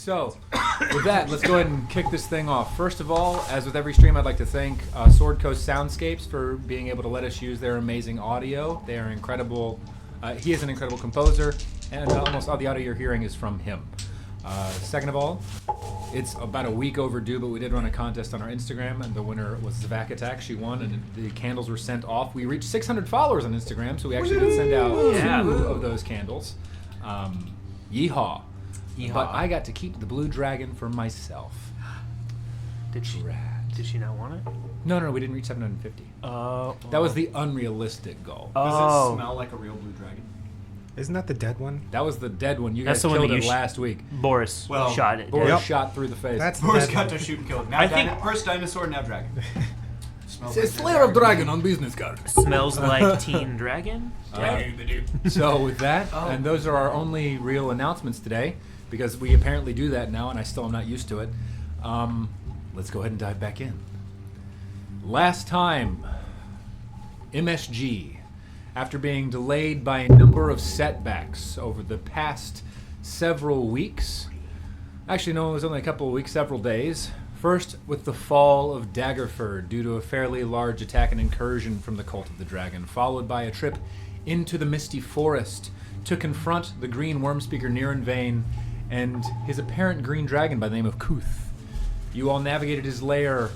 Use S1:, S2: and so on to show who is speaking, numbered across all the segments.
S1: So, with that, let's go ahead and kick this thing off. First of all, as with every stream, I'd like to thank Sword Coast Soundscapes for being able to let us use their amazing audio. They are incredible. He is an incredible composer, and almost all the audio you're hearing is from him. Second of all, it's about a week overdue, but we did run a contest on our Instagram, and the winner was Zvak Attack. She won, and the candles were sent off. We reached 600 followers on Instagram, so we actually did send out 2 of those candles. Yeehaw. But I got to keep the blue dragon for myself.
S2: Did she not want it?
S1: No, we didn't reach 750. That was the unrealistic goal.
S3: Does it smell like a real blue dragon?
S4: Isn't that the dead one?
S1: That was the dead one. You
S2: That's
S1: guys
S2: the one
S1: killed
S2: that
S1: it last week.
S2: Boris shot it.
S1: Boris shot through the face.
S4: That's
S3: Boris
S4: the
S3: got
S4: dead
S3: to shoot and kill it. Now first dinosaur, now dragon.
S1: It's Slayer of Dragon on business card.
S2: Smells like Teen Dragon.
S1: So with that, and those are our only real announcements today, because we apparently do that now, and I still am not used to it. Let's go ahead and dive back in. Last time, MSG, after being delayed by a number of setbacks over the past several weeks, actually no, it was only a couple of weeks, several days. First, with the fall of Daggerford due to a fairly large attack and incursion from the Cult of the Dragon, followed by a trip into the Misty Forest to confront the Green Wormspeaker Nirenvain and his apparent green dragon by the name of Kuth. You all navigated his lair.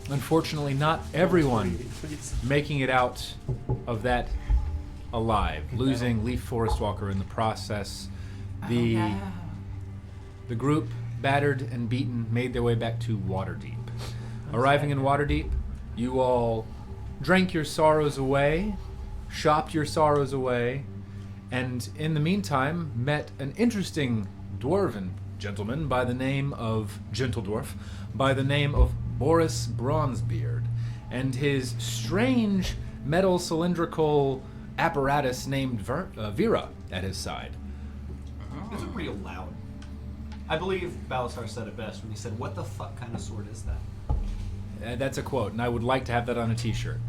S1: Unfortunately, not everyone making it out of that alive, losing Leaf Forest Walker in the process. The group, battered and beaten, made their way back to Waterdeep. Arriving in Waterdeep, you all drank your sorrows away, shopped your sorrows away, and in the meantime met an interesting dwarven gentleman by the name of Boris Bronzebeard, and his strange metal cylindrical apparatus named Vera at his side.
S3: It's real loud. I believe Balasar said it best when he said, "What the fuck kind of sword is that?"
S1: That's a quote, and I would like to have that on a t-shirt.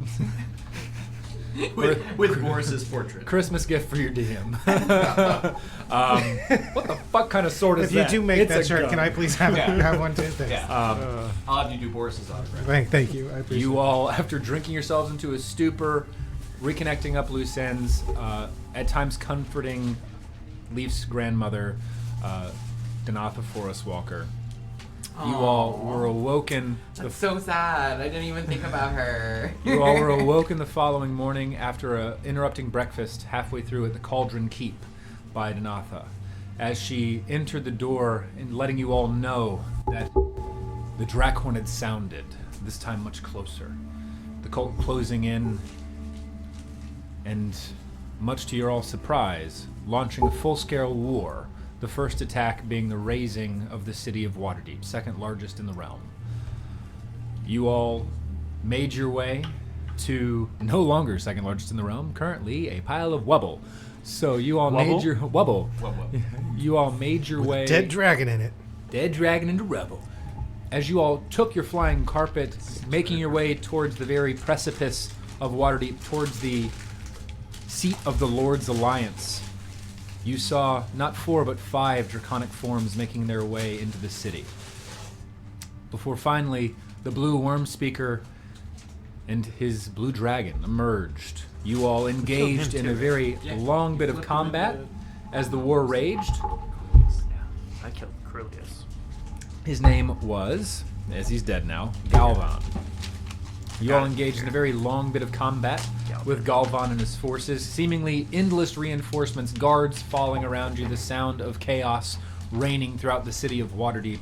S3: with Boris's portrait.
S1: Christmas gift for your DM. What the fuck kind of sword is
S4: If
S1: that?
S4: you do make
S1: It's
S4: that
S1: a
S4: shirt,
S1: gun.
S4: can I please have one too? Thanks.
S3: Yeah. I'll have you do Boris's autograph.
S4: Thank you. I appreciate
S1: You all, after drinking yourselves into a stupor, reconnecting up loose ends, at times comforting Leaf's grandmother, Danatha Forest Walker, you all were awoken.
S5: That's so sad. I didn't even think about her.
S1: You all were awoken the following morning after interrupting breakfast halfway through at the Cauldron Keep by Danatha, as she entered the door and letting you all know that the Drakhorn had sounded, this time much closer. The cult closing in, and much to your all surprise, launching a full-scale war. The first attack being the razing of the city of Waterdeep, second largest in the realm. You all made your way to no longer second largest in the realm, currently a pile of wubble. So you all made your wubble. You all made your way.
S4: Dead dragon in it.
S1: Dead dragon into rubble. As you all took your flying carpet, making your way towards the very precipice of Waterdeep, towards the seat of the Lord's Alliance, you saw not 4 but 5 draconic forms making their way into the city. Before finally, the blue Wormspeaker and his blue dragon emerged. You all engaged in a very long bit of combat as the war raged.
S2: I killed Crulius.
S1: His name was, as he's dead now, Galvan. You all engaged in a very long bit of combat with Galvan and his forces, seemingly endless reinforcements, guards falling around you, the sound of chaos reigning throughout the city of Waterdeep.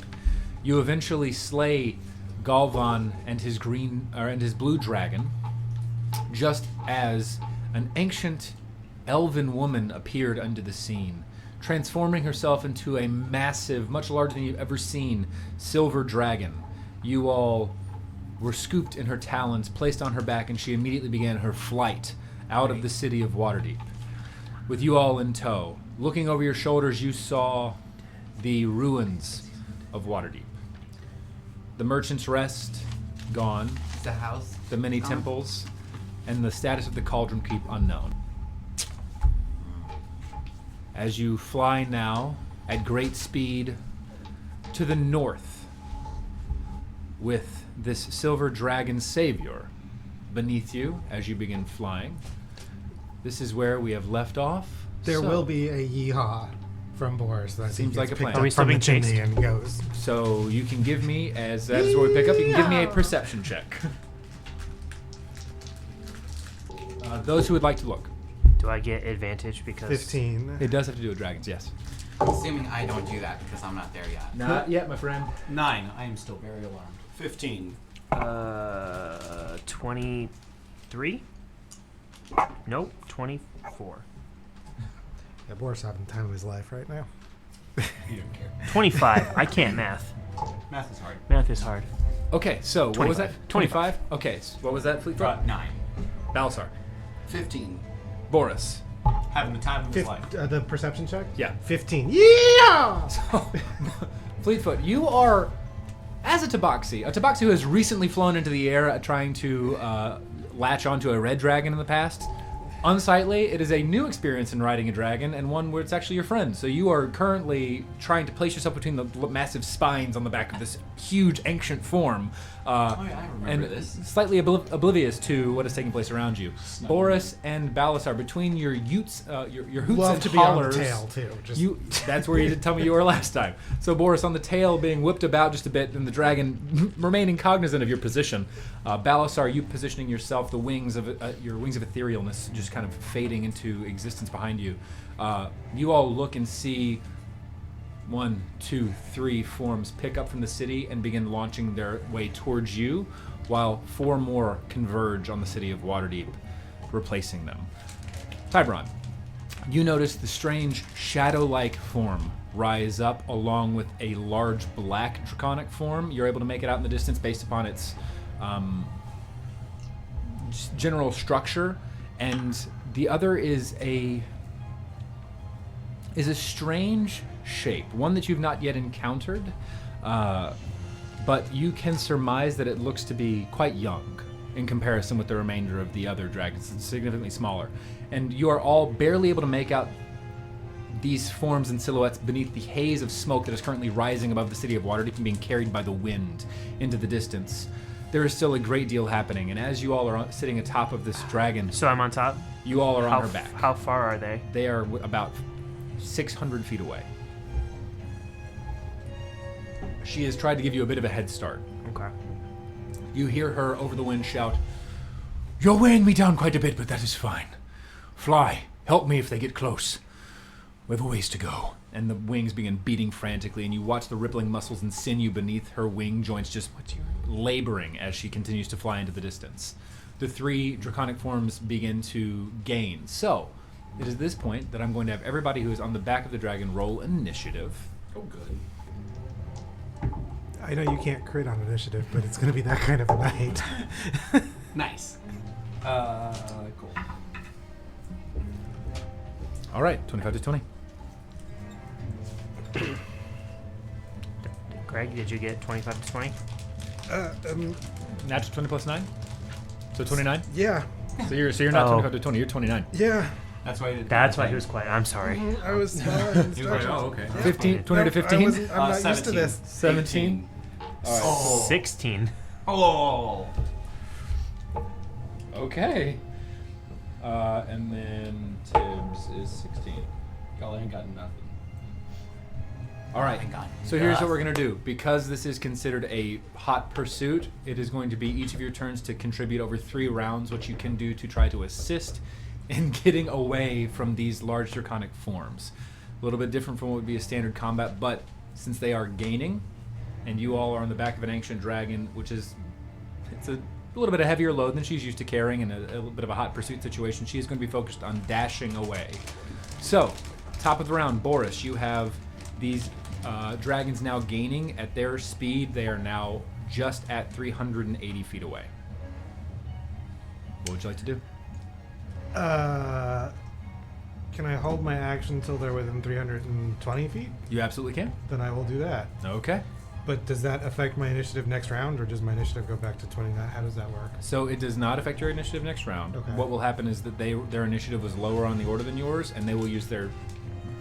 S1: You eventually slay Galvan and his blue dragon, just as an ancient elven woman appeared unto the scene, transforming herself into a massive, much larger than you've ever seen, silver dragon. You all were scooped in her talons, placed on her back, and she immediately began her flight out of the city of Waterdeep. With you all in tow, looking over your shoulders, you saw the ruins of Waterdeep. The Merchant's Rest, gone.
S5: The house.
S1: The many temples, and the status of the Cauldron Keep, unknown. As you fly now, at great speed, to the north, with this silver dragon savior beneath you as you begin flying. This is where we have left off.
S4: There
S1: So-
S4: will be a yeehaw from Boris. That
S1: Seems like a plan.
S4: Are
S2: Are we
S4: we
S2: still
S4: from the
S2: being chased?
S4: chimney and goes.
S1: So you can give me, as that is where we pick up, you can give me a perception check. Those who would like to look.
S2: Do I get advantage because
S4: 15.
S1: It does have to do with dragons, yes.
S5: Assuming I don't do that because I'm not there yet.
S1: Not yet, my friend.
S3: 9. I am still very alarmed.
S6: 15.
S2: 23? Nope, 24.
S4: Yeah, Boris having the time of his life right now.
S3: You don't care.
S2: 25. I can't math.
S3: Math is hard.
S2: Math is hard.
S1: Okay, so what was that?
S2: 25.
S1: 25? Okay, so what was that, Fleetfoot?
S3: 9.
S1: Balsar.
S6: 15.
S1: Boris.
S3: Having the time of his life.
S4: The perception check?
S1: Yeah.
S4: 15. Yeah!
S1: So, Fleetfoot, you are, as a tabaxi who has recently flown into the air trying to latch onto a red dragon in the past. Unsightly, it is a new experience in riding a dragon, and one where it's actually your friend. So you are currently trying to place yourself between the massive spines on the back of this huge ancient form.
S3: I remember
S1: and
S3: this.
S1: slightly oblivious to what is taking place around you. Boris and Balasar, between your utes, your hoots
S4: Love
S1: and
S4: to be on the
S1: hollers,
S4: tail, too. Just
S1: that's where you did tell me you were last time. So Boris on the tail being whipped about just a bit, and the dragon remaining cognizant of your position. Balasar, you positioning yourself, the wings of your wings of etherealness just kind of fading into existence behind you. You all look and see 1, 2, 3 forms pick up from the city and begin launching their way towards you, while 4 more converge on the city of Waterdeep, replacing them. Tiburon, you notice the strange shadow-like form rise up along with a large black draconic form. You're able to make it out in the distance based upon its general structure, and the other is a strange shape, one that you've not yet encountered, but you can surmise that it looks to be quite young in comparison with the remainder of the other dragons. It's significantly smaller, and you are all barely able to make out these forms and silhouettes beneath the haze of smoke that is currently rising above the city of Waterdeep and being carried by the wind into the distance. There is still a great deal happening, and as you all are sitting atop of this dragon,
S2: So I'm on top?
S1: you all are
S2: How
S1: on her back.
S2: How far are they?
S1: They are about 600 feet away. She has tried to give you a bit of a head start.
S2: Okay.
S1: You hear her over the wind shout, "You're weighing me down quite a bit, but that is fine. Fly, help me if they get close. We have a ways to go." And the wings begin beating frantically, and you watch the rippling muscles and sinew beneath her wing joints just laboring as she continues to fly into the distance. The 3 draconic forms begin to gain. So, it is at this point that I'm going to have everybody who is on the back of the dragon roll initiative.
S3: Oh, good.
S4: I know you can't crit on initiative, but it's going to be that kind of a night.
S3: Nice. Cool.
S1: All right, 25 to 20.
S2: Greg, did you get 25 to 20?
S1: Natural 20 plus 9? So 29?
S4: Yeah.
S1: So you're not
S2: Oh.
S1: 25 to 20, you're 29.
S4: Yeah.
S3: That's why.
S2: That's why he was quiet. I'm sorry.
S4: I was
S3: He was like, oh, okay.
S1: 15, 20 to 15?
S4: I'm not used to this.
S1: 17?
S2: 16.
S3: Oh.
S1: Okay. And then Tibbs is 16.
S3: Y'all ain't got nothing.
S1: All right.
S5: I got
S1: So here's what we're going to do. Because this is considered a hot pursuit, it is going to be each of your turns to contribute over 3 rounds what you can do to try to assist in getting away from these large draconic forms. A little bit different from what would be a standard combat, but since they are gaining, and you all are on the back of an ancient dragon, which is it's a little bit of heavier load than she's used to carrying in a little bit of a hot pursuit situation, she is going to be focused on dashing away. So, top of the round, Boris, you have these dragons now gaining at their speed. They are now just at 380 feet away. What would you like to do?
S4: Can I hold my action until they're within 320 feet?
S1: You absolutely can.
S4: Then I will do that.
S1: Okay.
S4: But does that affect my initiative next round, or does my initiative go back to 29? How does that work?
S1: So it does not affect your initiative next round.
S4: Okay.
S1: What will happen is that their initiative was lower on the order than yours, and they will use their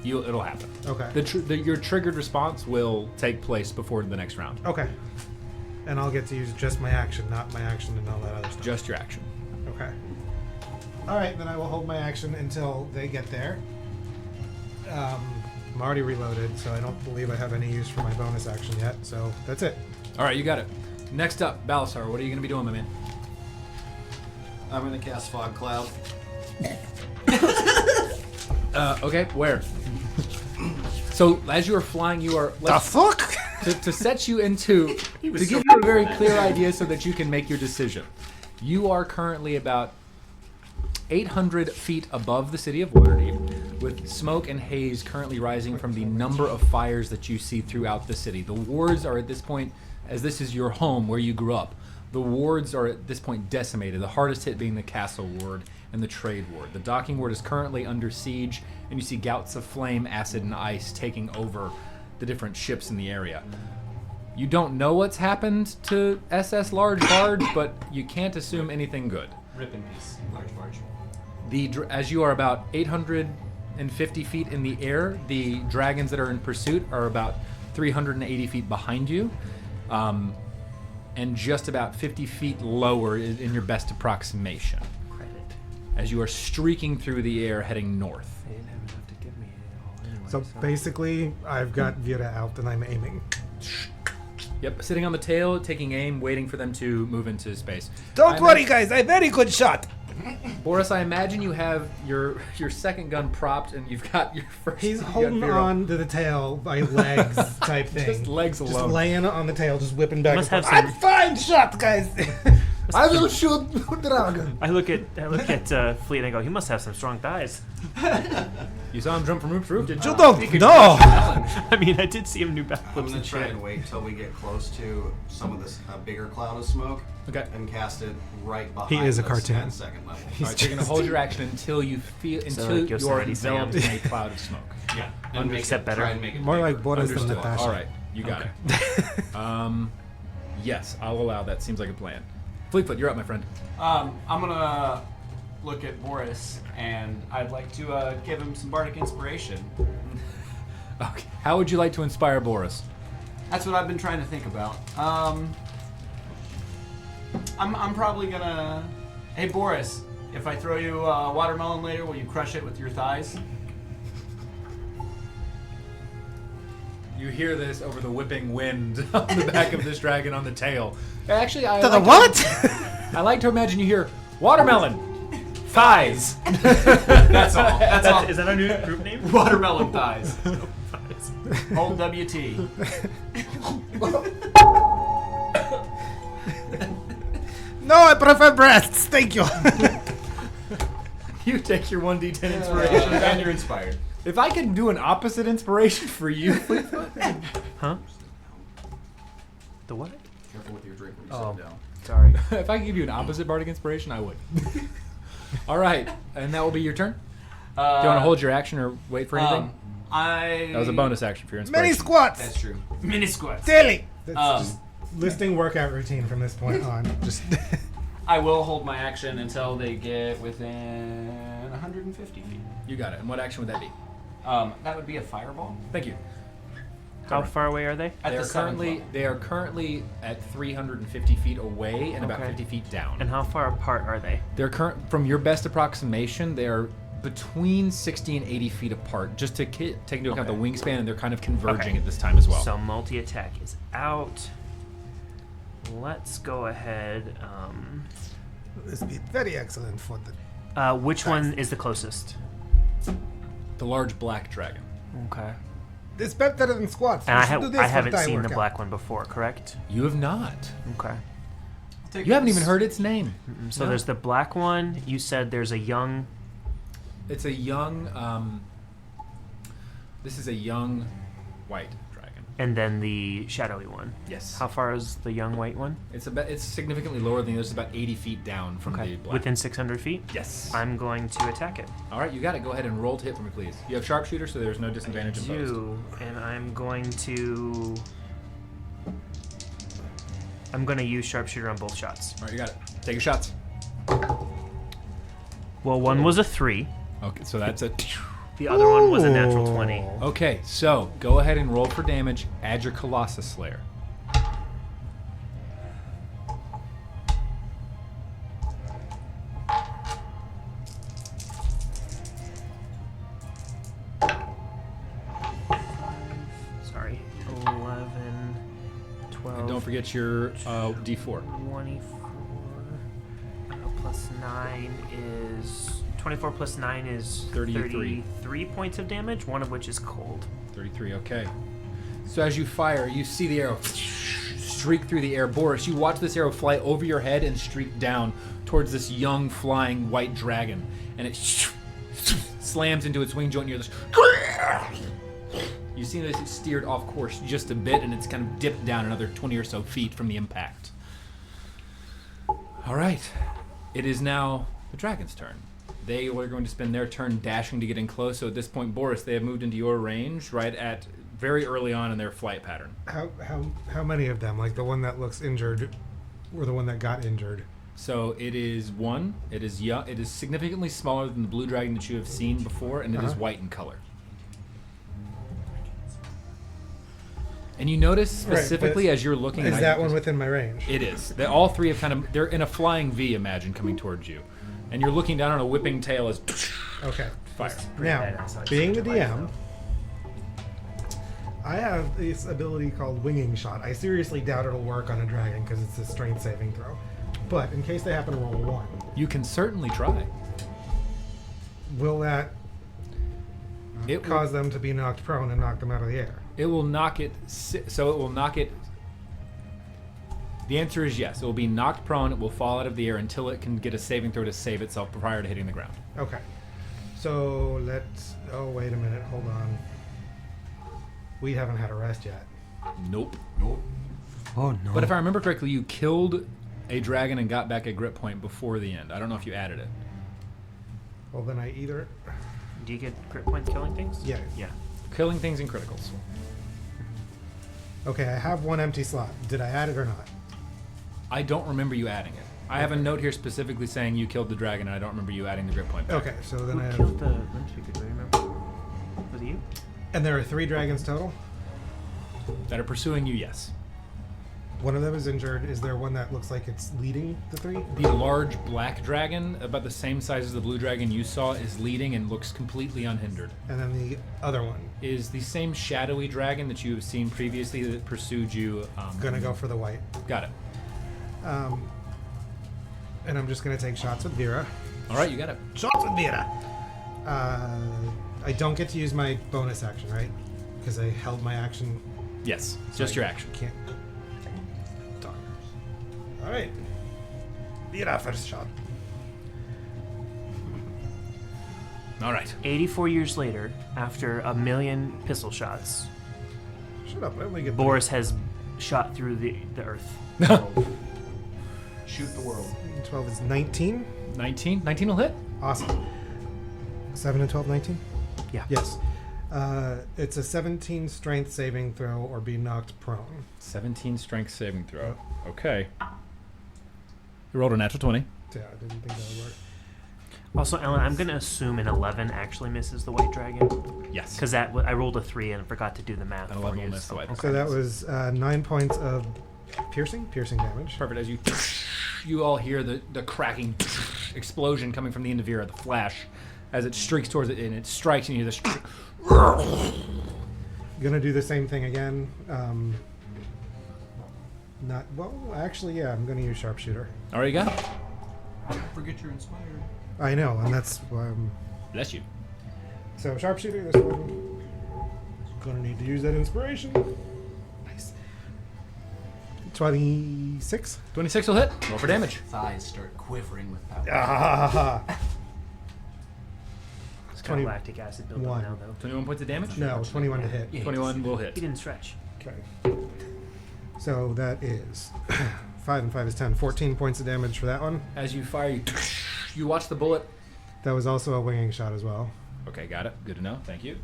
S1: It'll happen.
S4: Okay.
S1: Your triggered response will take place before the next round.
S4: Okay. And I'll get to use just my action, not my action and all that other stuff.
S1: Just your action.
S4: Okay. All right, then I will hold my action until they get there. I'm already reloaded, so I don't believe I have any use for my bonus action yet. So that's it.
S1: All right, you got it. Next up, Balasar, what are you going to be doing, my man?
S6: I'm going to cast Fog Cloud.
S1: Okay, where? So as you are flying, you are...
S4: The fuck?
S1: To set you into... To give you a very clear idea so that you can make your decision. You are currently about 800 feet above the city of Waterdeep, with smoke and haze currently rising from the number of fires that you see throughout the city. The wards are at this point, as this is your home where you grew up, the wards are at this point decimated, the hardest hit being the castle ward and the trade ward. The docking ward is currently under siege, and you see gouts of flame, acid, and ice taking over the different ships in the area. You don't know what's happened to SS Large Barge, but you can't assume anything good.
S3: Rip in peace, large barge.
S1: As you are about 850 feet in the air, the dragons that are in pursuit are about 380 feet behind you, and just about 50 feet lower in your best approximation.
S2: Credit.
S1: As you are streaking through the air heading north.
S2: They didn't have enough to give me it all anyway.
S4: So basically, I've got Vira out and I'm aiming.
S1: Yep, sitting on the tail, taking aim, waiting for them to move into space.
S4: Don't worry, guys. I'm very good shot.
S1: Boris, I imagine you have your second gun propped, and you've got your first.
S4: He's
S1: you got
S4: holding
S1: Vero.
S4: on to the tail by legs type thing.
S1: Just legs
S4: Just
S1: alone.
S4: laying on the tail, just whipping back
S2: Must
S4: and
S2: have
S4: forth.
S2: some-
S4: I'm fine shot, guys. I will shoot dragon.
S2: I look at Fleet and I go, he must have some strong thighs.
S1: You saw him jump from roof to roof, did you?
S4: You don't know.
S2: I mean, I did see him do
S6: I'm
S2: backflips
S6: going to
S2: and
S6: try
S2: shit.
S6: and wait till we get close to some of this bigger cloud of smoke.
S1: Okay.
S6: And cast it right behind
S4: He is a
S6: us
S4: cartoon.
S6: at second level.
S1: All right, so you're gonna hold your action until you feel until
S2: like
S1: you're
S2: Yosemite
S1: enveloped
S2: Sam.
S1: in a cloud of smoke.
S3: Yeah.
S6: And make
S2: Except
S6: it,
S2: better.
S6: Try and make it
S4: More
S6: bigger.
S4: like Boris than
S1: Understood.
S4: Natasha.
S1: All right, you got it. Yes, I'll allow that. Seems like a plan. Fleetfoot, you're up, my friend.
S3: I'm gonna look at Boris, and I'd like to give him some bardic inspiration.
S1: Okay. How would you like to inspire Boris?
S3: That's what I've been trying to think about. I'm probably gonna. Hey Boris, if I throw you a watermelon later, will you crush it with your thighs?
S1: You hear this over the whipping wind on the back of this dragon on the tail. Actually, I
S4: To the
S1: like
S4: what?
S1: I like to imagine you hear watermelon, thighs.
S3: That's all. That's all.
S2: Is that our new group name?
S3: Watermelon thighs. Old WT.
S4: No, I prefer breasts. Thank you.
S1: You take your 1d10 inspiration.
S3: And you're inspired.
S1: If I can do an opposite inspiration for you, Fleetfoot.
S2: Huh? The what?
S6: Careful with your drink when you
S2: Oh.
S6: sit down.
S2: Sorry.
S1: If I could give you an opposite bardic inspiration, I would. All right, and that will be your turn. Do you want to hold your action or wait for anything? That was a bonus action for your inspiration.
S4: Many squats.
S3: That's true. Mini squats.
S4: Daily. That's
S3: Um,
S4: just listing workout routine from this point on. Just
S3: I will hold my action until they get within 150 feet.
S1: You got it. And what action would that be?
S3: That would be a fireball.
S1: Thank you.
S2: How far away are they?
S3: At
S1: They
S3: the
S1: are
S3: seventh
S1: currently
S3: level.
S1: they are currently at 350 feet away and about
S2: Okay.
S1: 50 feet down.
S2: And how far apart are they?
S1: They're from your best approximation, they are between 60 and 80 feet apart. Just to take into account
S2: Okay.
S1: the wingspan, and they're kind of converging
S2: Okay.
S1: at this time as well.
S2: So multi-attack is out. Let's go ahead.
S4: this would be very excellent for the.
S2: Which one is the closest?
S1: The large black dragon.
S2: Okay.
S4: It's better than squats.
S2: And
S4: We
S2: I,
S4: should do this
S2: I
S4: for
S2: haven't
S4: thigh
S2: seen the
S4: workout.
S2: black one before, correct?
S1: You have not.
S2: Okay.
S1: You haven't even heard its name.
S2: So
S1: No.
S2: there's the black one. You said there's a young.
S1: It's a young. This is a young white dragon.
S2: And then the shadowy one.
S1: Yes.
S2: How far is the young white one?
S1: It's significantly lower than this. It's about 80 feet down from the black.
S2: Within 600 feet?
S1: Yes.
S2: I'm going to attack it.
S1: All right, you got it. Go ahead and roll to hit for me, please. You have sharpshooter, so there's no disadvantage imposed.
S2: And I'm going to. I'm going to use sharpshooter on both shots.
S1: All right, you got it. Take your shots.
S2: Well, one was a 3.
S1: Okay, so that's a
S2: The other one was a natural 20.
S1: Okay, so go ahead and roll for damage. Add your Colossus Slayer.
S2: Sorry. 11, 12.
S1: And don't forget your D4.
S2: 24 plus 9 is 24 plus 9 is 33 points of damage, one of which is cold.
S1: 33, okay. So as you fire, you see the arrow streak through the air. Boris, you watch this arrow fly over your head and streak down towards this young flying white dragon. And it slams into its wing joint near this. You see that it's steered off course just a bit, and it's kind of dipped down another 20 or so feet from the impact. All right. It is now the dragon's turn. They are going to spend their turn dashing to get in close. So at this point, Boris, they have moved into your range right at very early on in their flight pattern.
S4: How many of them? Like the one that looks injured, or the one that got injured?
S1: So it is one. It is young. It is significantly smaller than the blue dragon that you have seen before, and it is white in color. And you notice specifically as you're looking.
S4: Is that one within my range?
S1: It is. All three have they're in a flying V. Imagine coming towards you, and you're looking down on a whipping tail as.
S4: Okay.
S1: Fire.
S4: Now, being the DM, I have this ability called Winging Shot. I seriously doubt it'll work on a dragon because it's a strength saving throw. But in case they happen to roll 1,
S1: You can certainly try.
S4: will that
S1: It
S4: cause them to be knocked prone and knock them out of the air?
S1: It will knock it. So it will knock it. The answer is yes. It will be knocked prone. It will fall out of the air until it can get a saving throw to save itself prior to hitting the ground.
S4: Okay. So let's... Oh, wait a minute. Hold on. We haven't had a rest yet.
S1: Nope.
S4: Oh, no.
S1: But if I remember correctly, you killed a dragon and got back a grip point before the end. I don't know if you added it.
S4: Well, then I either...
S2: Do you get crit points killing things?
S4: Yeah.
S2: Yeah.
S1: Killing things in criticals.
S4: Okay, I have one empty slot. Did I add it or not?
S1: I don't remember you adding it. I have a note here specifically saying you killed the dragon, and I don't remember you adding the grip point back.
S4: Okay, so then I
S2: Who
S4: have...
S2: killed the Landsmeet? Do you remember? Was it you?
S4: And there are 3 dragons total?
S1: That are pursuing you, yes.
S4: One of them is injured. Is there one that looks like it's leading the 3?
S1: The large black dragon, about the same size as the blue dragon you saw, is leading and looks completely unhindered.
S4: And then the other one.
S1: Is the same shadowy dragon that you have seen previously that pursued you.
S4: Gonna go for the white.
S1: Got it.
S4: And I'm just gonna take shots with Vera.
S1: All right, you got it.
S4: Shots with Vera! I don't get to use my bonus action, right? Because I held my action.
S1: Yes,
S4: so
S1: just
S4: I
S1: your action.
S4: Can't. Darn. Alright. Vera first shot.
S1: All right.
S2: 84 years later, after a million pistol shots,
S4: Shut up, I only get
S2: Boris has shot through the earth.
S3: Shoot the world.
S4: 12 is 19.
S1: 19? 19 will hit.
S4: Awesome. 7 and 12, 19?
S2: Yeah.
S4: Yes. It's a 17 strength saving throw or be knocked prone.
S1: 17 strength saving throw. Okay. You rolled a natural 20.
S4: Yeah, I didn't think that would work.
S2: Also, Ellen, I'm going to assume an 11 actually misses the white dragon.
S1: Yes.
S2: Because I rolled a 3 and forgot to do the math.
S1: An
S2: for
S1: 11
S2: you,
S1: will miss the white.
S4: So that was 9 points of piercing damage.
S1: Perfect. As you all hear the cracking explosion coming from the end of Vera, the flash, as it streaks towards it and it strikes, and you hear this.
S4: Gonna do the same thing again. Actually, yeah, I'm gonna use sharpshooter.
S1: All right, you got it.
S3: Don't forget you're inspired.
S4: I know, and that's why I'm.
S1: Bless you.
S4: So sharpshooter, this one. Gonna need to use that inspiration. Nice. 26.
S1: 26 will hit. Roll for damage.
S5: Thighs start quivering with power.
S4: Ah,
S2: It's got lactic acid built up now, though.
S1: 21 points of damage?
S4: no, 21 to hit.
S1: 21 will
S2: He
S1: hit.
S2: didn't stretch.
S4: Okay. So that is 5 and 5 is 10. 14 points of damage for that one.
S1: As you fire, you watch the bullet.
S4: That was also a winging shot as well.
S1: Okay, got it. Good to know. Thank you.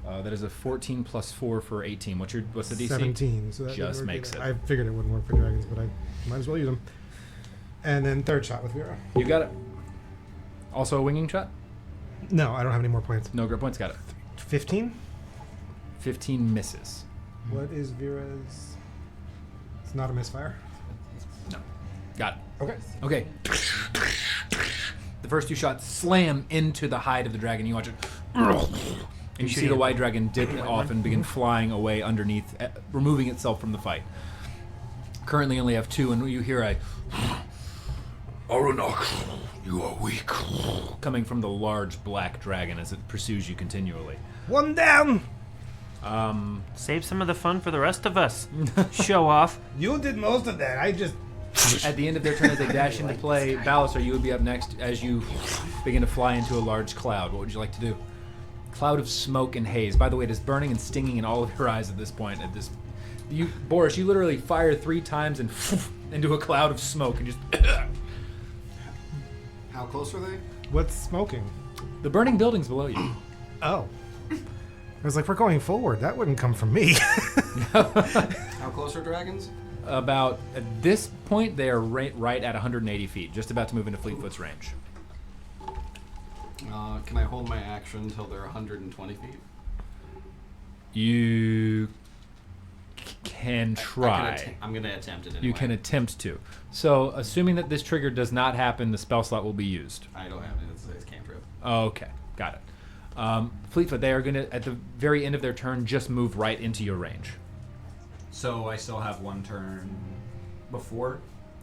S1: That is a 14 plus 4 for 18. What's the DC?
S4: 17. So that
S1: Just
S4: didn't work
S1: makes
S4: either.
S1: it.
S4: I figured it wouldn't work for dragons, but I might as well use them. And then third shot with Vera.
S1: You got it. Also a winging shot?
S4: No, I don't have any more points.
S1: No grip points. Got it.
S4: 15?
S1: 15 misses.
S4: What is Vera's? It's not a misfire.
S1: No. Got it.
S4: Okay.
S1: Okay. The first 2 shots slam into the hide of the dragon. You watch it. And you see the white dragon dip off and begin flying away underneath, removing itself from the fight. Currently only have 2, and you hear a Aronach, you are weak, coming from the large black dragon as it pursues you continually.
S4: One down!
S2: Save some of the fun for the rest of us. Show off.
S4: You did most of that. I just...
S1: At the end of their turn, as they dash into play, Balasar, you would be up next as you begin to fly into a large cloud. What would you like to do? Cloud of smoke and haze. By the way, it is burning and stinging in all of your eyes at this point. Boris, you literally fire 3 times and into a cloud of smoke and just...
S6: How close are they?
S4: What's smoking?
S1: The burning buildings below you.
S4: Oh. I was like, we're going forward. That wouldn't come from me.
S6: How close are dragons?
S1: About, at this point, they are right at 180 feet, just about to move into Fleetfoot's range.
S6: Can I hold my action until they're 120 feet?
S1: You can try.
S6: I'm going to attempt it anyway.
S1: You can attempt to. So, assuming that this trigger does not happen, the spell slot will be used.
S6: I don't have it. It's cantrip.
S1: Okay, got it. Fleetfoot, they are going to, at the very end of their turn, just move right into your range.
S3: So I still have 1 turn before.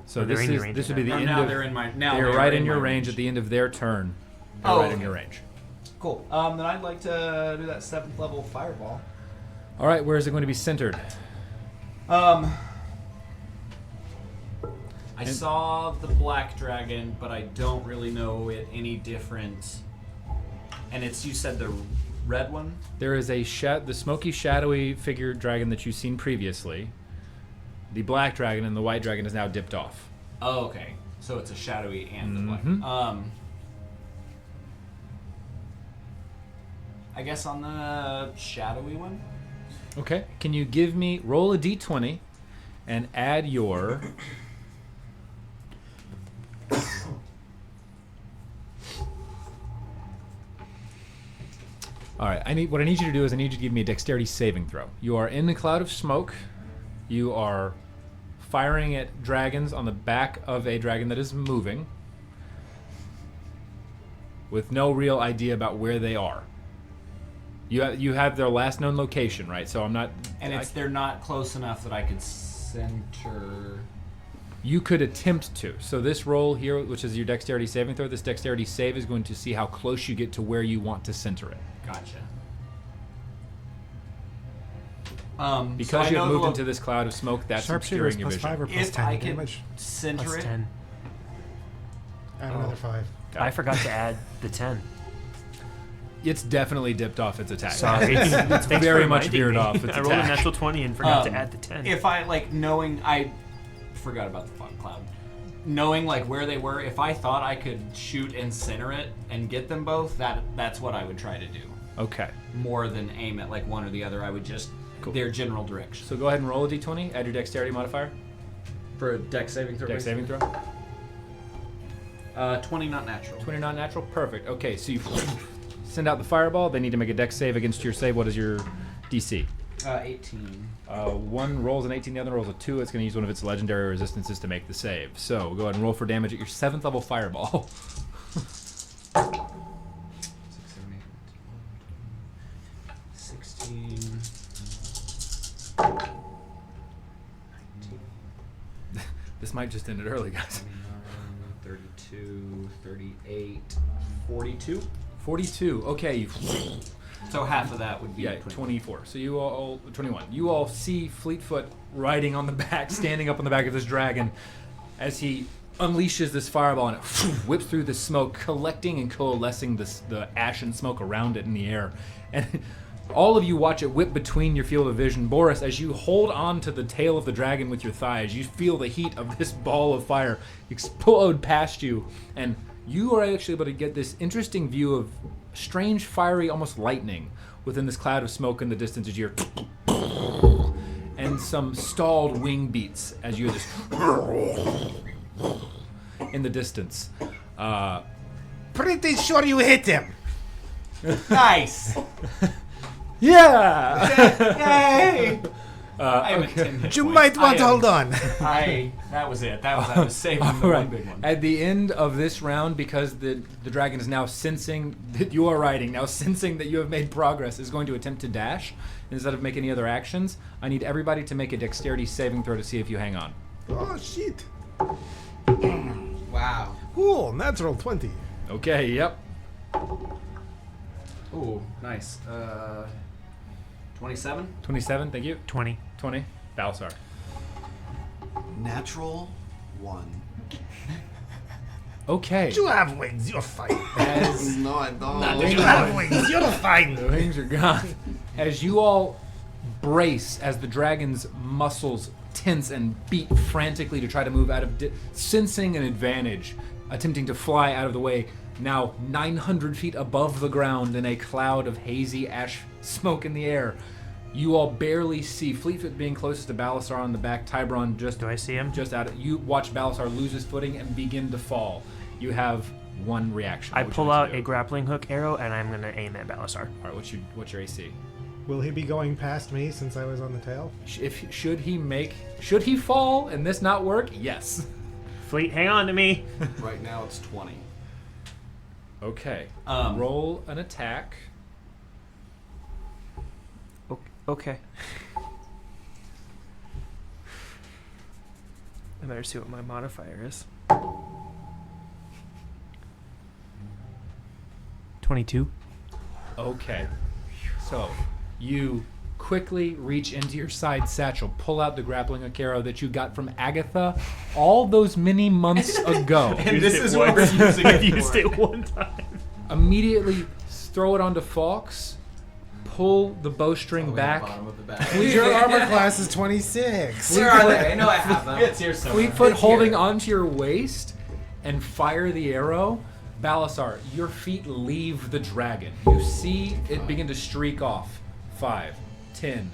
S1: So
S2: They're
S1: this
S2: in your range
S1: would
S2: at
S1: be
S2: that
S1: the
S3: Or
S1: end
S3: now
S1: of.
S3: they're in my. Now
S1: They're
S3: they're
S1: right in your
S3: my
S1: range at the end of their turn. They're
S3: Oh,
S1: right in
S3: okay.
S1: your range.
S3: Cool. Then I'd like to do that 7th level fireball.
S1: All right, where is it going to be centered?
S3: I saw the black dragon, but I don't really know it any different. And it's, you said the red one?
S1: There is the smoky, shadowy figure dragon that you've seen previously. The black dragon and the white dragon is now dipped off.
S3: Oh, okay. So it's a shadowy and the black.
S1: Mhm.
S3: I guess on the shadowy one?
S1: Okay. Can you give me, roll a d20 and add your... All right. What I need you to do is I need you to give me a dexterity saving throw. You are in the cloud of smoke. You are firing at dragons on the back of a dragon that is moving with no real idea about where they are. You have their last known location, right? So I'm not...
S3: And they're not close enough that I could center...
S1: You could attempt to. So this roll here, which is your dexterity saving throw, this dexterity save is going to see how close you get to where you want to center it.
S3: Gotcha.
S1: Because you have moved into this cloud of smoke, that's
S4: Sharpshooter is
S1: obscuring your
S4: plus
S1: vision.
S4: 5 or plus
S3: If
S4: 10
S3: I could
S4: damage.
S3: center
S2: Plus
S3: it...
S2: 10.
S4: Add another 5.
S2: I forgot to add the 10.
S1: It's definitely dipped off its attack.
S2: Sorry.
S1: It's
S2: Thanks for
S1: very much
S2: reminding
S1: veered
S2: me.
S1: off its
S2: I rolled a
S1: attack.
S2: natural 20 and forgot to add the 10.
S3: If I, knowing... I forgot about the fog cloud. Knowing, where they were, if I thought I could shoot and center it and get them both, that's what I would try to do.
S1: Okay.
S3: More than aim at, one or the other. I would just...
S1: Cool.
S3: Their general direction.
S1: So go ahead and roll a d20. Add your dexterity modifier.
S3: For a dex saving throw?
S1: Dex saving throw.
S3: 20 not natural.
S1: 20 not natural. Perfect. Okay, so you send out the fireball. They need to make a dex save against your save. What is your DC?
S3: 18.
S1: One rolls an 18, the other rolls a 2. It's going to use one of its legendary resistances to make the save. So go ahead and roll for damage at your 7th level fireball.
S3: 6, 7, 8, 16. 19.
S1: This might just end it early, guys.
S3: 32, 38, 42.
S1: 42. Okay.
S3: So half of that would be
S1: 24. So you all 21. You all see Fleetfoot riding on the back, standing up on the back of this dragon, as he unleashes this fireball and it whips through the smoke, collecting and coalescing the ash and smoke around it in the air. And all of you watch it whip between your field of vision. Boris, as you hold on to the tail of the dragon with your thighs, you feel the heat of this ball of fire explode past you, and you are actually able to get this interesting view of strange, fiery, almost lightning within this cloud of smoke in the distance as you're and some stalled wing beats as you hear this in the distance.
S4: Pretty sure you hit him.
S3: Nice.
S1: Yeah.
S3: Yay! I have a 10 hit
S4: You
S3: points.
S4: might want to
S3: I am-
S4: hold on.
S3: That was it. I was saving the
S1: All
S3: one
S1: right.
S3: big one.
S1: At the end of this round, because the dragon is now sensing that you are riding, now sensing that you have made progress, is going to attempt to dash instead of make any other actions. I need everybody to make a dexterity saving throw to see if you hang on.
S4: Oh, shit.
S5: Wow.
S4: Cool, natural 20.
S1: Okay. Yep.
S3: Ooh, nice. 27?
S1: 27. Thank you.
S2: 20.
S1: 20. Balsar.
S6: Natural 1.
S1: Okay.
S4: You have wings, you're fine.
S1: As
S6: No, I don't.
S4: You have wings, you're fine.
S1: the wings are gone, as you all brace as the dragon's muscles tense and beat frantically to try to move out of sensing an advantage, attempting to fly out of the way, now 900 feet above the ground in a cloud of hazy ash smoke in the air. You all barely see Fleetfoot being closest to Balasar on the back. Tybron just
S2: Do I see him?
S1: just out. You watch Balasar lose his footing and begin to fall. You have one reaction.
S2: I
S1: What would you
S2: pull
S1: like
S2: out
S1: to
S2: a
S1: do?
S2: grappling hook arrow and I'm gonna aim at Balasar.
S1: All right, what's your AC?
S4: Will he be going past me since I was on the tail?
S1: Should he fall and this not work? Yes.
S2: Fleet, hang on to me.
S6: Right now it's 20.
S1: Okay.
S3: Um,
S1: Roll an attack.
S2: Okay. I better see what my modifier is. 22.
S1: Okay. So you quickly reach into your side satchel, pull out the grappling hook arrow that you got from Agatha all those many months ago.
S3: And this is what we're using
S2: I
S3: it
S2: used
S3: for.
S2: it one time.
S1: Immediately throw it onto Fawkes, pull the bowstring back.
S5: Bottom of the bag.
S4: Your armor class is 26.
S5: Where are they? I know I have them.
S3: It's here somewhere.
S1: Fleetfoot
S5: It's
S1: holding
S5: here.
S1: onto your waist and fire the arrow. Balasar, your feet leave the dragon. You see it begin to streak off. 5, 10,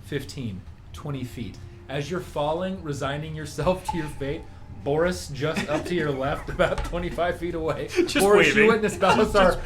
S1: 15, 20 feet. As you're falling, resigning yourself to your fate, Boris just up to your left, about 25 feet away.
S2: Just
S1: Boris,
S2: waving.
S1: you witness Balasar.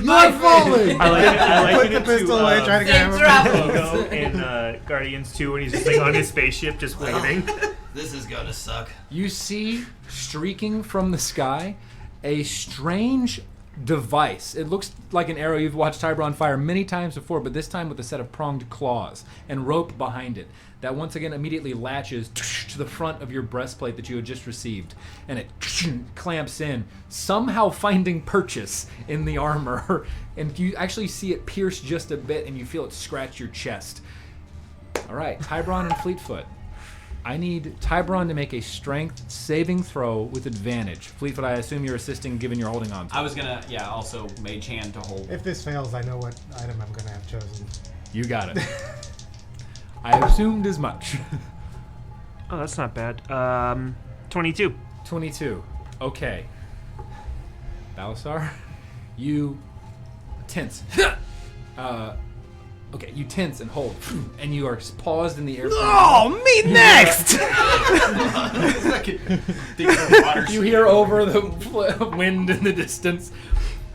S1: Not falling!
S2: I like
S4: Put
S2: it
S4: the
S2: into,
S4: pistol away, try to get him.
S2: Logo in Guardians 2 when he's just like on his spaceship just waving.
S5: This is gonna suck.
S1: You see streaking from the sky a strange device. It looks like an arrow you've watched Tybron fire many times before, but this time with a set of pronged claws and rope behind it that once again immediately latches to the front of your breastplate that you had just received, and it clamps in, somehow finding purchase in the armor, and you actually see it pierce just a bit and you feel it scratch your chest. All right, Tybron and Fleetfoot. I need Tybron to make a strength saving throw with advantage. Fleetfoot, I assume you're assisting given you're holding on to.
S3: I was gonna, also mage hand to hold.
S4: If this fails, I know what item I'm going to have chosen.
S1: You got it. I assumed as much.
S2: Oh, that's not bad. 22.
S1: 22. Okay. Balasar, you tense. Okay, you tense and hold, and you are paused in the air.
S4: Oh, me next!
S1: You hear over the wind in the distance.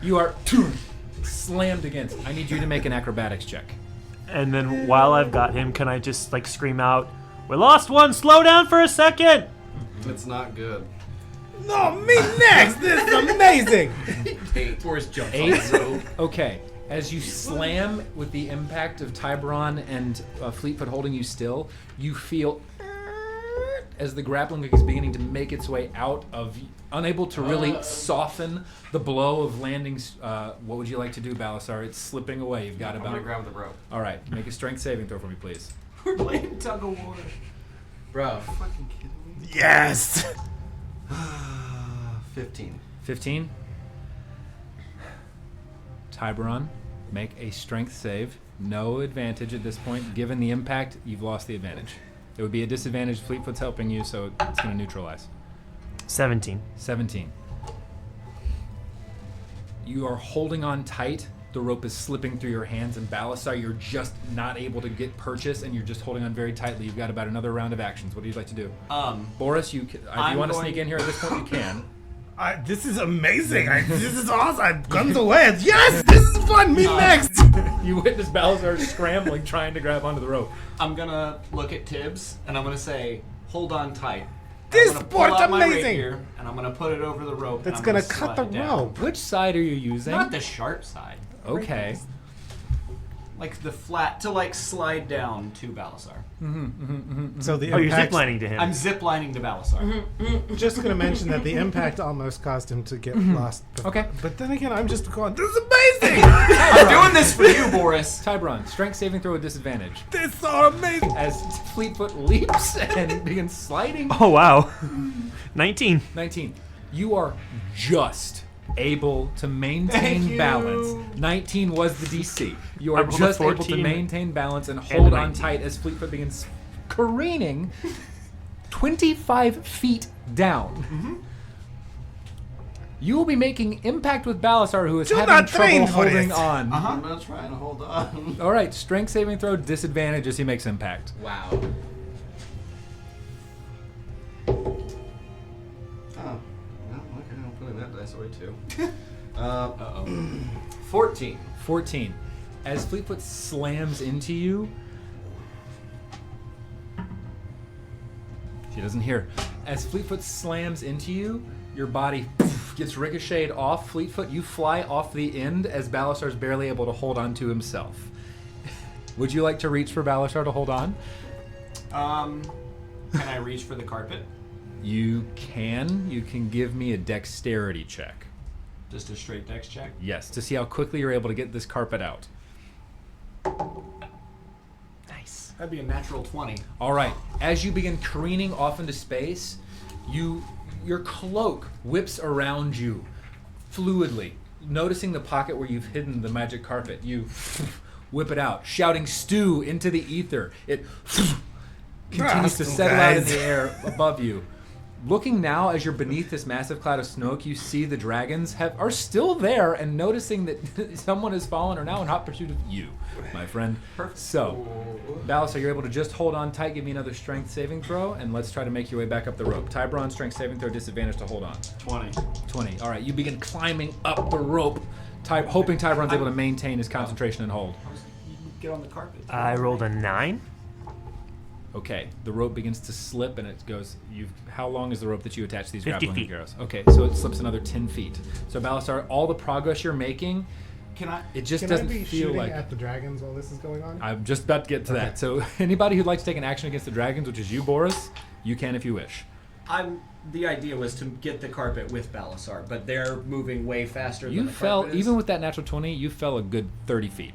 S1: You are slammed against. I need you to make an acrobatics check.
S2: And then while I've got him, can I just like scream out, "We lost one, slow down for a second!"
S6: It's not good.
S4: No, me next! This is amazing!
S3: Boris jumps
S1: 8.
S3: on the rope.
S1: Okay. As you slam with the impact of Tybron and Fleetfoot holding you still, you feel as the grappling hook is beginning to make its way out of, unable to really soften the blow of landing. What would you like to do, Balasar? It's slipping away. You've got
S6: I'm
S1: about.
S6: gonna grab the rope.
S1: All right, make a strength saving throw for me, please.
S3: We're playing tug of war.
S5: Bro.
S6: Fucking kidding me?
S4: Yes!
S6: 15.
S1: 15. Tiburon, make a strength save. No advantage at this point. Given the impact, you've lost the advantage. It would be a disadvantage. Fleetfoot's helping you, so it's going to neutralize.
S2: 17.
S1: 17. You are holding on tight. The rope is slipping through your hands, and Balasar, you're just not able to get purchase, and you're just holding on very tightly. You've got about another round of actions. What do you like to do? Boris, if you
S3: I'm
S1: want to
S3: going-
S1: sneak in here at this point, you can.
S4: This is amazing. This is awesome. Guns away. Yes, this is fun. Me next.
S1: You witness Balazar scrambling, trying to grab onto the rope.
S3: I'm gonna look at Tibbs and I'm gonna say, "Hold on tight."
S4: This
S3: I'm gonna pull
S4: sport's
S3: out my
S4: amazing.
S3: rapier, and I'm gonna put it over the rope.
S4: That's
S3: and I'm
S4: gonna cut the
S3: slide it down.
S4: rope.
S1: Which side are you using?
S3: Not the sharp side.
S1: Okay.
S3: Like the flat to like slide down to Balasar.
S4: So the
S2: Oh, you're
S4: impact.
S2: ziplining to him.
S3: I'm ziplining to Balasar.
S4: Just going to mention that the impact almost caused him to get lost.
S1: Okay.
S4: But then again, I'm just going, this is amazing!
S3: I'm doing this for you, Boris.
S1: Tybron, strength saving throw with disadvantage.
S4: This is so amazing!
S1: As Fleetfoot leaps and begins sliding.
S2: Oh, wow. 19.
S1: 19. You are just able to maintain
S3: Thank you.
S1: balance. 19 was the DC. You
S2: I
S1: are
S2: rolled a
S1: just able to
S2: 14
S1: maintain balance and
S2: a
S1: hold on
S2: 19.
S1: tight as Fleetfoot begins careening 25 feet down. You will be making impact with Balasar, who is
S4: Do
S1: having
S4: not
S1: trouble
S4: train for
S1: holding
S4: this.
S1: on.
S6: I'm not trying to hold on.
S1: All right, strength saving throw, disadvantage as he makes impact.
S5: Wow.
S6: Oh, well, okay, I'm putting that dice away too. 14.
S1: 14. As Fleetfoot slams into you, she doesn't hear. As Fleetfoot slams into you, your body gets ricocheted off. Fleetfoot, you fly off the end as Balasar's barely able to hold on to himself. Would you like to reach for Balasar to hold on?
S3: Can I reach for the carpet?
S1: You can. You can give me a dexterity check.
S3: Just a straight dex check.
S1: Yes, to see how quickly you're able to get this carpet out.
S2: Nice.
S3: That'd be a natural 20.
S1: All right. As you begin careening off into space, your cloak whips around you fluidly. Noticing the pocket where you've hidden the magic carpet, you whip it out, shouting "stew" into the ether. It continues to settle out in the air above you. Looking now, as you're beneath this massive cloud of smoke, you see the dragons are still there, and noticing that someone has fallen are now in hot pursuit of you, my friend.
S3: Perfect.
S1: So, Balasar, you're able to just hold on tight. Give me another strength saving throw, and let's try to make your way back up the rope. Tybron, strength saving throw, disadvantage to hold on.
S3: 20.
S1: 20. All right, you begin climbing up the rope, hoping Tybron's able to maintain his concentration and hold.
S3: You can get on the carpet.
S2: I rolled a 9.
S1: Okay, the rope begins to slip, and it goes. How long is the rope that you attach these
S2: 50
S1: grappling
S2: feet.
S1: arrows? Okay, so it slips another 10 feet. So Balasar, all the progress you're making,
S3: Can I?
S1: it just
S4: Can I
S1: doesn't
S4: be
S1: feel
S4: shooting
S1: like.
S4: at the dragons while this is going on?
S1: I'm just about to get to that. So anybody who'd like to take an action against the dragons, which is you, Boris, you can if you wish.
S3: The idea was to get the carpet with Balasar, but they're moving way faster than
S1: You
S3: the
S1: fell,
S3: carpet is.
S1: even with that natural 20, you fell a good 30 feet.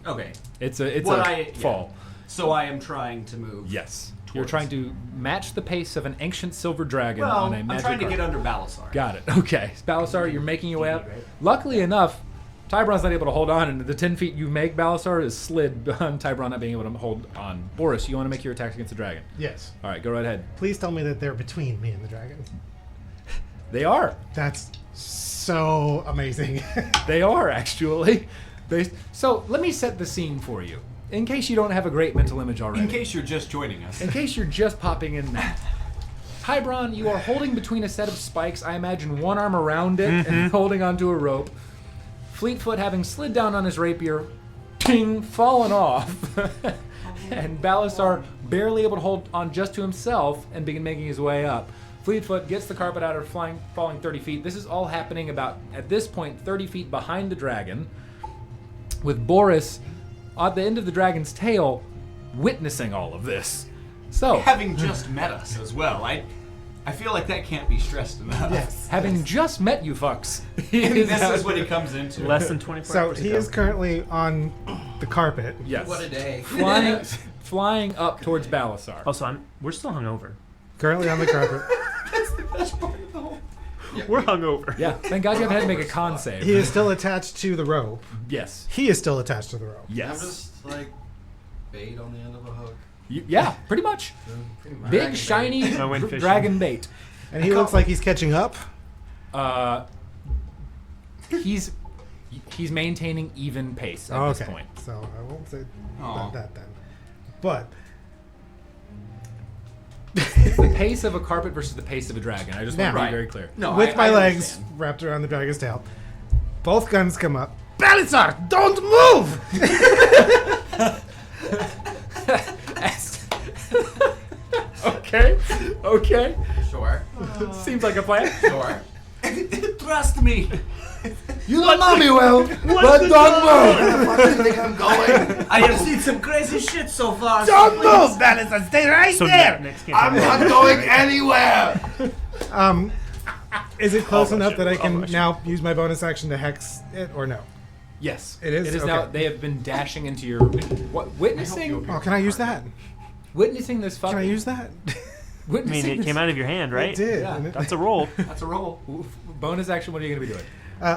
S3: Okay.
S1: It's
S3: What
S1: a fall.
S3: So I am trying to move.
S1: Yes. You're
S3: towards-
S1: trying to match the pace of an ancient silver dragon
S3: Well,
S1: on a
S3: I'm
S1: magic
S3: trying to
S1: carpet.
S3: get under Balasar.
S1: Got it. Okay. Balasar, you're making your way up. Luckily enough, Tybron's not able to hold on, and the 10 feet you make, Balasar, is slid on Tybron not being able to hold on. Boris, you want to make your attacks against the dragon?
S4: Yes.
S1: All right, go right ahead.
S4: Please tell me that they're between me and the dragon.
S1: They are.
S4: That's so amazing.
S1: They are, actually. So let me set the scene for you, in case you don't have a great mental image already.
S3: In case you're just joining us.
S1: In case you're just popping in now. Tybron, you are holding between a set of spikes, I imagine one arm around it and holding onto a rope. Fleetfoot, having slid down on his rapier, ting, fallen off. And Balasar barely able to hold on just to himself and begin making his way up. Fleetfoot gets the carpet out of falling 30 feet. This is all happening about, at this point, 30 feet behind the dragon, with Boris at the end of the dragon's tail witnessing all of this. So,
S3: Having just met us as well, I feel like that can't be stressed enough.
S4: Yes.
S1: having just met you fucks,
S3: This is what he comes into.
S2: Less than 24
S4: So
S2: hours
S4: he
S2: ago.
S4: is currently on the carpet.
S1: Yes.
S5: What a day.
S1: Flying up towards Balasar.
S2: Also, we're still hungover.
S4: Currently on the carpet.
S2: We're hungover.
S1: Yeah, thank God you haven't had to make a con save.
S4: He is still attached to the rope.
S1: Yes.
S4: He is still attached to the rope.
S6: I'm
S1: Yes.
S6: just like bait on the end of a hook.
S1: Yeah, pretty much.
S6: Pretty much.
S1: Big, shiny
S2: I went fishing.
S1: dragon bait.
S4: And he looks like he's catching up.
S1: He's maintaining even pace at this point.
S4: So I won't say
S3: Aw.
S4: that then. But
S1: It's the pace of a carpet versus the pace of a dragon. I just want to
S4: Now.
S1: be very clear.
S3: No,
S4: With my
S3: I
S4: legs
S3: understand.
S4: wrapped around the dragon's tail. Both guns come up. Belisar, don't move!
S1: Okay.
S5: Sure.
S1: Seems like a plan.
S5: Sure.
S3: Trust me.
S4: You don't know me well, but don't move!
S5: Where do you think I'm going?
S3: I have seen some crazy shit so far.
S4: Don't move, Belisar! Stay right
S2: So
S4: there!
S2: next game.
S5: I'm not going anywhere.
S4: Is it close
S2: I'll
S4: enough
S2: rush
S4: that
S2: it.
S4: I
S2: I'll
S4: can
S2: rush it.
S4: now use my bonus action to hex it, or no?
S1: Yes.
S4: It is?
S1: It is now.
S4: Okay.
S1: They have been dashing into your. What? Witnessing?
S4: Oh, can I use that?
S1: Witnessing this fucking.
S4: Can I use that?
S2: I
S1: Witnessing
S2: mean, it
S1: this
S2: came out of your hand, right?
S4: It did.
S1: Yeah.
S4: and it-
S2: That's a roll.
S3: That's a roll.
S1: bonus action. What are you going to be doing?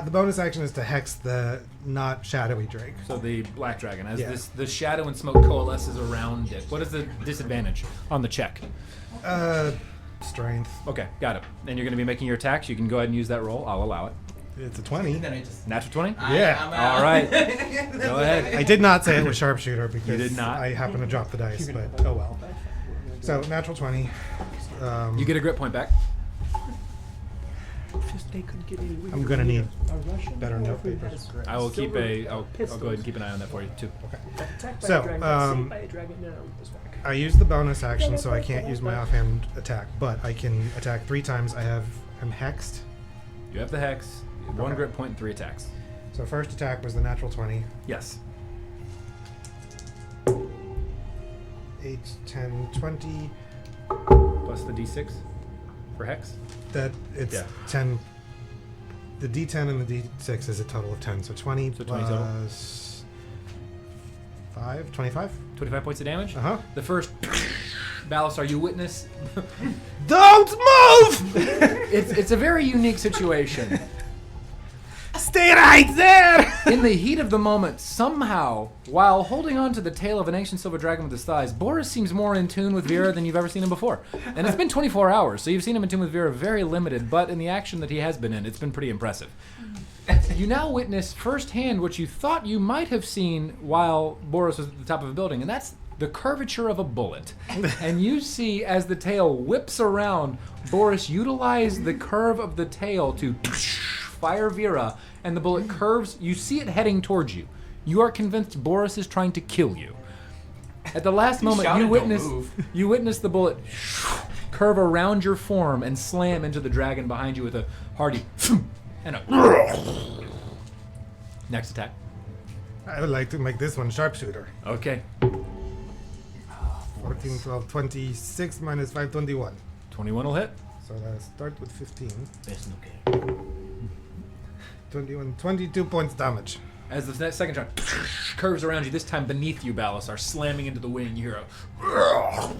S4: the bonus action is to hex the not shadowy drake.
S1: So the black dragon, as
S4: Yeah.
S1: the shadow and smoke coalesces around it. What is the disadvantage on the check?
S4: Strength.
S1: Okay, got it. And you're going to be making your attacks. You can go ahead and use that roll. I'll allow it.
S4: It's a 20.
S5: Then I just.
S1: Natural 20.
S4: Yeah.
S5: I'm out.
S1: All right. Go ahead.
S4: I did not say it was sharpshooter because
S1: You did not?
S4: I happened to drop the dice, but oh well. So natural 20.
S1: You get a grip point back.
S4: I'm gonna need better note papers.
S1: I will keep a. I'll go ahead and keep an eye on that for you too.
S4: So I use the bonus action, so I can't use my offhand attack, but I can attack 3 times. I'm hexed.
S1: You have the hex, one
S4: Okay.
S1: grip point, and 3 attacks.
S4: So first attack was the natural 20.
S1: Yes.
S4: 8, 10, 20.
S1: Plus the d6 for hex.
S4: That it's
S1: Yeah.
S4: 10. The D10 and the D6 is a total of 10. So 20
S1: So 20 total.
S4: plus 5, 25.
S1: 25 points of damage.
S4: Uh-huh.
S1: The first Balasar, you witness.
S4: Don't move!
S1: It's a very unique situation.
S4: Stay right there!
S1: In the heat of the moment, somehow, while holding on to the tail of an ancient silver dragon with his thighs, Boris seems more in tune with Vera than you've ever seen him before. And it's been 24 hours, so you've seen him in tune with Vera very limited, but in the action that he has been in, it's been pretty impressive. You now witness firsthand what you thought you might have seen while Boris was at the top of a building, and that's the curvature of a bullet. And you see, as the tail whips around, Boris utilize the curve of the tail to fire Vera, and the bullet curves. You see it heading towards you. You are convinced Boris is trying to kill you. At the last moment,
S3: shouted,
S1: you
S3: "Don't
S1: witness the bullet curve around your form and slam into the dragon behind you with a hearty and a next attack.
S4: I would like to make this one sharpshooter.
S1: Okay.
S4: 14, 12, 26 minus 5, 21.
S1: 21 will hit.
S4: So let's start with 15.
S3: There's no game.
S4: 21, 22 points damage.
S1: As the second shot curves around you, this time beneath you, Balasar, slamming into the wind, you hear a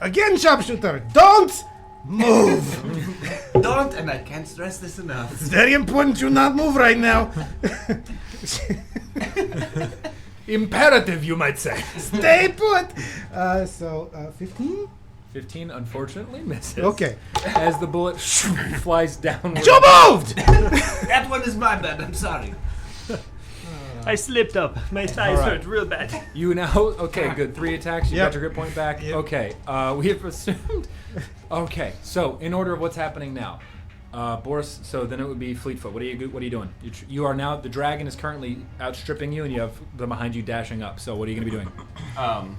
S4: Again, sharpshooter, don't move!
S5: Don't, and I can't stress this enough.
S4: It's very important you not move right now.
S1: imperative, you might say.
S4: Stay put! 15?
S1: 15 unfortunately misses.
S4: Okay.
S1: As the bullet flies downward.
S4: You moved!
S3: That one is my bad. I'm sorry.
S2: I slipped up. My thighs
S1: All right.
S2: hurt real bad.
S1: You now, okay, good. 3 attacks. You
S4: Yep.
S1: got your grip point back.
S4: Yep.
S1: Okay, we have assumed. Okay, so in order of what's happening now, Boris. So then it would be Fleetfoot. What are you doing? You are now. The dragon is currently outstripping you, and you have them behind you dashing up. So what are you going to be doing?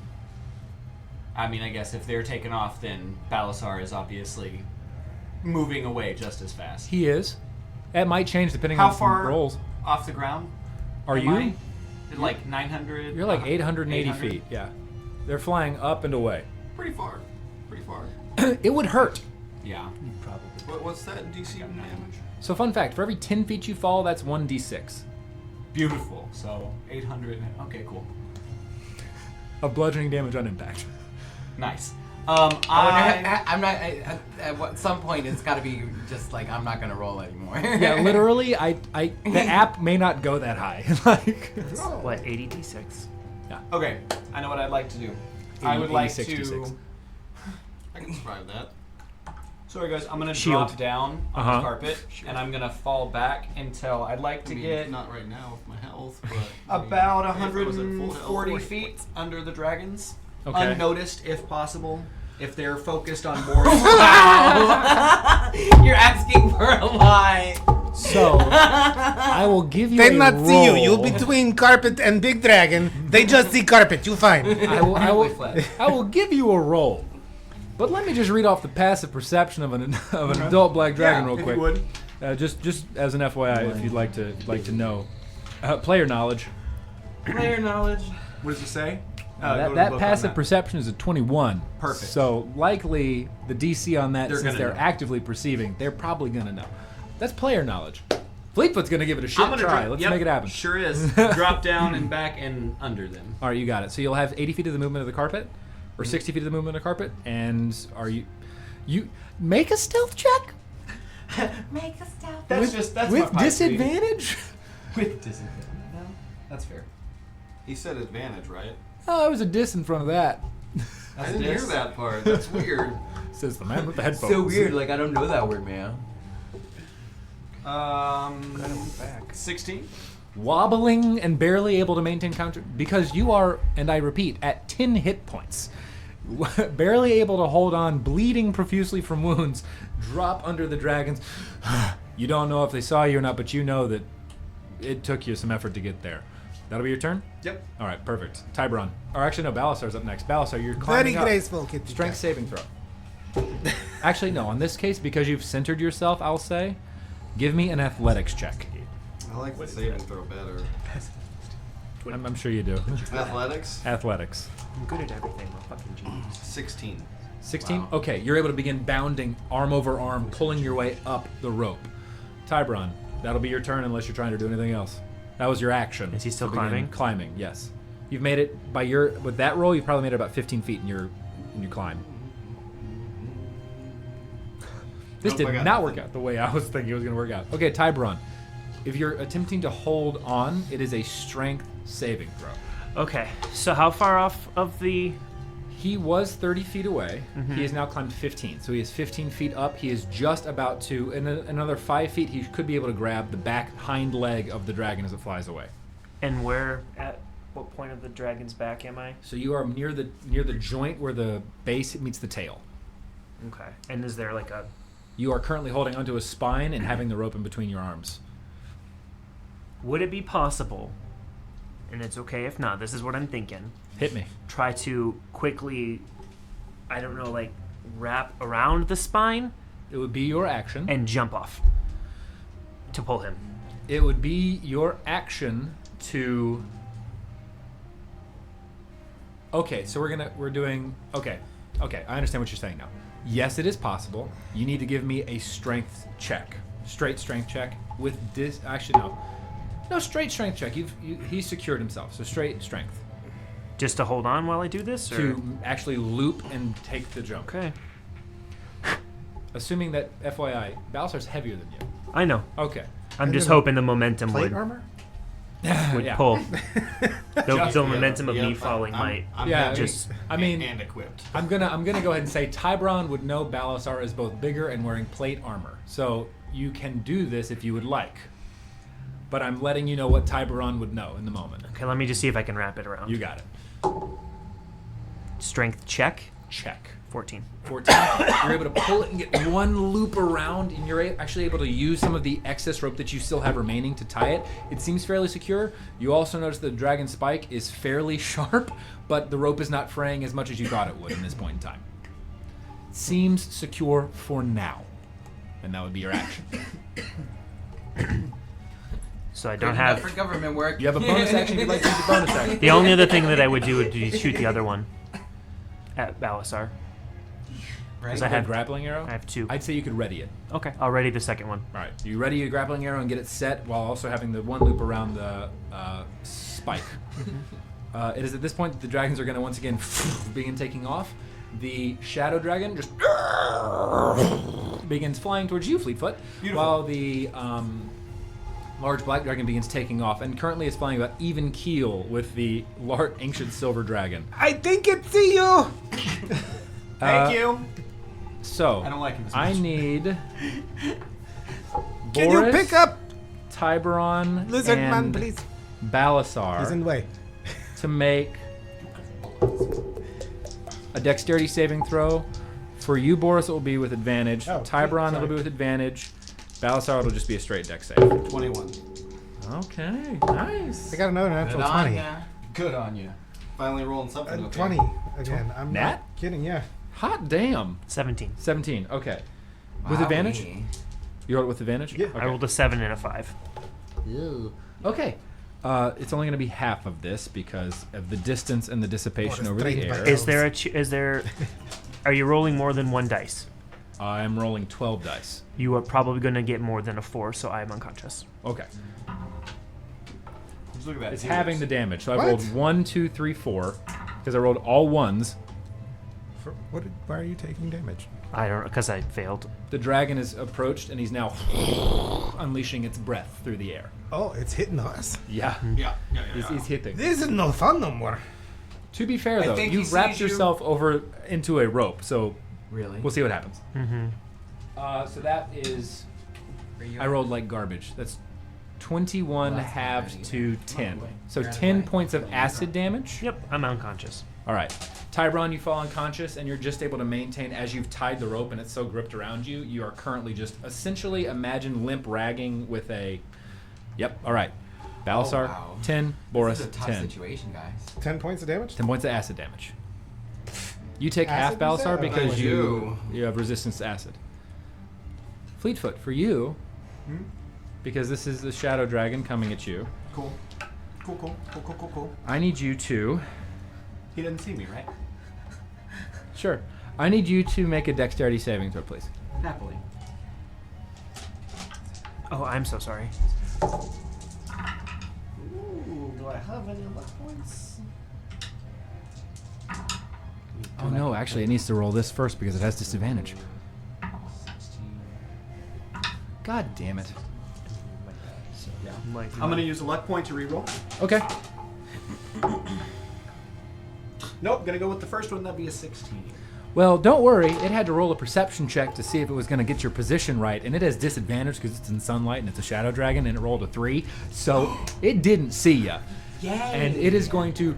S3: I mean, I guess if they're taken off, then Balasar is obviously moving away just as fast.
S1: He is. It might change depending
S3: How
S1: on some
S3: far
S1: rolls.
S3: off the ground?
S1: Are
S3: am
S1: you?
S3: I? Like 900?
S1: You're like 880
S3: 800?
S1: feet. Yeah, they're flying up and away.
S6: Pretty far. Pretty far.
S1: It would hurt.
S3: Yeah.
S6: What's that DC damage?
S1: So fun fact: for every 10 feet you fall, that's 1d6
S3: Beautiful. So 800. Okay, cool.
S1: of bludgeoning damage on impact.
S3: Nice.
S5: I'm not. At some point, it's got to be just like I'm not gonna roll anymore.
S1: Yeah, literally, the app may not go that high. Like,
S2: What, 80 d6?
S3: Okay, I know what I'd like to do. I would like
S1: 86
S3: to.
S1: D6.
S6: I can survive that.
S3: Sorry, guys. I'm gonna
S2: Shield.
S3: drop down on
S1: Uh-huh.
S3: the carpet, and I'm gonna fall back until I'd like to
S6: I mean,
S3: get
S6: not right now with my health, but I mean,
S3: about
S6: if I was at full health,
S3: 140
S6: like,
S3: feet under the dragons.
S1: Okay.
S3: unnoticed if possible. If they're focused on more.
S5: You're asking for a lot.
S1: So, I will give you
S7: They
S1: a
S7: not
S1: roll.
S7: see you. You between carpet and big dragon. They just see carpet. You fine.
S1: I will give you a roll. But let me just read off the passive perception of an adult black dragon real
S3: if
S1: quick.
S3: you would.
S1: Just as an FYI, if you'd like to know, player knowledge.
S5: Player knowledge.
S3: What does it say?
S1: That passive perception is a 21.
S3: Perfect.
S1: So likely the DC on that,
S3: They're
S1: since
S3: gonna
S1: they're
S3: know.
S1: actively perceiving, they're probably gonna know. That's player knowledge. Fleetfoot's gonna give it a shit try. Let's make it happen.
S3: Sure is. Drop down and back and under them.
S1: All right, you got it. So you'll have 80 feet of the movement of the carpet, or 60 feet of the movement of the carpet, and you make a stealth check
S5: Make a stealth.
S3: That's
S1: with disadvantage.
S3: With disadvantage. No, that's fair.
S6: He said advantage, right?
S1: Oh, there was a diss in front of that.
S6: I didn't hear that part. That's weird.
S1: Says the man with the headphones.
S5: So weird. Like I don't know that word, man.
S3: 16.
S1: Wobbling and barely able to maintain counter because you are, and I repeat, at 10 hit points. Barely able to hold on, bleeding profusely from wounds, drop under the dragons. You don't know if they saw you or not, but you know that it took you some effort to get there. That'll be your turn?
S3: Yep.
S1: All right, perfect. Tiburon. Or actually, no, Balasar's up next. Balasar, you're climbing
S7: Very
S1: up.
S7: graceful, kitty
S1: Strength
S7: cat.
S1: saving throw. Actually, no. In this case, because you've centered yourself, I'll say, give me an athletics check.
S6: I like the saving throw better.
S1: I'm sure you do.
S6: Athletics?
S1: Athletics.
S2: I'm good at everything. I'm fucking genius.
S6: 16.
S1: 16?
S6: Wow.
S1: Okay, you're able to begin bounding arm over arm, pulling your way up the rope. Tiburon, that'll be your turn unless you're trying to do anything else. That was your action.
S2: Is he still
S1: to begin
S2: climbing?
S1: Climbing, yes. You've made it with that roll. You've probably made it about 15 feet in your climb. This
S6: Nope, I
S1: did
S6: got
S1: not
S6: nothing.
S1: work out the way I was thinking it was going to work out. Okay, Tiburon, if you're attempting to hold on, it is a strength saving throw.
S2: Okay, so how far off of the?
S1: He was 30 feet away.
S2: Mm-hmm.
S1: He has now climbed 15. So he is 15 feet up. He is just about to, in another 5 feet, he could be able to grab the back hind leg of the dragon as it flies away.
S2: And where at what point of the dragon's back am I?
S1: So you are near the joint where the base meets the tail.
S2: Okay. And is there like a?
S1: You are currently holding onto a spine and having the rope in between your arms.
S2: Would it be possible? And it's okay if not. This is what I'm thinking.
S1: Hit me.
S2: Try to quickly, I don't know, like wrap around the spine
S1: It would be your action.
S2: and jump off to pull him.
S1: It would be your action to. Okay, so we're doing. Okay, I understand what you're saying now. Yes, it is possible. You need to give me a strength check, straight strength check with this. Actually, no, straight strength check. He's secured himself, so straight strength
S2: Just to hold on while I do this? Or?
S1: to actually loop and take the jump.
S2: Okay.
S1: Assuming that FYI, Balasar's heavier than you.
S2: I know.
S1: Okay.
S2: I'm just hoping the momentum
S4: Plate
S2: would
S4: armor?
S1: Yeah.
S2: pull. The
S6: Yeah,
S2: momentum of me
S6: yep,
S2: falling might
S1: Yeah,
S6: heavy
S2: just.
S1: I mean,
S6: and equipped.
S1: I'm gonna go ahead and say Tiburon would know Balasar is both bigger and wearing plate armor. So you can do this if you would like. But I'm letting you know what Tiburon would know in the moment.
S2: Okay, let me just see if I can wrap it around.
S1: You got it.
S2: Strength check.
S1: Check.
S2: 14.
S1: 14. You're able to pull it and get one loop around, and you're actually able to use some of the excess rope that you still have remaining to tie it. It seems fairly secure. You also notice the dragon spike is fairly sharp, but the rope is not fraying as much as you thought it would in this point in time. Seems secure for now. And that would be your action.
S2: So I don't
S5: Good enough
S2: have.
S5: for government work.
S1: You have a bonus action if you'd like to use the bonus action.
S2: The only other thing that I would do would be shoot the other one at Balasar.
S5: Right?
S2: I
S1: I
S2: have-
S1: have grappling arrow.
S2: I have 2.
S1: I'd say you could ready it.
S2: Okay, I'll ready the second one.
S1: All right. You ready your grappling arrow and get it set while also having the one loop around the spike. It is at this point that the dragons are going to once again begin taking off. The shadow dragon just begins flying towards you, Fleetfoot, while the large black dragon begins taking off, and currently is flying about even keel with the large ancient silver dragon.
S7: I think it see you.
S3: Thank you.
S1: So
S3: I don't like him as
S1: I
S3: much.
S1: need
S7: Can you
S1: Boris,
S7: pick up
S1: Tiburon,
S7: lizard
S1: and
S7: man, please?
S1: Balasar
S4: He's in the way.
S1: to make a dexterity saving throw. For you, Boris, it will be with advantage.
S4: Oh,
S1: Tiburon,
S4: sorry.
S1: it'll be with advantage. Balasar, it'll just be a straight dex save.
S6: 21.
S1: Okay, nice.
S4: I got another natural 20.
S3: Good on you.
S6: Finally rolling something. Okay.
S4: 20 again. I'm
S1: Nat?
S4: not kidding. Yeah.
S1: Hot damn.
S2: 17.
S1: 17, okay. With advantage? You rolled it with advantage?
S4: Yeah.
S1: Okay.
S2: I rolled a 7 and a 5.
S1: Okay. It's only going to be half of this because of the distance and the dissipation
S4: Boris
S1: over the
S4: trained by
S1: air.
S4: elves.
S2: Is there? Are you rolling more than 1 dice?
S1: I'm rolling 12 dice.
S2: You are probably going to get more than a 4, so I am unconscious.
S1: Okay.
S3: Just look at that.
S1: It's having the damage. So I
S4: What?
S1: rolled 1, 2, 3, 4 because I rolled all ones.
S4: Why are you taking damage?
S2: I don't, because I failed.
S1: The dragon is approached and he's now unleashing its breath through the air.
S4: Oh, it's hitting us.
S1: Yeah.
S6: Yeah.
S1: He's hitting.
S4: This is no fun no more.
S1: To be fair, though,
S3: think
S1: you
S3: he
S1: wrapped
S3: sees you.
S1: yourself over into a rope, so
S5: Really?
S1: we'll see what happens.
S2: Mm-hmm.
S1: So that is, I rolled like garbage. That's 21
S5: Well, that's not
S1: halved
S5: bad
S1: to
S5: either.
S1: 10.
S5: Oh,
S1: So
S5: you're
S1: 10
S5: right.
S1: points of acid damage.
S2: Yep, I'm unconscious.
S1: All right. Tyron, you fall unconscious, and you're just able to maintain, as you've tied the rope and it's so gripped around you, you are currently just essentially imagine limp ragging with a... Yep, all right. Balasar,
S5: Oh, wow.
S1: 10. Boris,
S5: This is a tough
S1: 10.
S5: situation, guys.
S4: 10 points of damage?
S1: 10 points of acid damage. You take half,
S4: Acid, you
S1: Balasar,
S4: said?
S1: because
S6: I
S1: you have resistance to acid. Fleetfoot, for you, because this is the Shadow Dragon coming at you,
S3: Cool. Cool.
S1: I need you to...
S3: He didn't see me, right?
S1: Sure. I need you to make a dexterity saving throw, please.
S3: Happily.
S2: Oh, I'm so sorry.
S6: Ooh, do I have any luck points?
S1: Oh no, actually, it needs to roll this first because it has disadvantage.
S3: 16.
S1: God damn it.
S3: Yeah.
S2: Like,
S6: I'm gonna use a luck point to reroll.
S1: Okay.
S6: Nope, gonna go with the first one. That'd be a 16.
S1: Well, don't worry. It had to roll a perception check to see if it was going to get your position right, and it has disadvantage because it's in sunlight and it's a shadow dragon, and it rolled a 3, so it didn't see you.
S5: Yay!
S1: And it is going to...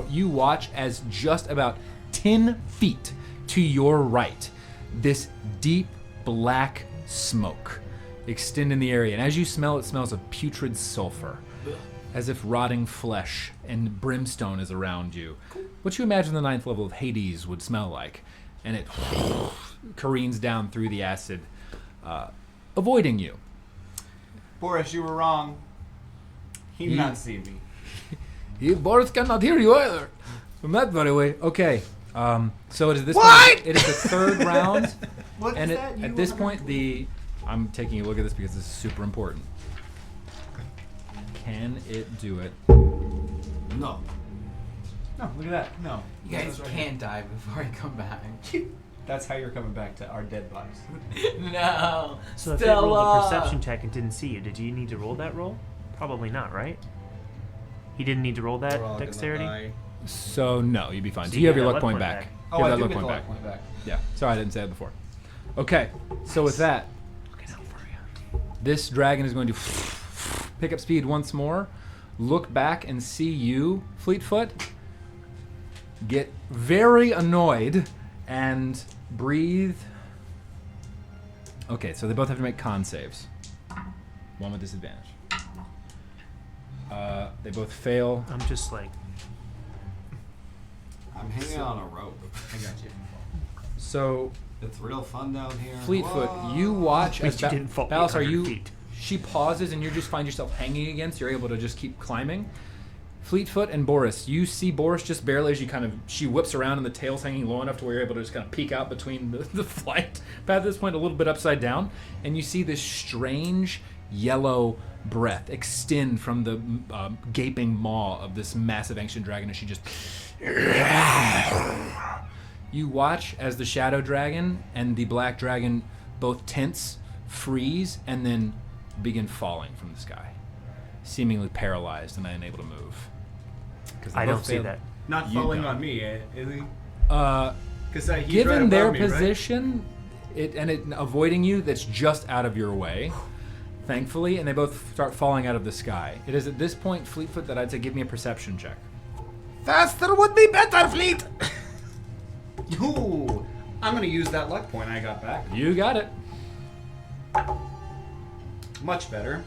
S1: You watch as just about 10 feet to your right, this deep black smoke extend in the area. And as you smell, it smells of putrid sulfur, as if rotting flesh and brimstone is around you. What you imagine the 9th level of Hades would smell like. And it careens down through the acid, avoiding you.
S3: Boris, you were wrong. He did
S1: He-
S3: not see me.
S1: Boris cannot hear you either. From that very way. Okay. So it is this
S7: What?
S1: point. It is the third round.
S3: What
S1: And
S3: is that?
S1: at this point, I'm taking a look at this because this is super important. Can it do it?
S6: No.
S3: No, look at that. No.
S5: You guys can't die before I come back.
S3: That's how you're coming back to our dead bodies.
S5: No.
S2: so if it rolled a
S5: Stella!
S2: perception check and didn't see you, did you need to roll that roll? Probably not, right? He didn't need to roll that
S6: We're all gonna
S2: dexterity?
S6: die.
S1: So no, you'd be fine.
S2: So
S1: So
S2: you
S1: you have
S2: get
S1: your
S2: that
S1: luck point back.
S3: Oh,
S1: You have
S3: I
S1: that
S3: do
S1: luck
S3: get the
S1: point
S3: luck
S1: back.
S3: point back.
S1: Yeah. Sorry, I didn't say that before. Okay. So with that,
S2: Looking out for you.
S1: this dragon is going to pick up speed once more, look back and see you, Fleetfoot, get very annoyed and breathe. Okay, so they both have to make con saves. One with disadvantage. They both fail.
S2: I'm just like,
S6: I'm hanging on a rope.
S3: I got you.
S1: So
S6: It's real fun down here.
S1: Fleetfoot,
S6: Whoa.
S1: you watch
S2: Wait,
S1: as
S2: you didn't fall
S1: Balasar,
S2: 800
S1: you
S2: feet.
S1: she pauses and you just find yourself hanging again, so you're able to just keep climbing. Fleetfoot and Boris, you see Boris just barely as she whips around and the tail's hanging low enough to where you're able to just kind of peek out between the flight path at this point, a little bit upside down, and you see this strange yellow breath extend from the gaping maw of this massive ancient dragon as she just... You watch as the shadow dragon and the black dragon both tense, freeze, and then begin falling from the sky, seemingly paralyzed and unable to move. 'Cause they
S2: I
S1: both
S2: don't see
S1: failed.
S2: that.
S6: Not
S1: You
S6: falling
S1: don't.
S6: on me, is he?
S1: Uh,
S6: Because he's
S1: given
S6: right
S1: their
S6: above me, right?
S1: position, it avoiding you, that's just out of your way, thankfully, and they both start falling out of the sky. It is at this point, Fleetfoot, that I'd say give me a perception check.
S7: Faster would be better, fleet.
S6: Ooh, I'm gonna use that luck point I got back.
S1: You got it.
S6: Much better.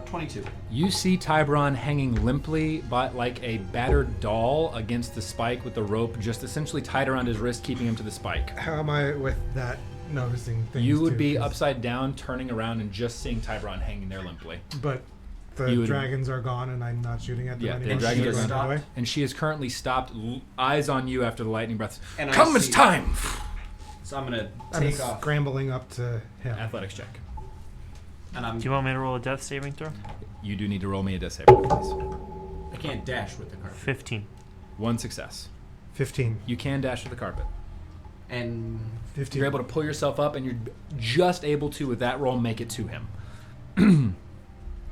S6: 22.
S1: You see Tybron hanging limply like a battered doll against the spike with the rope just essentially tied around his wrist, keeping him to the spike.
S4: How am I with that noticing things?
S1: You would
S4: too?
S1: be
S4: 'Cause-
S1: upside down, turning around, and just seeing Tybron hanging there limply.
S4: But
S1: You
S4: the
S1: would-
S4: dragons are gone and I'm not shooting at them
S1: Yeah, the
S4: anymore.
S1: dragons
S4: They're
S1: are
S4: running
S3: gone.
S4: away.
S1: And she is currently stopped, eyes on you after the lightning breaths.
S6: And I
S1: Come, it's
S6: see-
S1: time!
S6: So I'm gonna
S4: I'm
S6: take off.
S4: scrambling up to him.
S1: Athletics check.
S6: And I'm.
S2: Do you want me to roll a death saving throw?
S1: You do need to roll me a death saving throw, please.
S3: I can't dash with the carpet.
S2: 15.
S1: One success.
S4: 15.
S1: You can dash to the carpet.
S3: And
S4: 15.
S1: You're able to pull yourself up, and you're just able to, with that roll, make it to him.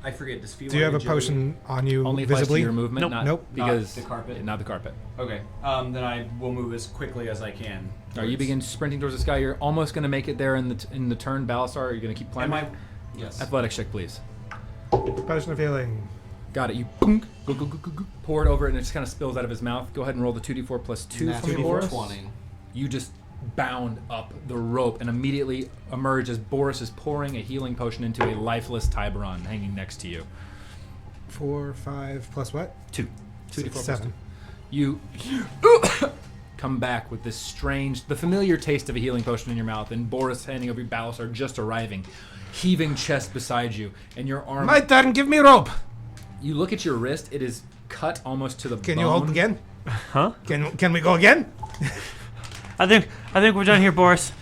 S3: I forget. Does feel
S4: Do you have a
S3: agility-
S4: potion on you
S1: Only applies to
S4: visibly?
S1: your movement,
S2: Nope.
S1: not
S4: Nope.
S1: because
S3: Not the carpet?
S1: Not the carpet.
S3: Okay. Then I will move as quickly as I can.
S1: All right, you
S3: towards-
S1: begin sprinting towards the sky. You're almost going to make it there in the turn. Balasar, are you going to keep
S3: Am
S1: climbing?
S3: I? Yes.
S1: Athletics check, please.
S4: Potion of healing.
S1: Got it. You boom, go, pour it over it, and it just kind of spills out of his mouth. Go ahead and roll the 2d4 plus 2
S6: That's
S1: for me,
S3: 2d4
S1: Boris.
S6: 20.
S1: You just bound up the rope and immediately emerge as Boris is pouring a healing potion into a lifeless Tiburon hanging next to you.
S4: 4, 5, plus what?
S1: 2. 2d4 plus
S4: 7.
S1: 2. You come back with this strange, the familiar taste of a healing potion in your mouth, and Boris handing over your Balasar just arriving, heaving chest beside you, and your arm.
S7: My turn. Give me rope.
S1: You look at your wrist; it is cut almost to the
S7: Can
S1: bone.
S7: you hold again?
S2: Huh?
S7: Can we go again?
S2: I think we're done here, Boris.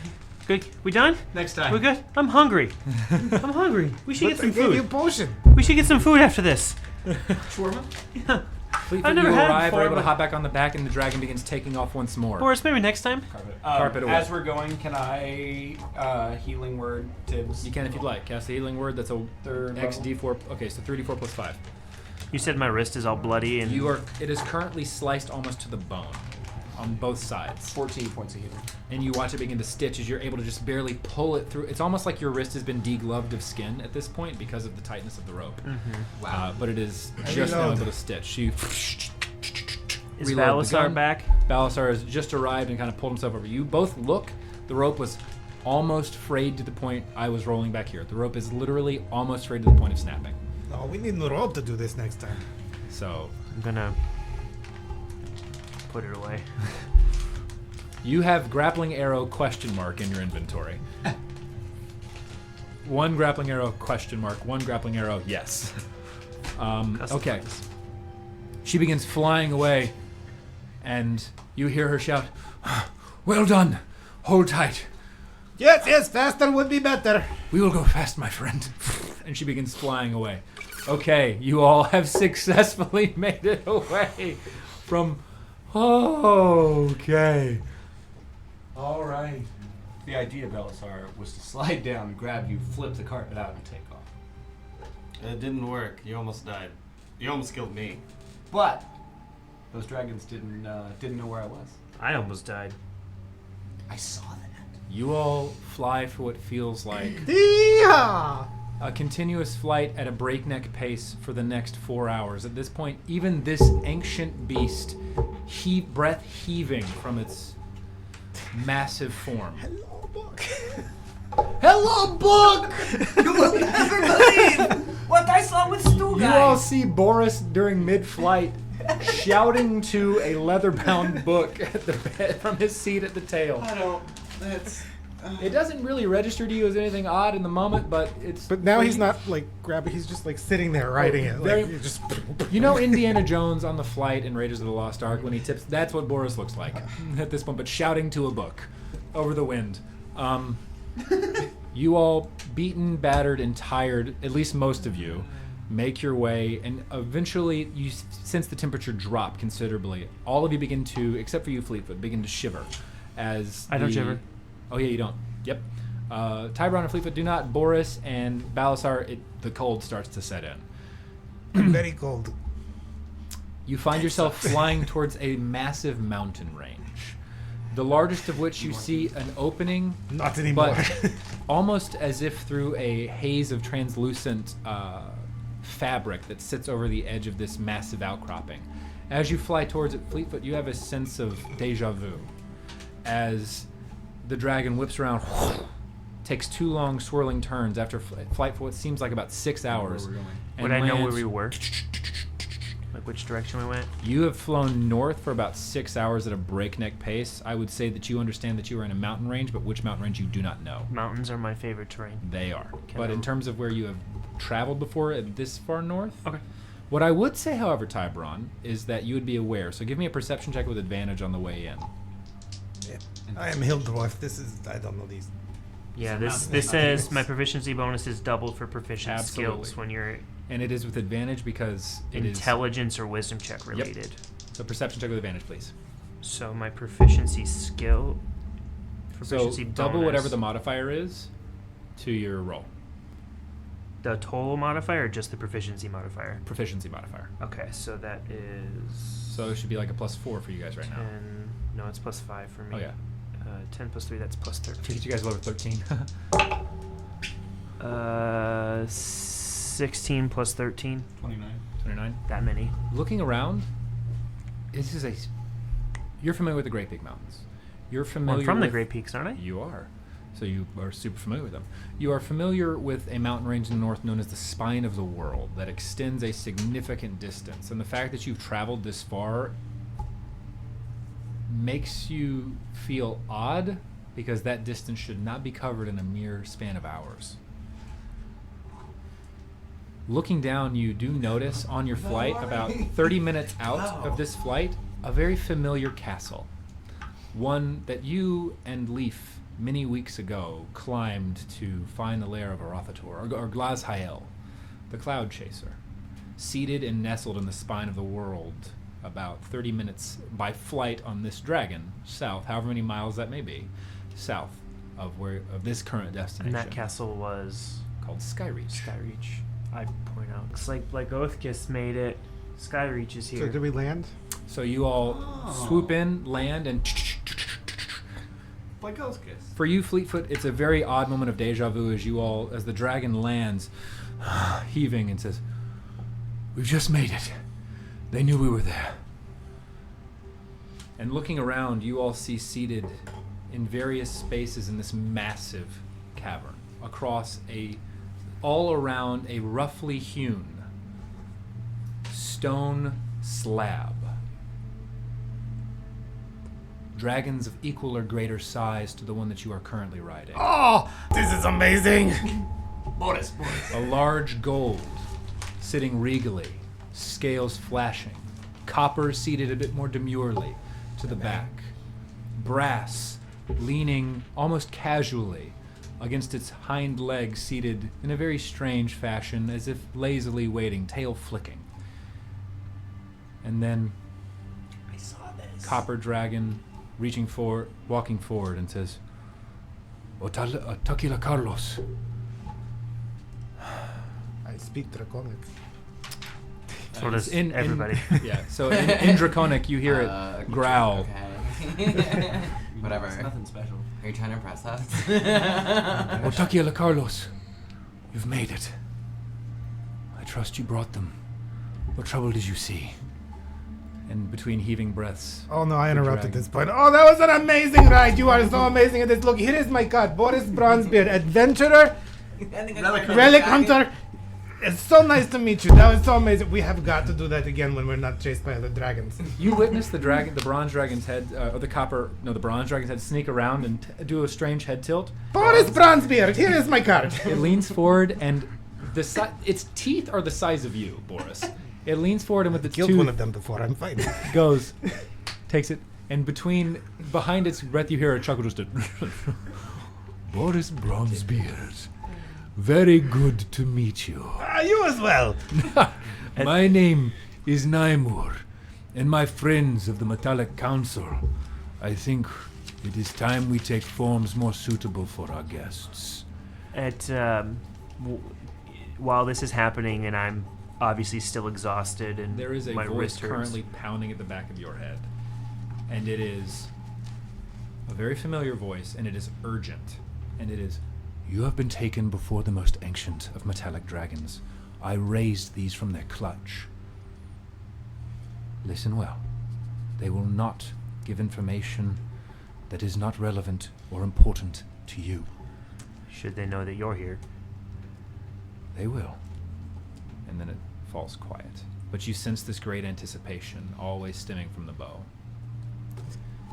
S2: Good. We done?
S3: Next time.
S2: We good? I'm hungry. I'm hungry. We should get
S7: But I
S2: some
S7: gave you
S2: food.
S7: potion.
S2: We should get some food after this.
S3: Shawarma?
S2: Yeah.
S1: Fleetfoot,
S2: I've never
S1: you
S2: had it
S1: arrive,
S2: before,
S1: are able to
S2: but-
S1: hop back on the back, and the dragon begins taking off once more.
S2: Boris, maybe next time.
S1: Carpet away.
S3: As we're going, can I healing word Tibbs?
S1: You can if you'd like. Cast the healing word. That's a
S3: Third level.
S1: XD4. Okay, so 3d4 plus 5.
S2: You said my wrist is all bloody and
S1: You are. It is currently sliced almost to the bone, on both sides.
S3: 14 points of healing.
S1: And you watch it begin to stitch as you're able to just barely pull it through. It's almost like your wrist has been degloved of skin at this point because of the tightness of the rope.
S5: Wow.
S1: But it is just now
S4: reload.
S1: able to stitch. You
S2: is
S1: reload the gun.
S2: Balasar back?
S1: Balasar has just arrived and kind of pulled himself over. You both look. The rope was almost frayed to the point I was rolling back here. The rope is literally almost frayed to the point of snapping.
S7: Oh, we need the rope to do this next time.
S1: So
S2: I'm gonna put it away.
S1: you have grappling arrow question mark in your inventory. One grappling arrow question mark. One grappling arrow yes. Okay.
S2: Customize.
S1: She begins flying away, and you hear her shout, "Well done! Hold tight.
S7: Yes, faster would be better.
S1: We will go fast, my friend." And she begins flying away. Okay, you all have successfully made it away from... Okay.
S3: All right. The idea, Belisar, was to slide down, grab you, flip the carpet out, and take off.
S6: It didn't work. You almost died. You almost killed me.
S3: But those dragons didn't know where I was.
S2: I almost died.
S3: I saw that.
S1: You all fly for what feels like
S7: Yeehaw!
S1: a continuous flight at a breakneck pace for the next 4 hours. At this point, even this ancient beast, breath heaving from its massive form.
S7: Hello, book.
S1: Hello, book!
S5: You will never believe what I saw with Stu
S1: You all see Boris during mid-flight shouting to a leather-bound book at the bed from his seat at the tail.
S6: I don't. That's.
S1: It doesn't really register to you as anything odd in the moment, but it's...
S4: But now he's not like grabbing, he's just like sitting there writing it.
S1: very-
S4: Like, you just.
S1: You know Indiana Jones on the flight in Raiders of the Lost Ark when he tips? That's what Boris looks like at this point, but shouting to a book over the wind. You all, beaten, battered, and tired, at least most of you, make your way, and eventually you sense the temperature drop considerably. All of you begin to, except for you, Fleetfoot, begin to shiver as
S2: I don't
S1: the-
S2: shiver.
S1: Oh yeah, you don't. Yep. Tybron and Fleetfoot do not. Boris and Balasar, the cold starts to set in.
S7: I'm very cold.
S1: You find yourself flying towards a massive mountain range, the largest of which you see an opening,
S7: Not anymore.
S1: but almost as if through a haze of translucent fabric that sits over the edge of this massive outcropping. As you fly towards it, Fleetfoot, you have a sense of deja vu. As the dragon whips around, takes 2 long swirling turns after flight for what seems like about 6 hours.
S3: Where we're going.
S1: and
S2: Would I know where
S1: lands-
S2: we were? Like which direction we went?
S1: You have flown north for about 6 hours at a breakneck pace. I would say that you understand that you are in a mountain range, but which mountain range you do not know.
S2: Mountains are my favorite terrain.
S1: They are.
S2: Okay.
S1: But in terms of where you have traveled before this far north,
S2: Okay.
S1: what I would say, however, Tybron, is that you would be aware. So give me a perception check with advantage on the way in.
S7: Yeah. I am Hildorf. This is, I don't know these.
S2: Yeah,
S3: So
S2: this
S3: mountain-
S2: this says
S3: mountains.
S2: my proficiency bonus is doubled for proficient
S1: Absolutely.
S2: skills when you're
S1: And it is with advantage because it is...
S2: intelligence or wisdom check related.
S1: So perception check with advantage, please.
S2: So my proficiency skill.
S1: So
S2: Proficiency
S1: double
S2: bonus,
S1: whatever the modifier is to your roll.
S2: the total modifier or just the proficiency modifier.
S1: Proficiency modifier.
S2: Okay, so that is.
S1: So it should be like a +4 for you guys right
S2: 10.
S1: now.
S2: No, it's +5 for me.
S1: Oh, yeah.
S2: 10 plus 3, that's plus
S1: To
S2: 13.
S1: get you guys level 13.
S2: 16 plus 13.
S3: 29.
S1: 29.
S2: That many.
S1: Looking around, this is a... You're familiar with the Great Big Mountains. You're
S2: Well,
S1: familiar
S2: I'm from the
S1: with-
S2: Great Peaks, aren't I?
S1: You are. So you are super familiar with them. You are familiar with a mountain range in the north known as the Spine of the World that extends a significant distance. And the fact that you've traveled this far makes you feel odd because that distance should not be covered in a mere span of hours. Looking down, you do notice on your flight, about 30 minutes out of this flight, a very familiar castle. One that you and Leaf many weeks ago climbed to find the lair of Arathator, or Glazhael, the Cloud Chaser, seated and nestled in the spine of the world, about 30 minutes by flight on this dragon, south, however many miles that may be, south of this current
S2: And
S1: destination.
S2: that castle was
S1: called Skyreach.
S2: Skyreach. I point out. Looks like Oathkiss made it. Skyreach is
S4: So
S2: here.
S4: did we land?
S1: So you all swoop in, land, and
S3: Like Ghost Kiss.
S1: for you, Fleetfoot, it's a very odd moment of deja vu as the dragon lands, heaving, and says, "We've just made it. They knew we were there." And looking around, you all see seated in various spaces in this massive cavern, all around a roughly hewn stone slab. Dragons of equal or greater size to the one that you are currently riding.
S7: Oh, this is amazing.
S3: Boris.
S1: A large gold sitting regally, scales flashing, copper seated a bit more demurely to the back, brass leaning almost casually against its hind legs, seated in a very strange fashion, as if lazily waiting, tail flicking. And then
S3: I saw this.
S1: Copper Dragon walking forward and says, Takila Carlos.
S7: I speak Draconic.
S2: So does everybody.
S1: Yeah, so in Draconic, you hear it growl.
S5: Okay. Whatever.
S3: It's nothing special.
S5: Are you trying to impress us?
S1: Takila Carlos, you've made it. I trust you brought them. What trouble did you see? And between heaving breaths,
S7: Oh no, I
S1: the
S7: interrupted
S1: dragon-
S7: this point. Oh, that was an amazing ride. You are so amazing at this. Look, here is my cut. Boris Bronzebeard, adventurer, relic hunter. It's so nice to meet you. That was so amazing. We have got to do that again when we're not chased by other dragons.
S1: You witness the bronze dragon's head, or the bronze dragon's head sneak around and do a strange head tilt.
S7: Boris Bronzebeard, here is my card.
S1: It leans forward, and its teeth are the size of you, Boris. It leans forward and with its
S7: Killed one of
S1: tooth
S7: them before. I'm fighting.
S1: goes, takes it, and behind its breath, you hear a chuckle just a Boris Bronzebeard. Very good to meet you.
S7: You as well.
S1: My name is Naimur, and my friends of the Metallic Council. I think it is time we take forms more suitable for our guests.
S2: While this is happening, and I'm obviously still exhausted, and
S1: There is a
S2: my
S1: voice
S2: wrist hurts.
S1: currently pounding at the back of your head, and it is a very familiar voice, and it is urgent, and it is, "You have been taken before the most ancient of metallic dragons. I raised these from their clutch. Listen well. They will not give information that is not relevant or important to you.
S2: Should they know that you're here?
S1: They will. And then it falls quiet. But you sense this great anticipation, always stemming from the bow.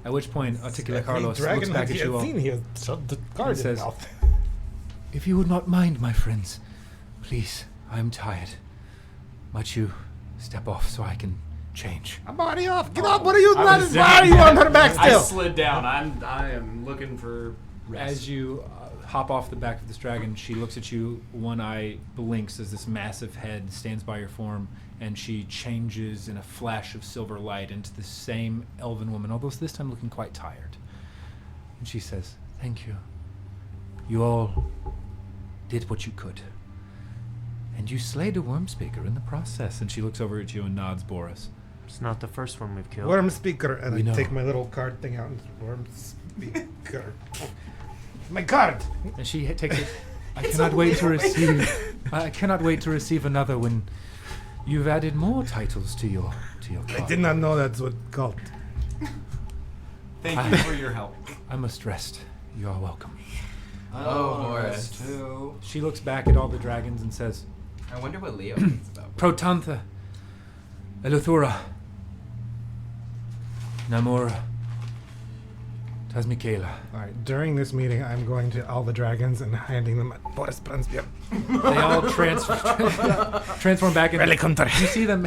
S1: At which point, Articulate Carlos looks back at you all
S7: He shut the card
S1: and
S7: in his
S1: says,
S7: mouth.
S1: "If you would not mind, my friends, please, I am tired. Might you step off so I can change?"
S7: I'm already off. Get off. What are you
S3: I
S7: not?
S3: was
S7: Why are you on her back
S3: I
S7: still?
S3: slid down. I am looking for rest.
S1: As you hop off the back of this dragon, she looks at you, one eye blinks as this massive head stands by your form, and she changes in a flash of silver light into the same elven woman, although this time looking quite tired. And she says, "Thank you. You all did what you could. And you slayed a worm speaker in the process." And she looks over at you and nods, Boris.
S2: It's not the first one we've killed.
S7: Worm speaker, and
S1: We
S7: I
S1: know.
S7: take my little card thing out and worm speaker. My card.
S1: And she takes it. I cannot wait to receive. I cannot wait to receive another when you've added more titles to your
S7: I
S1: card.
S7: did not know that's what called.
S3: Thank you for your help.
S1: I must rest. You are welcome.
S5: Oh,
S6: wanna
S5: Boris.
S6: rest too.
S1: She looks back at all the dragons and says,
S5: I wonder what Leo thinks about.
S1: "Protantha, Eluthura, Namura, Tasmikela."
S7: All right. During this meeting, I'm going to all the dragons and handing them Boris Brunsbjerg.
S1: They all transform back into.
S7: Relic Hunter.
S1: You see them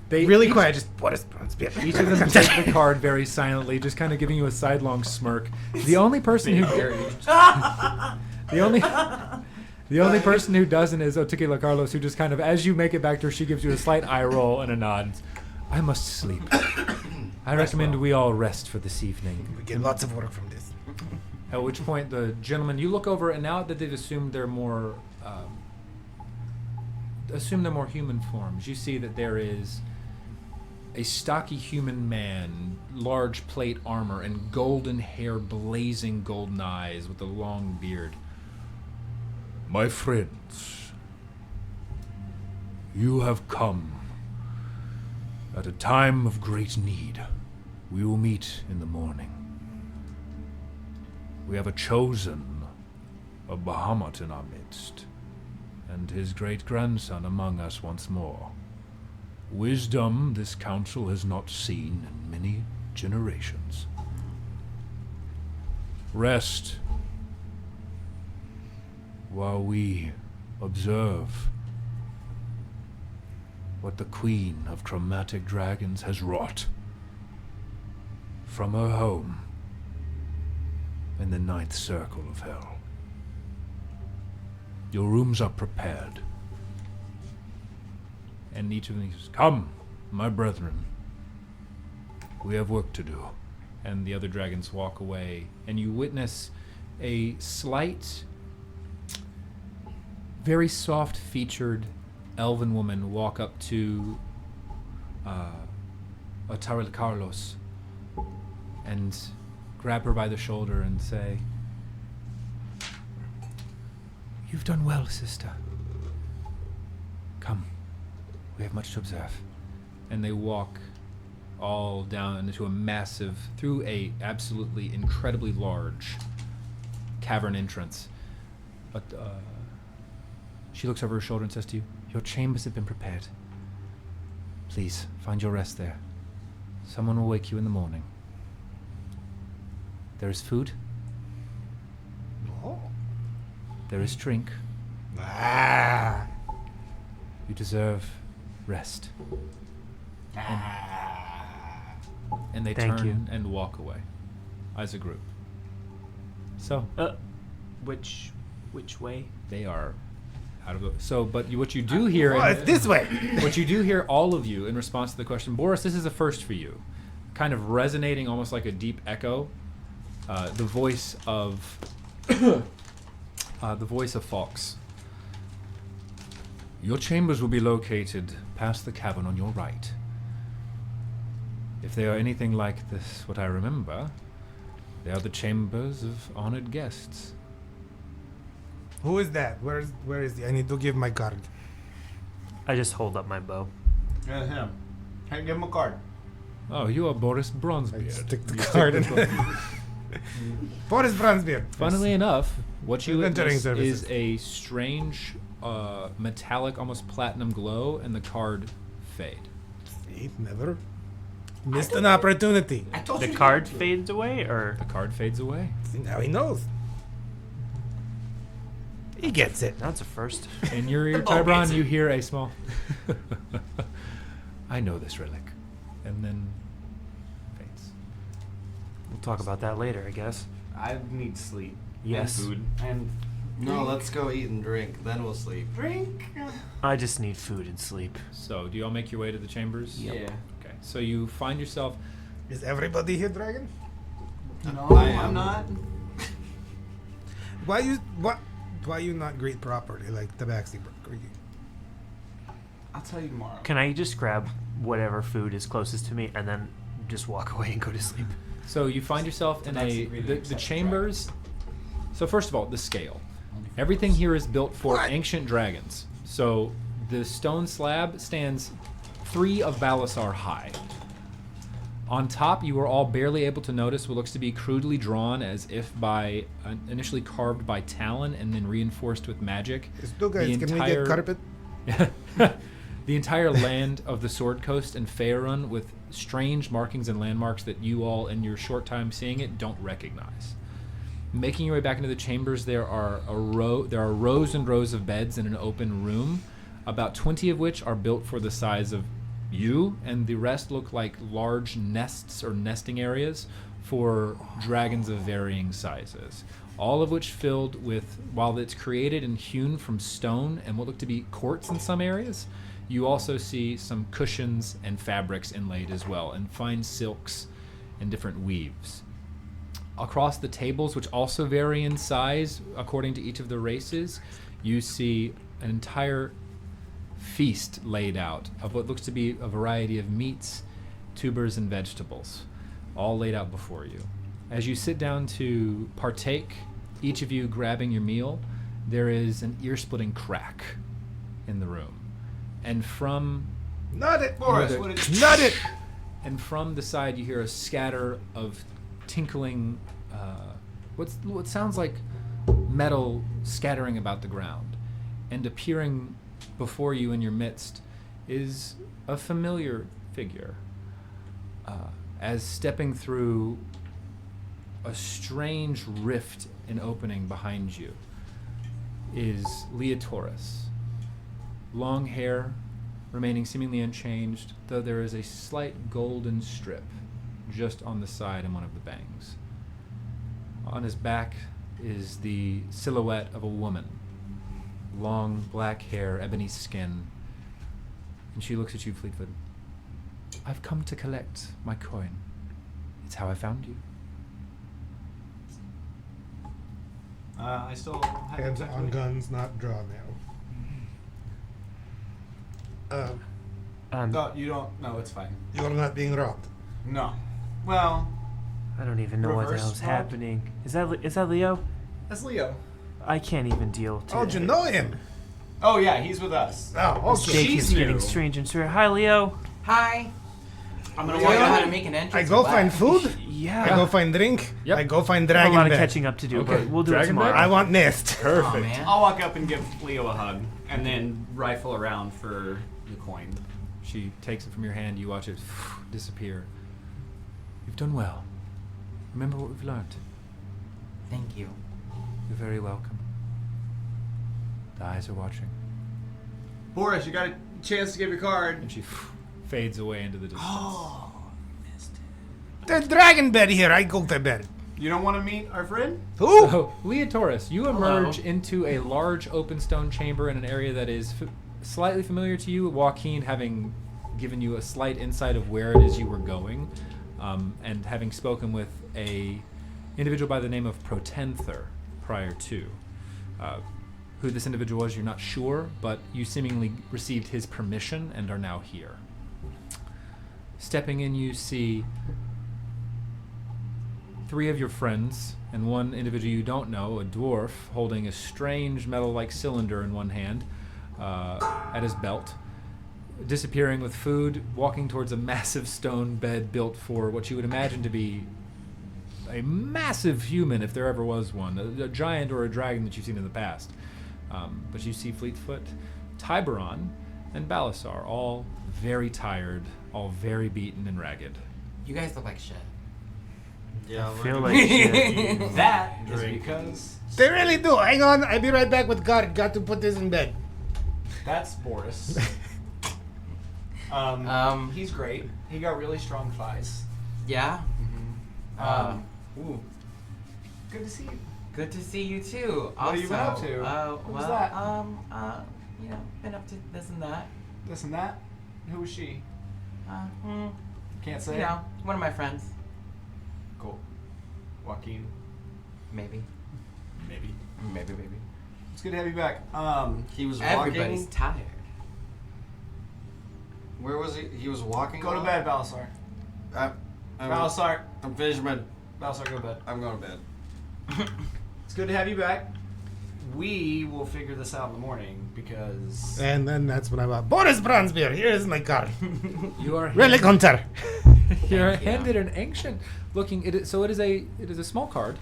S1: they
S7: Really
S1: each-
S7: quiet, just Boris Brunsbjerg.
S1: Each of them take the card very silently, just kind of giving you a sidelong smirk. The only person who the only person who doesn't is Otikila Carlos, who just kind of, as you make it back to her, she gives you a slight eye roll and a nod. "I must sleep. I recommend we all rest for this evening."
S7: We get lots of work from this.
S1: At which point, the gentleman, you look over, and now that they've assumed they're more human forms, you see that there is a stocky human man, large plate armor, and golden hair, blazing golden eyes with a long beard. "My friends, you have come at a time of great need. We will meet in the morning. We have a chosen of Bahamut in our midst, and his great-grandson among us once more. Wisdom this council has not seen in many generations. Rest while we observe what the Queen of Chromatic Dragons has wrought from her home in the 9th circle of hell. Your rooms are prepared." And each of them says, "Come, my brethren. We have work to do." And the other dragons walk away, and you witness a slight, very soft-featured elven woman walk up to Otaril Carlos and grab her by the shoulder and say, "You've done well, sister. Come, we have much to observe." And they walk all down into a massive, through a absolutely incredibly large cavern entrance. But she looks over her shoulder and says to you, "Your chambers have been prepared. Please, find your rest there. Someone will wake you in the morning. There is food.
S7: Oh.
S1: There is drink.
S7: Ah.
S1: You deserve rest." And they
S2: Thank
S1: turn
S2: you.
S1: and walk away as a group. So
S2: Which way?
S1: they are out of the. So, but what you do hear,
S7: Oh, it's this way.
S1: what you do hear, all of you, in response to the question, Boris, this is a first for you, kind of resonating almost like a deep echo. The voice of Fawkes. "Your chambers will be located past the cavern on your right. If they are anything like this, what I remember, they are the chambers of honored guests."
S7: Who is that? Where is he? I need to give my card.
S2: I just hold up my bow.
S6: Yeah, him. Hey, give him a card.
S1: Oh, you are Boris
S7: I
S1: Bronzebeard.
S7: stick the
S1: You
S7: card in.
S1: the-
S7: Boris Bronzebeard.
S1: Funnily enough, what you
S7: Adventuring
S1: witness
S7: services.
S1: is a strange, metallic, almost platinum glow, and the card fade.
S7: See, never missed an opportunity.
S3: I told
S2: The
S3: you.
S2: card fades away, or
S1: The card fades away.
S7: See, now he knows. He gets it.
S2: that's a first.
S1: In your ear,
S3: The ball
S1: Tybron,
S3: gets
S1: you
S3: it.
S1: hear a small. I know this relic, and then fades.
S2: We'll talk about that later, I guess.
S3: I need sleep.
S2: Yes.
S3: And food. And
S6: No, let's go eat and drink. Then we'll sleep.
S3: drink.
S2: I just need food and sleep.
S1: So, do you all make your way to the chambers?
S3: Yeah.
S1: Okay. So you find yourself.
S7: Is everybody here, Dragon?
S3: No,
S6: I am.
S3: I'm not.
S7: Why you not greet properly like the Tabaxi broke?
S3: I'll tell you tomorrow.
S2: Can I just grab whatever food is closest to me and then just walk away and go to sleep?
S1: So you find yourself in
S3: That's
S1: a
S3: really
S1: the
S3: accepted
S1: chambers. So first of all, the scale. Everything here is built for ancient dragons. So the stone slab stands 3 of Balasar high. On top, you are all barely able to notice what looks to be crudely drawn, as if by initially carved by talon and then reinforced with magic.
S7: Still, guys, can we get carpet?
S1: The entire land of the Sword Coast and Faerun, with strange markings and landmarks that you all, in your short time seeing it, don't recognize. Making your way back into the chambers, there are rows and rows of beds in an open room, about 20 of which are built for the size of you, and the rest look like large nests or nesting areas for dragons of varying sizes. All of which filled with, while it's created and hewn from stone and what look to be quartz in some areas, you also see some cushions and fabrics inlaid as well, and fine silks and different weaves. Across the tables, which also vary in size according to each of the races, you see an entire feast laid out of what looks to be a variety of meats, tubers, and vegetables, all laid out before you. As you sit down to partake, each of you grabbing your meal, there is an ear-splitting crack in the room. And from
S7: Not it,
S3: Boris,
S1: the-
S3: what is
S7: Not it.
S1: and from the side you hear a scatter of tinkling, what sounds like metal scattering about the ground. And appearing before you in your midst is a familiar figure, as stepping through a strange rift and opening behind you is Leotaurus. Long hair, remaining seemingly unchanged, though there is a slight golden strip just on the side in one of the bangs. On his back is the silhouette of a woman. Long black hair, ebony skin. And she looks at you, Fleetwood. I've come to collect my coin. It's how I found you.
S3: I still have
S4: Hands on guns, not draw now.
S3: No, you don't. No, it's fine.
S4: You're not being robbed.
S3: No. Well,
S2: I don't even know what the
S3: Reverse
S2: hell's
S3: rob?
S2: happening. Is that Leo?
S3: that's Leo.
S2: I can't even deal today.
S7: Oh, you know him?
S3: Oh yeah, he's with us.
S7: Oh, okay.
S2: Day
S3: She's
S2: keeps getting
S3: new.
S2: strange and strange. Hi, Leo.
S5: Hi.
S3: I'm
S5: Do
S3: gonna
S5: you know
S3: walk
S5: how
S3: out.
S5: to make an
S7: I
S5: entrance?
S7: go
S5: or
S7: find
S5: what?
S7: food.
S2: Yeah.
S7: I go find drink.
S1: Yep.
S7: I go find
S2: I have a
S7: dragon
S2: lot of
S7: bed.
S2: catching up to do,
S1: Okay.
S2: but we'll do
S1: Dragon
S2: it tomorrow.
S1: bed?
S7: I want nest.
S5: Oh, man.
S3: I'll walk up and give Leo a hug, and then rifle around for the coin.
S1: She takes it from your hand, you watch it disappear. You've done well. Remember what we've learned.
S5: Thank you.
S1: You're very welcome. The eyes are watching.
S3: Boris, you got a chance to give your card.
S1: And she fades away into the distance.
S3: Oh, missed it.
S7: There's dragon bed here. I go to bed.
S3: You don't want to meet our friend?
S7: Who?
S1: So, Leotaurus, you emerge into a large open stone chamber in an area that is slightly familiar to you, Joaquin having given you a slight insight of where it is you were going, and having spoken with a individual by the name of Protenther prior to. Who this individual was, you're not sure, but you seemingly received his permission and are now here. Stepping in, you see 3 of your friends and one individual you don't know, a dwarf, holding a strange metal-like cylinder in one hand at his belt. disappearing with food, walking towards a massive stone bed built for what you would imagine to be a massive human, if there ever was one, a giant or a dragon that you've seen in the past. But you see Fleetfoot, Tiberon, and Balasar, all very tired, all very beaten and ragged.
S5: You guys look like shit.
S6: Yeah,
S2: I feel like shit.
S3: That is because
S7: They really do. Hang on, I'll be right back with guard. Got to put this in bed.
S3: that's Boris. He's great. He got really strong thighs.
S5: Yeah.
S3: Ooh. Good to see you.
S5: Good to see you too.
S3: What have you been up
S5: Also,
S3: to? Who was
S5: well,
S3: that?
S5: you know, been up to this and that.
S3: This and that. Who was she? Can't say.
S5: You know, one of my friends.
S3: Cool. Joaquin.
S5: Maybe.
S3: Maybe.
S5: Maybe.
S3: It's good to have you back.
S6: He was
S5: Everybody's
S6: walking.
S5: tired.
S6: Where was he? He was walking.
S3: Go to bed, Balasar. Balasar.
S6: I'm Fishman.
S3: Balasar, go to bed.
S6: I'm going to bed.
S3: It's good to have you back. We will figure this out in the morning because
S7: And then that's when I'm out. Boris Bronzebeard, here is my card.
S1: You are
S7: Relic Hunter.
S1: You're
S5: Thank you.
S1: handed an ancient looking. It is a small card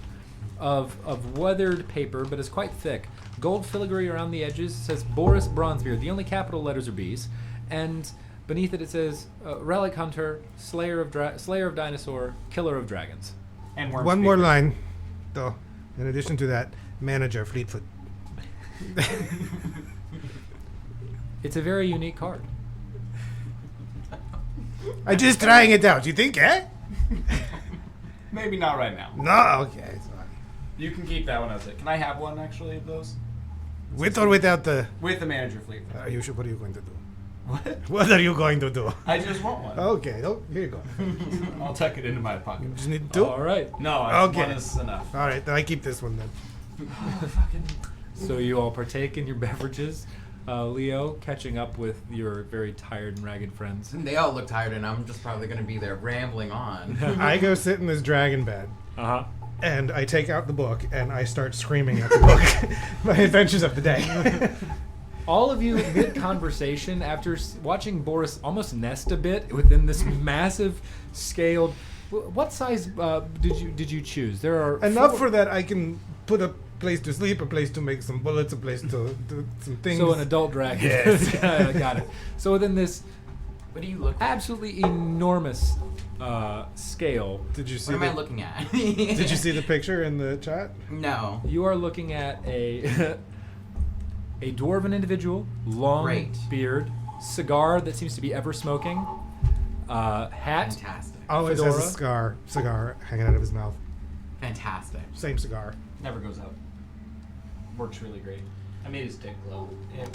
S1: of weathered paper, but it's quite thick. Gold filigree around the edges. It says Boris Bronzebeard. The only capital letters are B's, and beneath it says Relic Hunter, Slayer of Dinosaur, Killer of Dragons.
S3: and worm
S7: One more
S3: speaker.
S7: line, though. In addition to that, Manager Fleetfoot.
S1: It's a very unique card.
S7: I'm just trying it out. You think, eh?
S3: Maybe not right now.
S7: No, okay. It's fine.
S3: You can keep that one as it. Can I have one actually of those
S7: With or without the.
S3: with the manager fleet?
S7: What are you going to do?
S3: What?
S7: What are you going to do?
S3: I just want one.
S7: Okay, oh, here you go.
S3: I'll tuck it into my pocket.
S7: You just need two?
S1: All right.
S3: No,
S7: Okay.
S3: one is enough.
S7: All right, then I keep this one then.
S1: So you all partake in your beverages. Leo, catching up with your very tired and ragged friends.
S5: They all look tired, and I'm just probably going to be there rambling on.
S7: I go sit in this dragon bed,
S1: Uh-huh.
S7: and I take out the book, and I start screaming at the book. My adventures of the day.
S1: All of you, mid-conversation, after watching Boris almost nest a bit within this massive scaled... What size did you choose? There are
S7: Enough
S1: four-
S7: for that I can put a place to sleep, a place to make some bullets, a place to do some things.
S1: So an adult dragon.
S7: Yes.
S1: Got it. So within this
S5: What do you look at?
S1: absolutely enormous scale,
S7: Did you see
S5: What am I
S7: the,
S5: looking at?
S7: Did you see the picture in the chat?
S5: No.
S1: you are looking at a a dwarven individual, long
S5: Great.
S1: beard, cigar that seems to be ever smoking, hat,
S5: Fantastic.
S7: Always
S1: Fedora.
S7: has a cigar hanging out of his mouth.
S5: Fantastic.
S7: Same cigar.
S3: Never goes out. Works really great. I made his dick glow.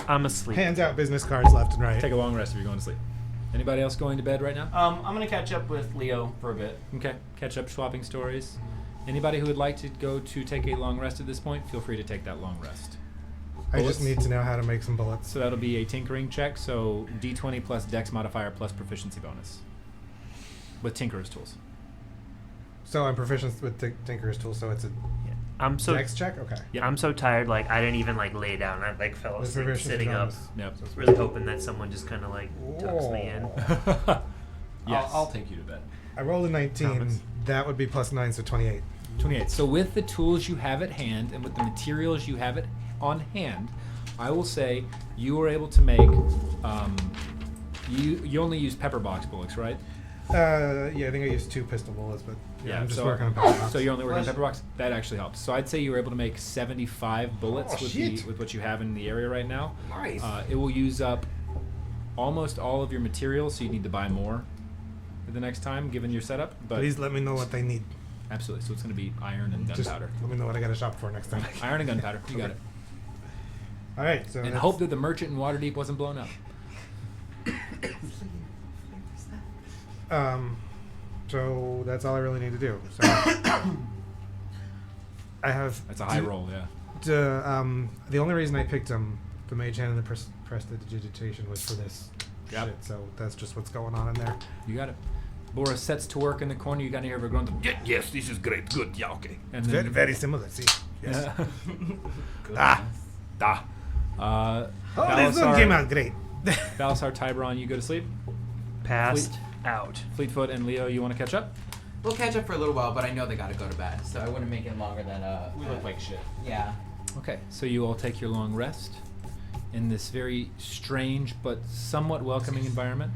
S2: I'm asleep.
S7: Hands out business cards left and right.
S1: Take a long rest if you're going to sleep. Anybody else going to bed right now?
S3: I'm gonna catch up with Leo for a bit.
S1: Okay. Catch up swapping stories. Anybody who would like to go to take a long rest at this point, feel free to take that long rest.
S7: I
S1: Bullets?
S7: just need to know how to make some bullets.
S1: So that'll be a tinkering check, so d20 plus dex modifier plus proficiency bonus. With tinkerer's tools.
S7: So I'm proficient with Tinker's tool, so it's a
S2: I'm so
S7: dex check? Okay.
S1: Yep.
S2: I'm so tired. Like I didn't even like lay down. I like fell
S7: With
S2: asleep
S7: proficiency
S2: sitting up.
S7: bonus.
S1: Yep.
S7: So it's
S2: Really hoping that someone just kind of like tucks me in.
S1: Yes.
S3: I'll take you to bed.
S7: I rolled a 19.
S2: Promise.
S7: That would be plus 9, so 28.
S1: 28. So with the tools you have at hand and with the materials you have on hand, I will say you were able to make. You only use pepper box bullets, right?
S7: Yeah, I think I used 2 pistol bullets, but yeah, I'm just
S1: so,
S7: working on pepper box.
S1: So you're only working on pepper box. That actually helps. So I'd say you were able to make 75 bullets
S7: Oh,
S1: with
S7: shit.
S1: with what you have in the area right now.
S7: Nice.
S1: It will use up almost all of your materials, so you need to buy more the next time, given your setup. But
S7: Please let me know what they need.
S1: absolutely. So it's going to be iron and
S7: Just
S1: gunpowder.
S7: let me know what I got to shop for next time.
S1: Iron and gunpowder. You got it.
S7: All right, so
S1: And
S7: that's-
S1: hope that the merchant in Waterdeep wasn't blown up.
S7: So that's all I really need to do. So I have.
S1: That's a high roll, yeah.
S7: The only reason I picked the mage hand and the prestidigitation was for this
S1: Yep.
S7: shit. So that's just what's going on in there.
S1: You got it. Boris sets to work in the corner. You got to hear a grunt of, yes, this is great. Good. Yeah, okay. And
S7: Very, very similar. See. Yes. Ah.
S1: Ah.
S7: Oh, this one
S1: Balasar-
S7: came out great.
S1: Balasar, Tiburon, you go to sleep.
S2: Passed out.
S1: Fleetfoot and Leo, you want to catch up?
S5: We'll catch up for a little while, but I know they gotta go to bed, so I wouldn't make it longer than
S3: We look like shit.
S5: Yeah.
S1: Okay, so you all take your long rest in this very strange but somewhat welcoming environment.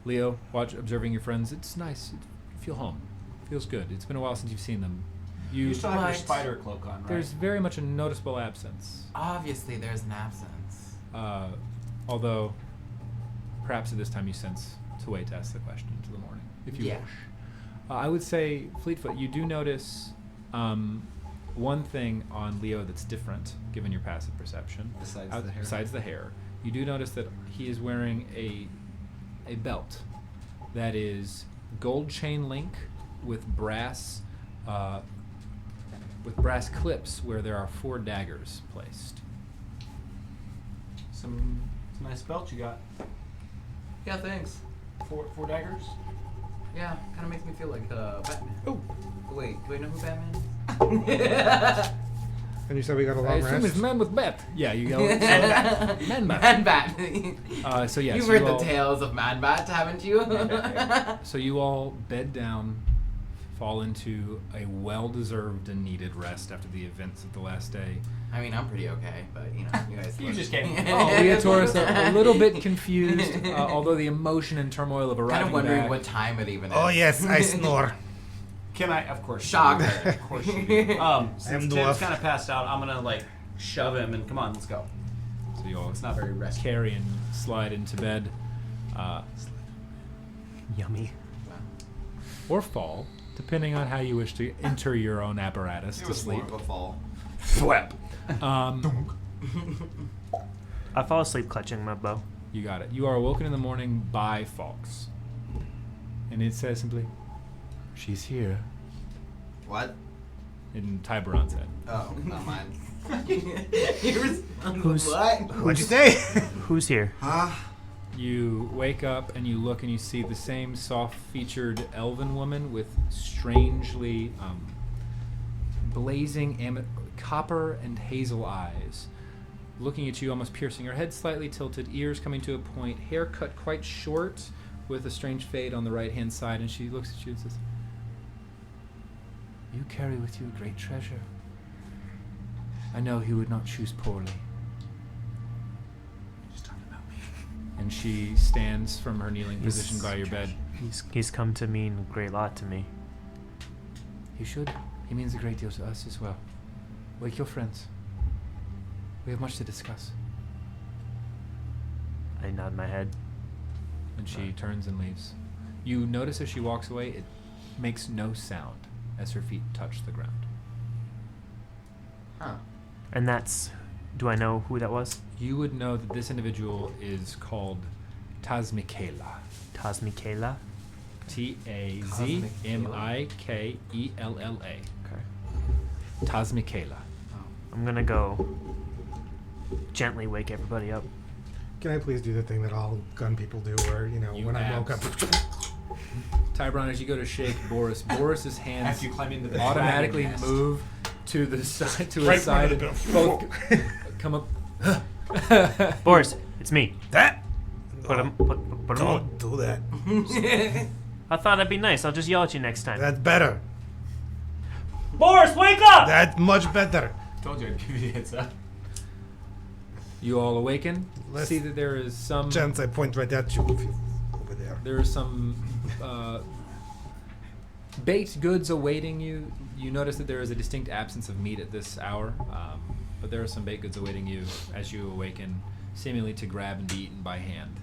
S1: Leo, observing your friends. It's nice. You feel home. Feels good. It's been a while since you've seen them.
S3: You still have your
S5: Right.
S3: spider cloak on, right?
S1: There's very much a noticeable absence.
S5: Obviously, there's an absence.
S1: Although, perhaps at this time you sense to wait to ask the question until the morning, if you
S5: Yeah.
S1: wish. I would say, Fleetfoot, you do notice one thing on Leo that's different, given your passive perception.
S3: Besides the hair.
S1: Besides the hair. You do notice that he is wearing a belt that is gold chain link with brass clips where there are 4 daggers placed.
S3: Some nice belt you got.
S5: Yeah, thanks.
S3: 4 daggers.
S5: Yeah, kind of makes me feel like Batman.
S4: Oh,
S5: Wait, do I know who Batman is?
S4: and you said we got a
S1: I
S4: long
S1: assume
S4: rest?
S1: it's man with bat. Yeah, you yell. Man bat.
S5: Man Bat.
S1: So yes,
S5: You've
S1: you
S5: heard the
S1: all-
S5: tales of Man Bat, haven't you?
S1: So you all bed down, fall into a well-deserved and needed rest after the events of the last day.
S5: I mean, I'm pretty okay, but you guys.
S3: You
S5: look-
S3: just came.
S1: Leotaurus a little bit confused, although the emotion and turmoil of arriving
S5: Kind of wondering
S1: back.
S5: what time it even is.
S7: Oh yes, I snore.
S3: Can I? Of course.
S5: Shock.
S3: Of course you do. Since
S4: I'm
S3: Tim's
S4: dwarf.
S3: kind of passed out, I'm gonna like shove him and come on, let's go.
S1: So you all
S3: It's not very restful.
S1: carry and slide into bed,
S2: Yummy.
S1: or fall, depending on how you wish to enter your own apparatus
S6: It
S1: to
S6: was more
S1: sleep.
S6: of a fall.
S1: Thwap.
S2: I fall asleep clutching my bow.
S1: You got it. You are awoken in the morning by Fawkes. And it says simply, "She's here."
S6: What?
S1: In Tiburon's head.
S6: Oh, not mine.
S5: He responds,
S2: Who's-
S5: what?
S7: What'd you say?
S2: Who's here?
S6: Huh?
S1: You wake up and you look and you see the same soft-featured elven woman with strangely blazing copper and hazel eyes, looking at you, almost piercing. Her head slightly tilted, ears coming to a point, hair cut quite short with a strange fade on the right-hand side, and she looks at you and says, "You carry with you a great treasure. I know he would not choose poorly."
S6: Just talking about me.
S1: And she stands from her kneeling position by your bed.
S2: He's come to mean a great lot to me.
S1: He should. He means a great deal to us as well. Wake your friends. We have much to discuss.
S2: I nod my head.
S1: And she turns and leaves. You notice as she walks away, it makes no sound as her feet touch the ground.
S5: Huh.
S2: And that's... Do I know who that was?
S1: You would know that this individual is called Tazmikela.
S2: Tazmikela?
S1: Tazmikella.
S2: Okay.
S1: Tazmikela.
S2: I'm gonna go gently wake everybody up.
S4: Can I please do the thing that all gun people do where,
S1: You
S4: when I woke up...
S1: Tyron, as you go to shake Boris's hands
S3: After you climb into the
S1: automatically
S3: dragon nest.
S1: move to the side, to his
S4: Right
S1: side,
S4: under
S1: and
S4: the-
S1: both come up.
S2: Boris, it's me.
S7: That?
S2: Put him on.
S7: Don't do that.
S2: I thought that'd be nice. I'll just yell at you next time.
S7: That's better.
S2: Boris, wake up!
S7: That's much better.
S3: Told you I'd give you a heads up.
S1: You all awaken.
S4: Let's-
S1: See that there is some.
S4: Chance, I point right at you over there.
S1: There are some baked goods awaiting you. You notice that there is a distinct absence of meat at this hour, but there are some baked goods awaiting you as you awaken, seemingly to grab and be eaten by hand.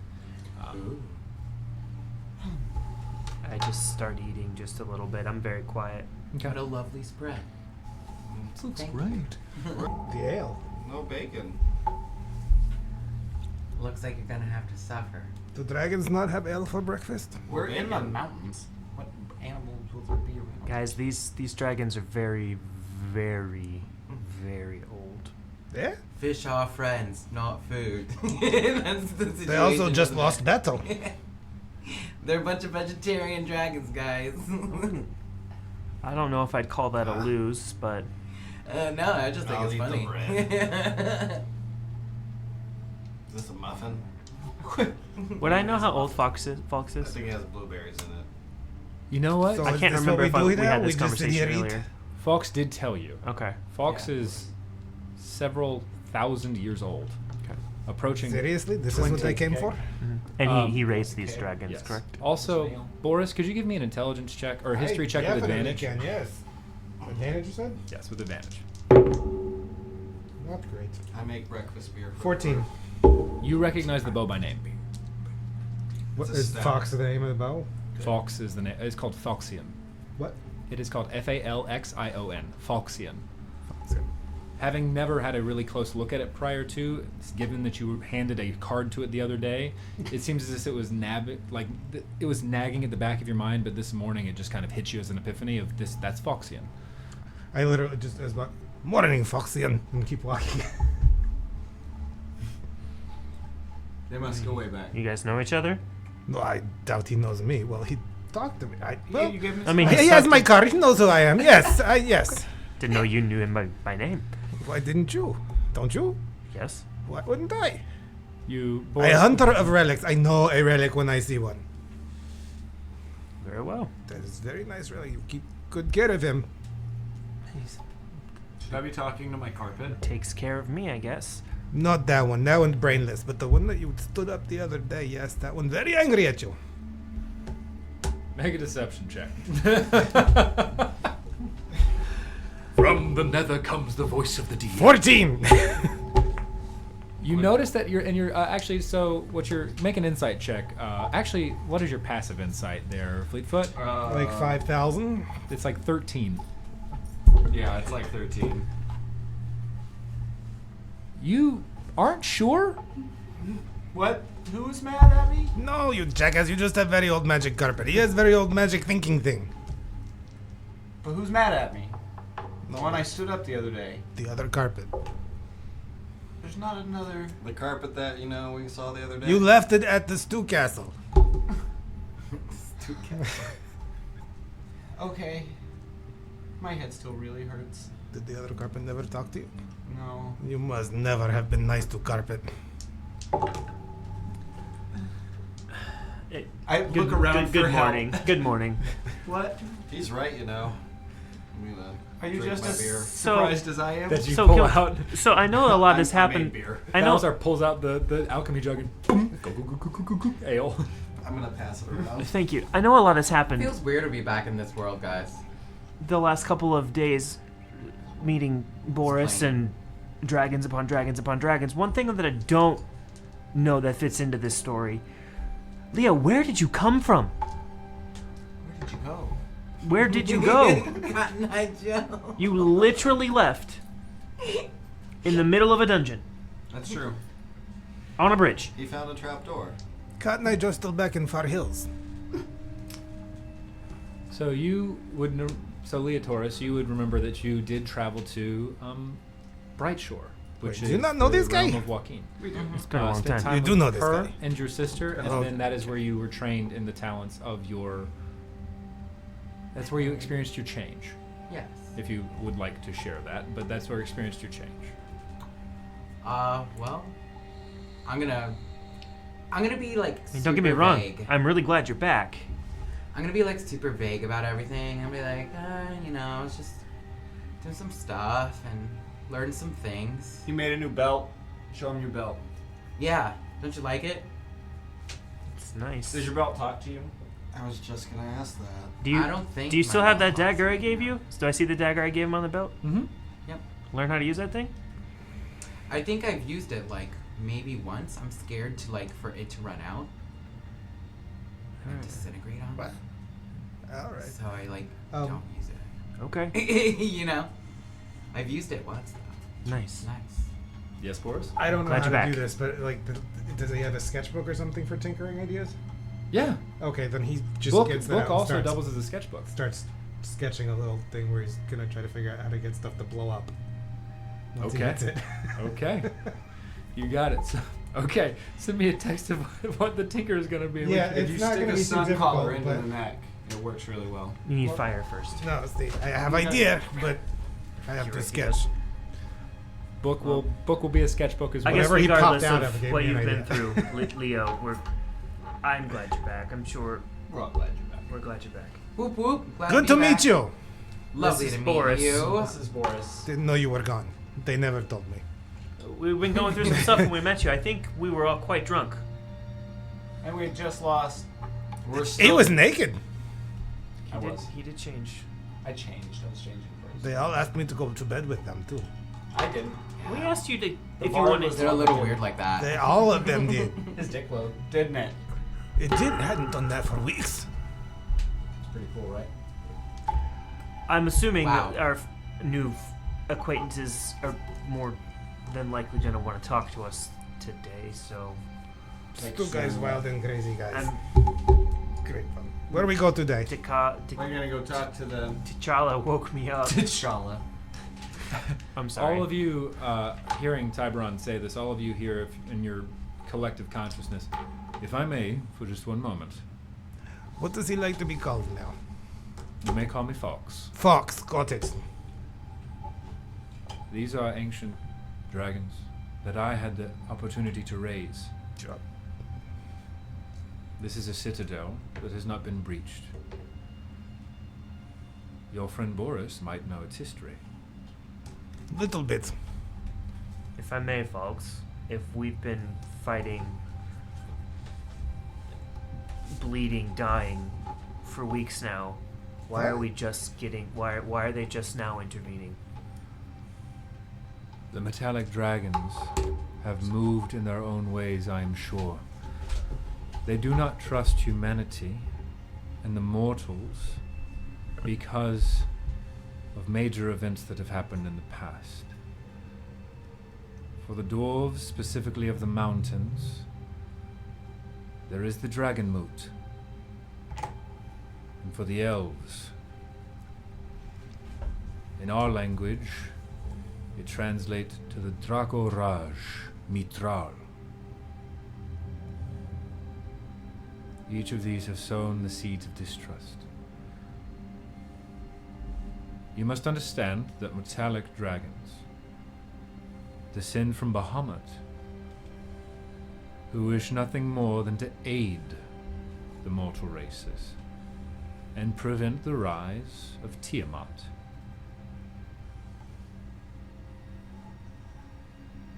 S2: I just start eating just a little bit. I'm very quiet.
S5: What a lovely spread.
S1: This looks
S5: Thank
S1: great.
S4: The ale.
S6: No bacon.
S5: Looks like you're gonna have to suffer.
S4: Do dragons not have ale for breakfast?
S3: We're in the mountains. What animals will there be around?
S2: Guys, these dragons are very, very, very old.
S4: Yeah?
S5: Fish are friends, not food. That's the situation.
S4: They also just
S5: isn't
S4: lost
S5: it?
S4: battle.
S5: They're a bunch of vegetarian dragons, guys.
S2: I don't know if I'd call that a lose, but
S5: No, I just think
S6: I'll
S5: it's
S6: eat the
S5: funny.
S6: this a muffin?
S2: Would I know how old Fox
S6: I
S2: is?
S6: think it has blueberries in it.
S1: You know what?
S7: So
S2: I
S7: is
S2: can't
S7: this
S2: remember
S7: what
S2: if
S7: we do
S2: we
S7: now?
S2: had
S7: We
S2: this
S7: just sit here
S2: conversation
S7: eat?
S2: earlier.
S1: Fox did tell you.
S2: Okay.
S1: Fox
S3: Yeah.
S1: is several thousand years old.
S2: Okay.
S1: Approaching.
S7: Seriously? This is what I came for?
S2: And he raised these dragons,
S1: Yes.
S2: correct?
S1: Also, Boris, could you give me an intelligence check or a history check with
S7: definitely
S1: advantage?
S7: Can, yes. Advantage, you said?
S1: Yes, with advantage.
S7: Not great.
S6: I make breakfast beer. For
S7: 14.
S1: You recognize the bow by name.
S7: What
S6: It's a
S7: is
S6: stout.
S7: Fox the name of the bow?
S1: Fox is the name. It's called Foxion.
S7: What?
S1: It is called Falxion. Foxion. Having never had a really close look at it prior to, given that you were handed a card to it the other day, it seems as if it was it was nagging at the back of your mind. But this morning, it just kind of hit you as an epiphany of this. That's Foxion.
S7: I literally just as well. Morning, Foxian, and keep walking.
S3: They must go way back.
S2: You guys know each other?
S7: No, I doubt he knows me. Well, he talked to me. Well,
S3: you gave me
S2: I mean,
S7: he has my card. He knows who I am. Yes, yes.
S2: didn't know you knew him by name.
S7: Why didn't you? Don't you?
S2: Yes.
S7: Why wouldn't I?
S1: You.
S7: A hunter of relics. I know a relic when I see one.
S2: Very well.
S7: That is very nice relic. You keep good care of him.
S3: Should I be talking to my carpet?
S2: Takes care of me, I guess.
S7: Not that one. That one's brainless. But the one that you stood up the other day, yes, that one's very angry at you.
S1: Make a deception check. From the nether comes the voice of the deep.
S7: 14.
S1: You notice that you're actually, so what you're, make an insight check. Actually, what is your passive insight there, Fleetfoot?
S7: Like 5,000.
S1: It's like 13.
S3: Yeah, it's like 13.
S1: You aren't sure?
S3: What? Who's mad at me?
S7: No, you jackass. You just have very old magic carpet. He has very old magic thinking thing.
S3: But who's mad at me? The one I stood up the other day.
S7: The other carpet.
S3: There's not another.
S6: The carpet that we saw the other day.
S7: You left it at the stew castle.
S3: Okay. My head still really hurts.
S7: Did the other carpet never talk to you?
S3: No.
S7: You must never have been nice to carpet.
S3: I look around
S2: good
S3: for help.
S2: morning. Good morning.
S3: What?
S6: He's right, I'm gonna
S3: Are you
S6: drink
S3: just
S6: my
S3: as
S6: beer.
S3: surprised as I am?
S1: That you
S2: So
S1: pull
S2: Gil-
S1: out.
S2: So I know a lot has
S3: I made
S2: happened.
S3: beer.
S2: I know.
S1: Balthazar pulls out the alchemy jug and boom, go, go, go, go, go, go, go, ale.
S6: I'm gonna pass it around.
S2: Thank you. I know a lot has happened
S5: Feels weird to be back in this world, guys.
S2: the last couple of days, meeting Boris
S5: Explain.
S2: and dragons upon dragons upon dragons. One thing that I don't know that fits into this story, Leah, where did you come from?
S3: Where did you go?
S2: Where did you go?
S5: Cotton Eye Joe.
S2: You literally left in the middle of a dungeon
S3: That's true.
S2: on a bridge.
S6: He found a trap door.
S7: Cotton Eye Joe's still back in Far Hills.
S1: So you would, so Leah Taurus, you would remember that you did travel to Brightshore, which
S7: Wait,
S1: is
S7: do you not know
S1: the
S7: this guy?
S1: realm of Joaquin.
S2: It's been a long
S1: Spent
S2: time.
S7: You do
S1: with
S7: know this
S1: her
S7: guy.
S1: and your sister, and
S7: Oh.
S1: then that is where you were trained in the talents of your. That's where you experienced your change.
S5: Yes.
S1: If you would like to share that, but that's where you experienced your change.
S5: Well, I'm gonna be like.
S2: I mean, don't get me
S5: super
S2: wrong.
S5: Vague.
S2: I'm really glad you're back.
S5: I'm gonna be like super vague about everything. I'm gonna be like, I was just doing some stuff and learned some things.
S3: You made a new belt. Show him your belt.
S5: Yeah, don't you like it?
S2: It's nice.
S3: Does your belt talk to you?
S6: I was just gonna ask that.
S2: Do you,
S5: I don't think
S2: do you
S5: my
S2: still have that
S5: belt talks
S2: dagger
S5: to
S2: I gave
S5: me.
S2: you? Do I see the dagger I gave him on the belt?
S1: Mm-hmm.
S5: Yep.
S2: Learn how to use that thing?
S5: I think I've used it like maybe once. I'm scared to like for it to run out and disintegrate on me.
S7: What? All right.
S5: So I like
S7: Um,
S5: don't use it.
S2: Okay.
S5: You know, I've used it once though.
S2: Nice.
S5: Nice.
S1: Yes, Boris.
S7: I don't know
S2: Glad
S7: how
S2: you're
S7: to do
S2: back.
S7: this, but like, does he have a sketchbook or something for tinkering ideas?
S1: Yeah.
S7: Okay, then he just
S1: Book
S7: gets that
S1: book
S7: out and
S1: also
S7: starts,
S1: doubles as a sketchbook.
S7: starts sketching a little thing where he's gonna try to figure out how to get stuff to blow up. Once he
S1: Okay.
S7: gets it.
S1: Okay. You got it. So, okay. Send me a text of what the tinker is going to be.
S7: Yeah,
S3: If
S7: it's
S3: you
S7: not
S3: stick
S7: gonna
S3: a
S7: be too
S3: sun collar
S7: difficult,
S3: into
S7: but-
S3: the neck, it works really well.
S2: You need
S7: Well-
S2: fire first.
S7: No, see, I have idea, but I have to sketch.
S1: Book will be a sketchbook as
S2: I
S1: well.
S2: guess
S4: Whatever he popped
S2: regardless
S4: out
S2: of
S4: of gave
S2: what
S4: me an
S2: you've been
S4: idea.
S2: through, Leo, I'm glad you're back. I'm sure
S3: We're all glad you're back.
S2: we're glad you're back.
S5: Whoop whoop. Glad
S7: Good
S5: to
S7: to
S5: be back.
S7: meet you.
S5: Lovely
S2: This
S5: to
S2: is
S5: meet
S2: Boris.
S5: you.
S3: This is Boris.
S7: Didn't know you were gone. They never told me.
S2: We've been going through some stuff when we met you. I think we were all quite drunk.
S3: And we just lost. We're
S7: He
S3: still.
S7: was naked.
S3: I was.
S2: He did change.
S3: I changed. I was changing first.
S7: They all asked me to go to bed with them too.
S3: I didn't.
S2: We asked you to if you
S3: bar
S2: wanted
S3: was
S5: They're a
S2: to.
S5: little weird like that.
S7: They all of them did.
S3: His dick load, didn't it?
S7: It did hadn't done that for weeks.
S3: It's pretty cool, right?
S2: I'm assuming
S5: Wow.
S2: that our new acquaintances are more than likely going to want to talk to us today. So
S7: Two guys, wild and crazy guys.
S2: I'm
S7: Great fun. Where do we go today?
S3: We're gonna go talk to the
S2: T'Challa woke me up.
S3: T'Challa.
S2: I'm sorry.
S1: All of you hearing Tiberon say this, all of you hear in your collective consciousness, if I may, for just one moment,
S7: What does he like to be called now?
S1: you may call me Fox.
S7: Fox, got it.
S1: These are ancient dragons that I had the opportunity to raise.
S7: Sure.
S1: This is a citadel that has not been breached. Your friend Boris might know its history.
S7: Little bit.
S2: If I may, folks, if we've been fighting, bleeding, dying for weeks now, why are we just getting? Why are they just now intervening?
S1: The metallic dragons have moved in their own ways, I am sure. They do not trust humanity and the mortals because of major events that have happened in the past. For the dwarves, specifically of the mountains, there is the dragon moot. And for the elves, in our language, it translates to the Draco Raj Mitral. Each of these have sown the seeds of distrust. You must understand that metallic dragons descend from Bahamut, who wish nothing more than to aid the mortal races and prevent the rise of Tiamat.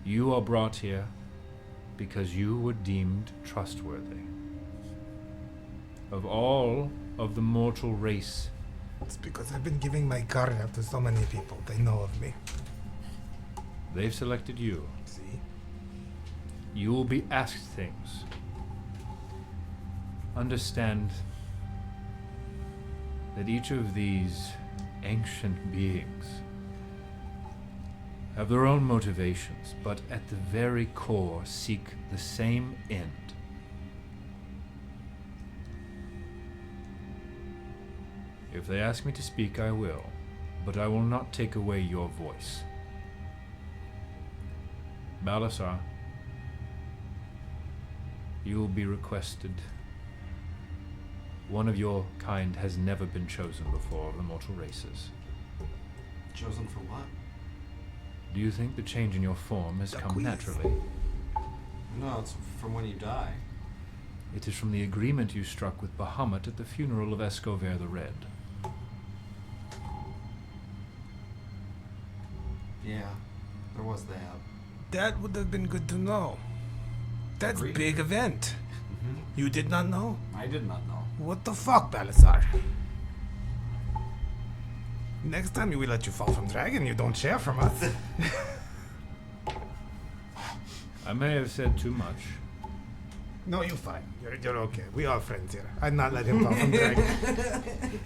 S1: You are brought here because you were deemed trustworthy. Of all of the mortal race,
S7: It's because I've been giving my card out to so many people. They know of me.
S1: they've selected you.
S7: See?
S1: You will be asked things. Understand that each of these ancient beings have their own motivations, but at the very core seek the same end. If they ask me to speak, I will, but I will not take away your voice. Balasar, you will be requested. One of your kind has never been chosen before of the mortal races.
S6: Chosen for what?
S1: Do you think the change in your form has
S7: The
S1: come
S7: quiz.
S1: naturally?
S6: No, it's from when you die.
S1: It is from the agreement you struck with Bahamut at the funeral of Escover the Red.
S6: Yeah, there was that.
S7: That would have been good to know. That's
S6: Agreed.
S7: big event. You did not know?
S3: I did not know.
S7: What the fuck, Balasar? Next time we let you fall from dragon, you don't share from us.
S1: I may have said too much.
S7: No, you're fine. You're okay. We are friends here. I'd not let him fall from dragon.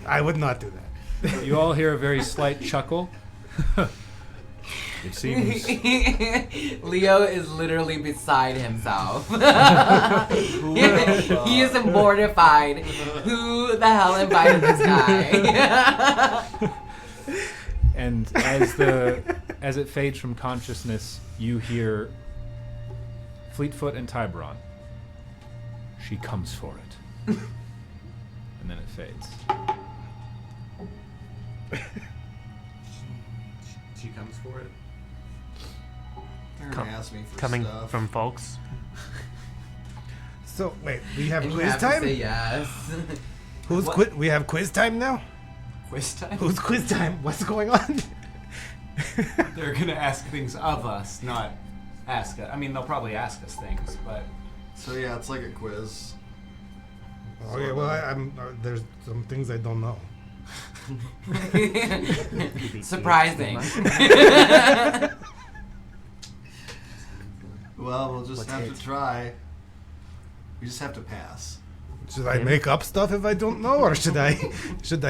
S7: I would not do that.
S1: You all hear a very slight chuckle. It seems
S5: Leo is literally beside himself. He is mortified. Who the hell invited this guy?
S1: and as it fades from consciousness, you hear Fleetfoot and Tiberon. She comes for it. And then it fades.
S6: She comes for it. ask me for
S2: coming
S6: stuff.
S2: from folks.
S7: So wait, we have
S5: And you
S7: quiz
S5: have to
S7: time.
S5: say yes.
S7: Who's
S3: What?
S7: quiz? We have quiz time now.
S3: Quiz time.
S7: Who's quiz time? What's going on?
S3: They're gonna ask things of us, not ask us. I mean, they'll probably ask us things, but
S6: So yeah, it's like a quiz.
S7: Okay, well, I'm there's some things I don't know.
S5: Surprising.
S6: Well, we'll just
S2: What's
S6: have
S2: it?
S6: to try. We just have to pass.
S7: Should I make up stuff if I don't know, or should I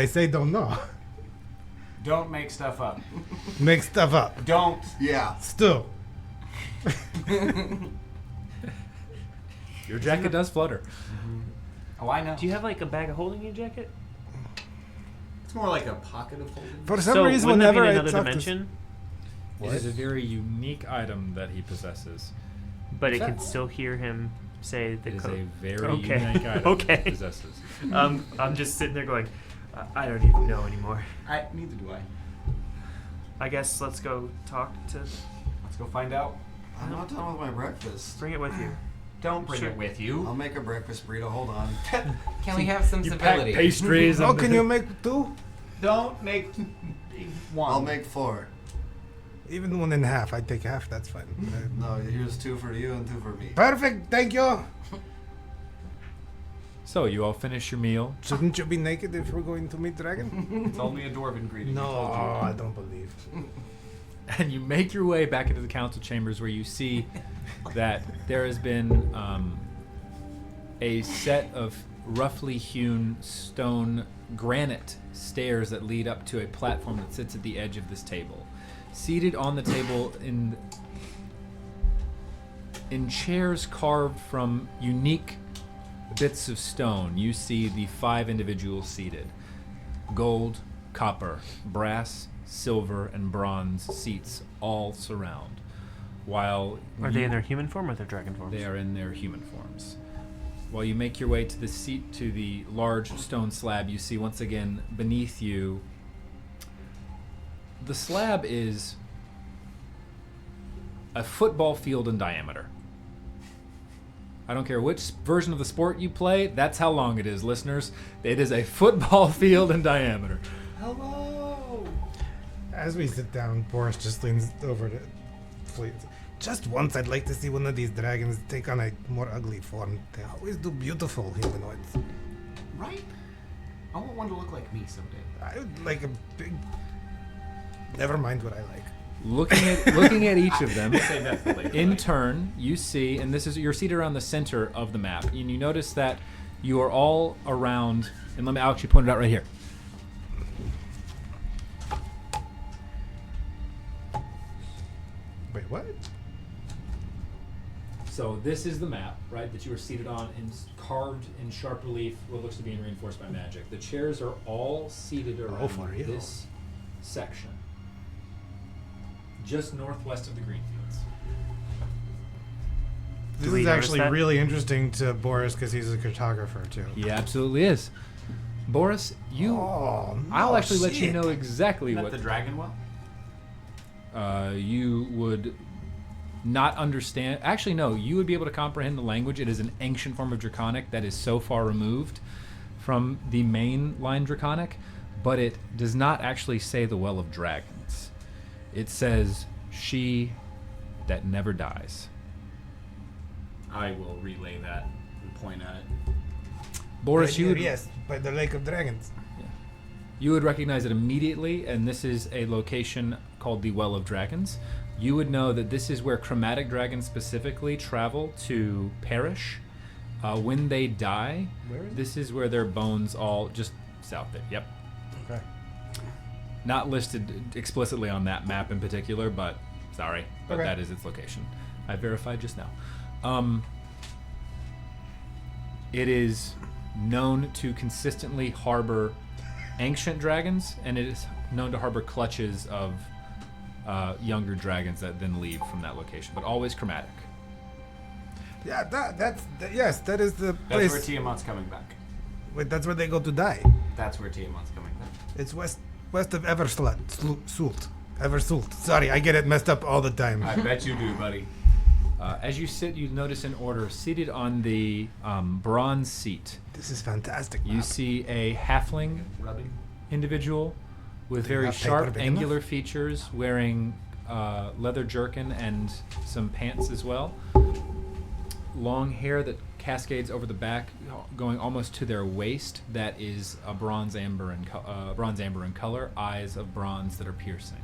S7: say don't know?
S3: don't make stuff up.
S7: Make stuff up.
S3: Don't.
S6: Yeah.
S7: Still.
S1: Your jacket does flutter.
S3: Oh, I know.
S2: Do you have like a bag of holding your jacket?
S3: It's more like a pocket of holding.
S7: For some
S2: so
S7: reason,
S2: wouldn't that be
S7: whenever
S2: in
S7: I
S2: another
S7: talk to
S2: dimension?
S1: It is a very unique item that he possesses.
S2: But it
S1: That-
S2: can still hear him say the
S1: It is a
S2: code.
S1: very
S2: Okay.
S1: unique item
S2: Okay.
S1: that he possesses.
S2: I'm just sitting there going, I don't even know anymore.
S3: Neither do I.
S2: I guess let's go talk to.
S3: Let's go find out.
S6: I'm not done with my breakfast.
S2: Bring it with you.
S3: Don't bring
S2: Sure.
S3: it with you.
S6: I'll make a breakfast burrito. Hold on.
S5: Can we have some
S1: You pack
S5: civility?
S1: pastries.
S7: Oh,
S1: and
S7: can you make two?
S3: Don't make one.
S6: I'll make 4.
S7: Even 1.5. I take half. That's fine.
S6: No, here's 2 for you and 2 for me.
S7: Perfect. Thank you.
S1: So you all finish your meal.
S7: Shouldn't you be naked if we're going to meet dragon?
S3: It's only a dwarven greeting.
S7: No,
S3: I told you.
S7: I don't believe.
S1: And you make your way back into the council chambers where you see that there has been a set of roughly hewn stone granite stairs that lead up to a platform that sits at the edge of this table. Seated on the table in chairs carved from unique bits of stone, you see the 5 individuals seated. Gold, copper, brass, silver, and bronze seats all surround. While
S2: Are they in their human form or their dragon forms?
S1: they are in their human forms. While you make your way to the seat, to the large stone slab, you see once again beneath you. The slab is a football field in diameter. I don't care which version of the sport you play, that's how long it is, listeners. It is a football field in diameter.
S3: Hello.
S7: As we sit down, Boris just leans over to Fleet. Just once, I'd like to see one of these dragons take on a more ugly form. They always do beautiful humanoids.
S3: Right? I want one to look like me someday.
S7: I would like a big. Never mind what I like.
S1: Looking at each of them,
S3: Save that for later.
S1: in turn, you see, and this is you're seated around the center of the map, and you notice that you are all around. And I'll actually point it out right here.
S7: Wait, what?
S1: So this is the map, right, that you were seated on and carved in sharp relief, what looks to be reinforced by magic. The chairs are all seated around
S7: for real.
S1: this section, just northwest of the green fields.
S7: This
S2: we
S7: is
S2: notice
S7: actually
S2: that?
S7: really interesting to Boris because he's a cartographer too.
S1: He absolutely is. Boris,
S7: Oh,
S1: I'll
S7: no
S1: actually let you
S7: shit.
S1: know exactly
S3: Met
S1: what
S3: the dragon well?
S1: you would not understand. Actually, no, you would be able to comprehend the language. It is an ancient form of Draconic that is so far removed from the main line Draconic, but it does not actually say the Well of Dragons. It says, she that never dies.
S3: I will relay that and point at it.
S1: Boris, you would,
S7: yes, by the Lake of Dragons.
S1: you would recognize it immediately, and this is a location called the Well of Dragons. You would know that this is where chromatic dragons specifically travel to perish. When they die,
S7: Where is
S1: this is where their bones all just south there. Yep.
S7: Okay.
S1: Not listed explicitly on that map in particular, but sorry, but
S7: Okay.
S1: that is its location. I verified just now. It is known to consistently harbor ancient dragons, and it is known to harbor clutches of younger dragons that then leave from that location, but always chromatic.
S7: Yeah, yes, that is the
S3: That's
S7: place.
S3: where Tiamat's coming back.
S7: Wait, that's where they go to die.
S3: That's where Tiamat's coming back.
S7: It's west of Eversult. Eversult. Sorry, I get it messed up all the time.
S3: I bet you do, buddy.
S1: As you sit, you notice an order seated on the bronze seat.
S7: This is fantastic.
S1: You
S7: map.
S1: see a halfling
S3: Rubbing.
S1: individual with
S7: Do you
S1: very
S7: have paper
S1: sharp,
S7: big enough?
S1: angular features, wearing leather jerkin and some pants as well. Long hair that cascades over the back, going almost to their waist. That is a bronze amber in color. Eyes of bronze that are piercing.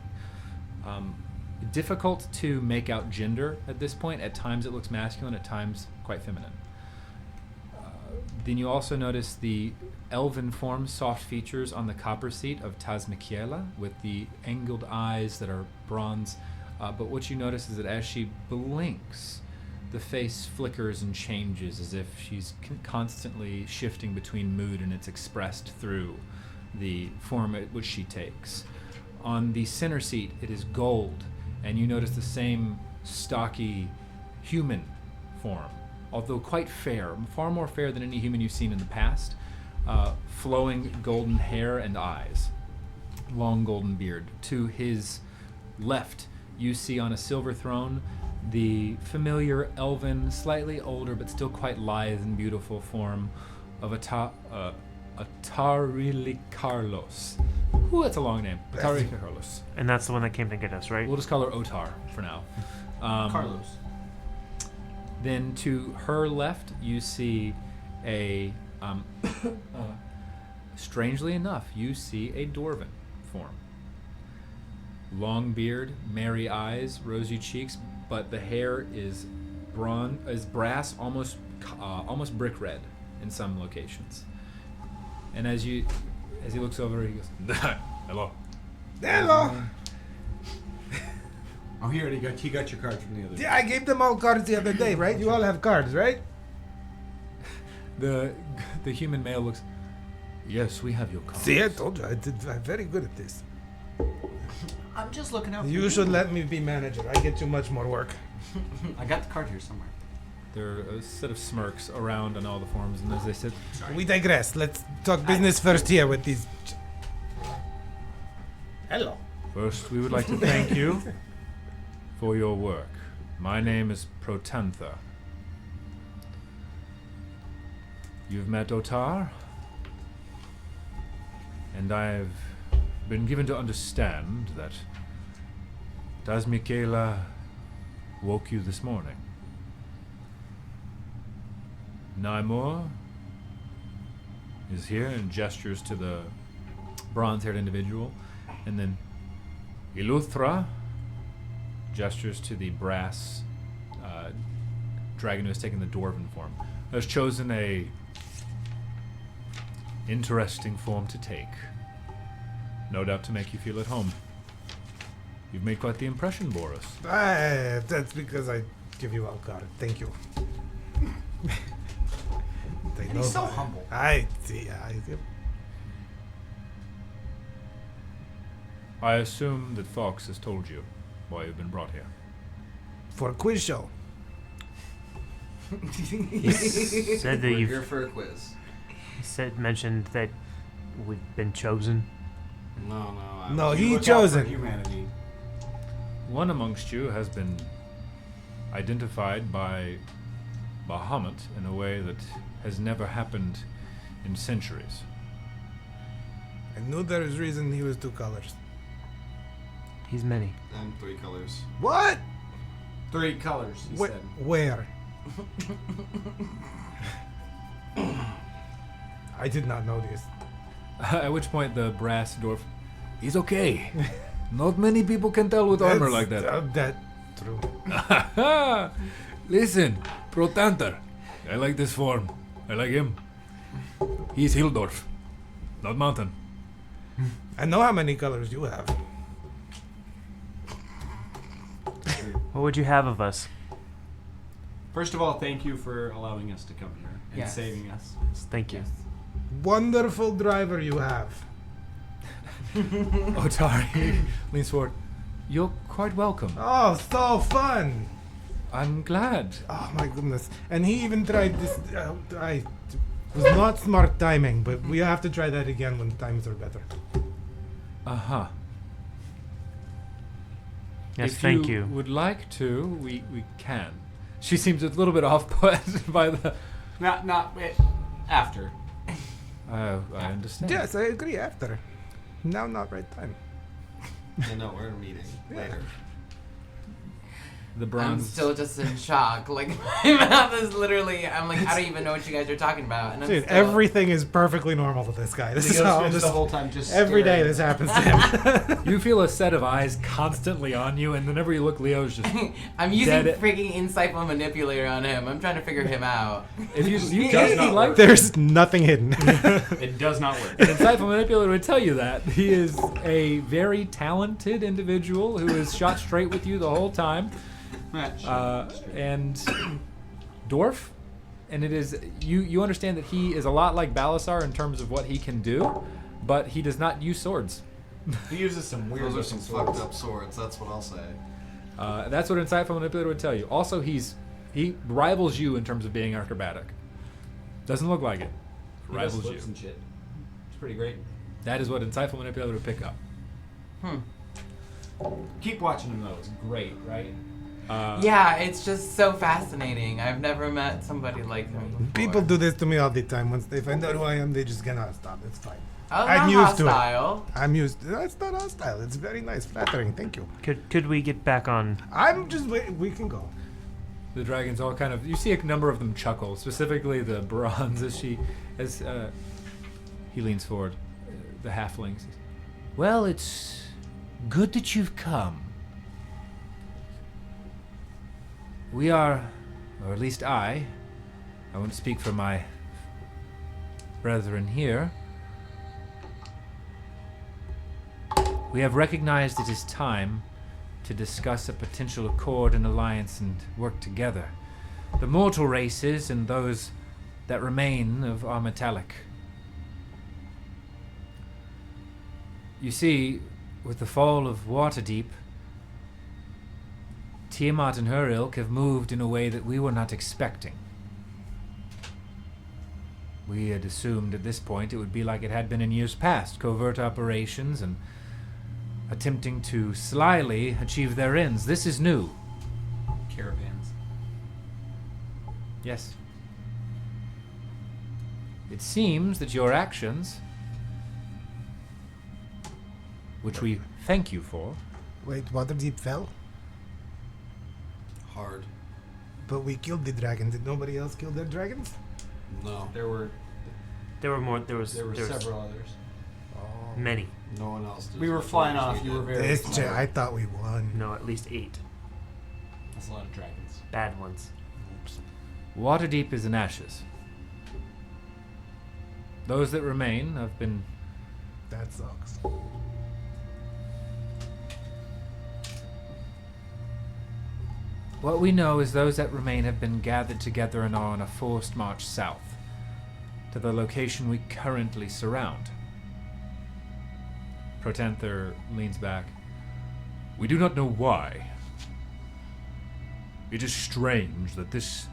S1: Difficult to make out gender at this point. At times it looks masculine, at times quite feminine. Then you also notice the elven form, soft features on the copper seat of Tazmikiela with the angled eyes that are bronze. But what you notice is that as she blinks, the face flickers and changes as if she's constantly shifting between mood, and it's expressed through the form which she takes. On the center seat, it is gold, and you notice the same stocky human form, although quite fair, far more fair than any human you've seen in the past. Flowing golden hair and eyes, long golden beard. To his left, you see on a silver throne the familiar elven, slightly older but still quite lithe and beautiful form of Atari Carlos. Ooh, that's a long name. Atari Carlos.
S2: And that's the one that came to get us, right?
S1: We'll just call her Otar for now.
S3: Carlos.
S1: Then to her left, you see a, strangely enough, you see a dwarven form. Long beard, merry eyes, rosy cheeks, but the hair is brass, almost brick red in some locations. And as he looks over, he goes, "Hello."
S7: Hello.
S6: Oh, he got your card from the other day.
S7: Yeah, I gave them all cards the other day, right? You all have cards, right?
S1: The human male looks. Yes, we have your cards.
S7: See, I told you, I'm very good at this.
S3: I'm just looking out.
S7: You should let me be manager. I get too much more work.
S3: I got the card here somewhere.
S1: There are a set of smirks around on all the forms, and as they sit,
S7: We digress. Let's talk business first here with these. Hello.
S1: first we would like to thank you for your work. My name is Protantha. You've met Otar, and I've been given to understand that Tazmikiela woke you this morning. Naimur is here and gestures to the bronze-haired individual, and then Iluthra gestures to the brass dragon who has taken the dwarven form. Has chosen a interesting form to take. No doubt to make you feel at home. You've made quite the impression, Boris.
S7: That's because I give you all cards. Thank you. They
S3: And he's so humble.
S7: I see.
S1: I assume that Fox has told you why you've been brought here.
S7: For a quiz show.
S2: He said that
S6: We're
S2: you've
S6: here for a quiz.
S2: mentioned that we've been chosen.
S7: No,
S6: you
S7: he
S6: look out
S7: chosen.
S6: for humanity.
S1: One amongst you has been identified by Bahamut in a way that has never happened in centuries.
S7: I knew there was reason he was 2 colors.
S2: He's many.
S6: And 3 colors.
S7: What?
S3: 3 colors, he said.
S7: Where? I did not know this.
S1: At which point the brass dwarf, he's okay. Not many people can tell with armor like that.
S7: That's true.
S1: Listen, Protantar, I like this form. I like him. He's Hildorf, not Mountain.
S7: I know how many colors you have.
S2: What would you have of us?
S3: First of all, thank you for allowing us to come here and
S5: Yes.
S3: saving us.
S2: Thank you.
S7: Wonderful driver you have.
S1: Otari leans forward. You're quite welcome.
S7: Oh, so fun.
S1: I'm glad.
S7: Oh my goodness. And he even tried this. I was not smart timing, but we have to try that again when times are better.
S1: Uh-huh.
S2: Yes,
S1: If
S2: thank
S1: you
S2: you.
S1: would like to, we can. She seems a little bit off-put by the...
S3: Not after.
S1: I understand.
S7: Yes, I agree. After. Now, not right time.
S6: No, we're in a meeting later.
S1: The
S5: I'm
S1: bronze...
S5: still just in shock. Like, my mouth is literally, I'm like, I don't even know what you guys are talking about. And I'm
S4: Dude,
S5: still,
S4: everything is perfectly normal to this guy. This is
S3: Leo
S4: how
S3: spends
S4: just
S3: the whole time just
S4: every day
S3: staring.
S4: this happens to him.
S1: You feel a set of eyes constantly on you, and whenever you look, Leo's just...
S5: I'm using
S1: dead-
S5: freaking insightful manipulator on him. I'm trying to figure him out.
S1: If you
S3: does
S1: he
S3: not
S1: like
S3: work.
S4: There's nothing hidden.
S3: It does not work.
S1: An insightful manipulator would tell you that. He is a very talented individual who has shot straight with you the whole time. And dwarf, and it is you understand that he is a lot like Balasar in terms of what he can do, but he does not use swords.
S3: He uses some weird.
S6: Those are some
S3: swords.
S6: fucked up swords. That's what I'll say.
S1: That's what insightful manipulator would tell you. Also, he rivals you in terms of being acrobatic. Doesn't look like it.
S3: He does
S1: Rivals you.
S3: flips and shit. It's pretty great.
S1: That is what insightful manipulator would pick up.
S3: Keep watching him though. It's great, right?
S5: Yeah, it's just so fascinating. I've never met somebody like him before.
S7: People do this to me all the time. Once they find out who I am, they just cannot stop. It's fine.
S5: Oh,
S7: I'm
S5: not
S7: used to it.
S5: hostile.
S7: I'm used. No, it's not hostile. It's very nice, flattering. Thank you.
S2: Could we get back on?
S7: I'm just. We can go.
S1: The dragons all kind of... You see a number of them chuckle, specifically the bronze as he leans forward. The halflings. Well, it's good that you've come. We are, or at least I won't speak for my brethren here. We have recognized it is time to discuss a potential accord and alliance and work together. The mortal races and those that remain of our metallic. You see, with the fall of Waterdeep, Tiamat and her ilk have moved in a way that we were not expecting. We had assumed at this point it would be like it had been in years past, covert operations and attempting to slyly achieve their ends. This is new.
S3: Caravans.
S1: Yes. It seems that your actions, which we thank you for,
S7: Wait, Waterdeep fell,
S6: Hard.
S7: but we killed the dragon. Did nobody else kill their dragons?
S6: No.
S3: There were
S2: More. There was
S3: several others.
S2: many.
S6: No one else did.
S3: We were
S6: as
S3: flying
S6: much as
S3: off.
S6: we
S3: You were
S6: did.
S3: very.
S7: I thought we won.
S2: No, at least 8
S3: That's a lot of dragons.
S2: bad ones.
S1: Waterdeep is in ashes. Those that remain have been...
S7: That sucks.
S1: What we know is those that remain have been gathered together and are on a forced march south, to the location we currently surround. Protanther leans back. We do not know why. It is strange that this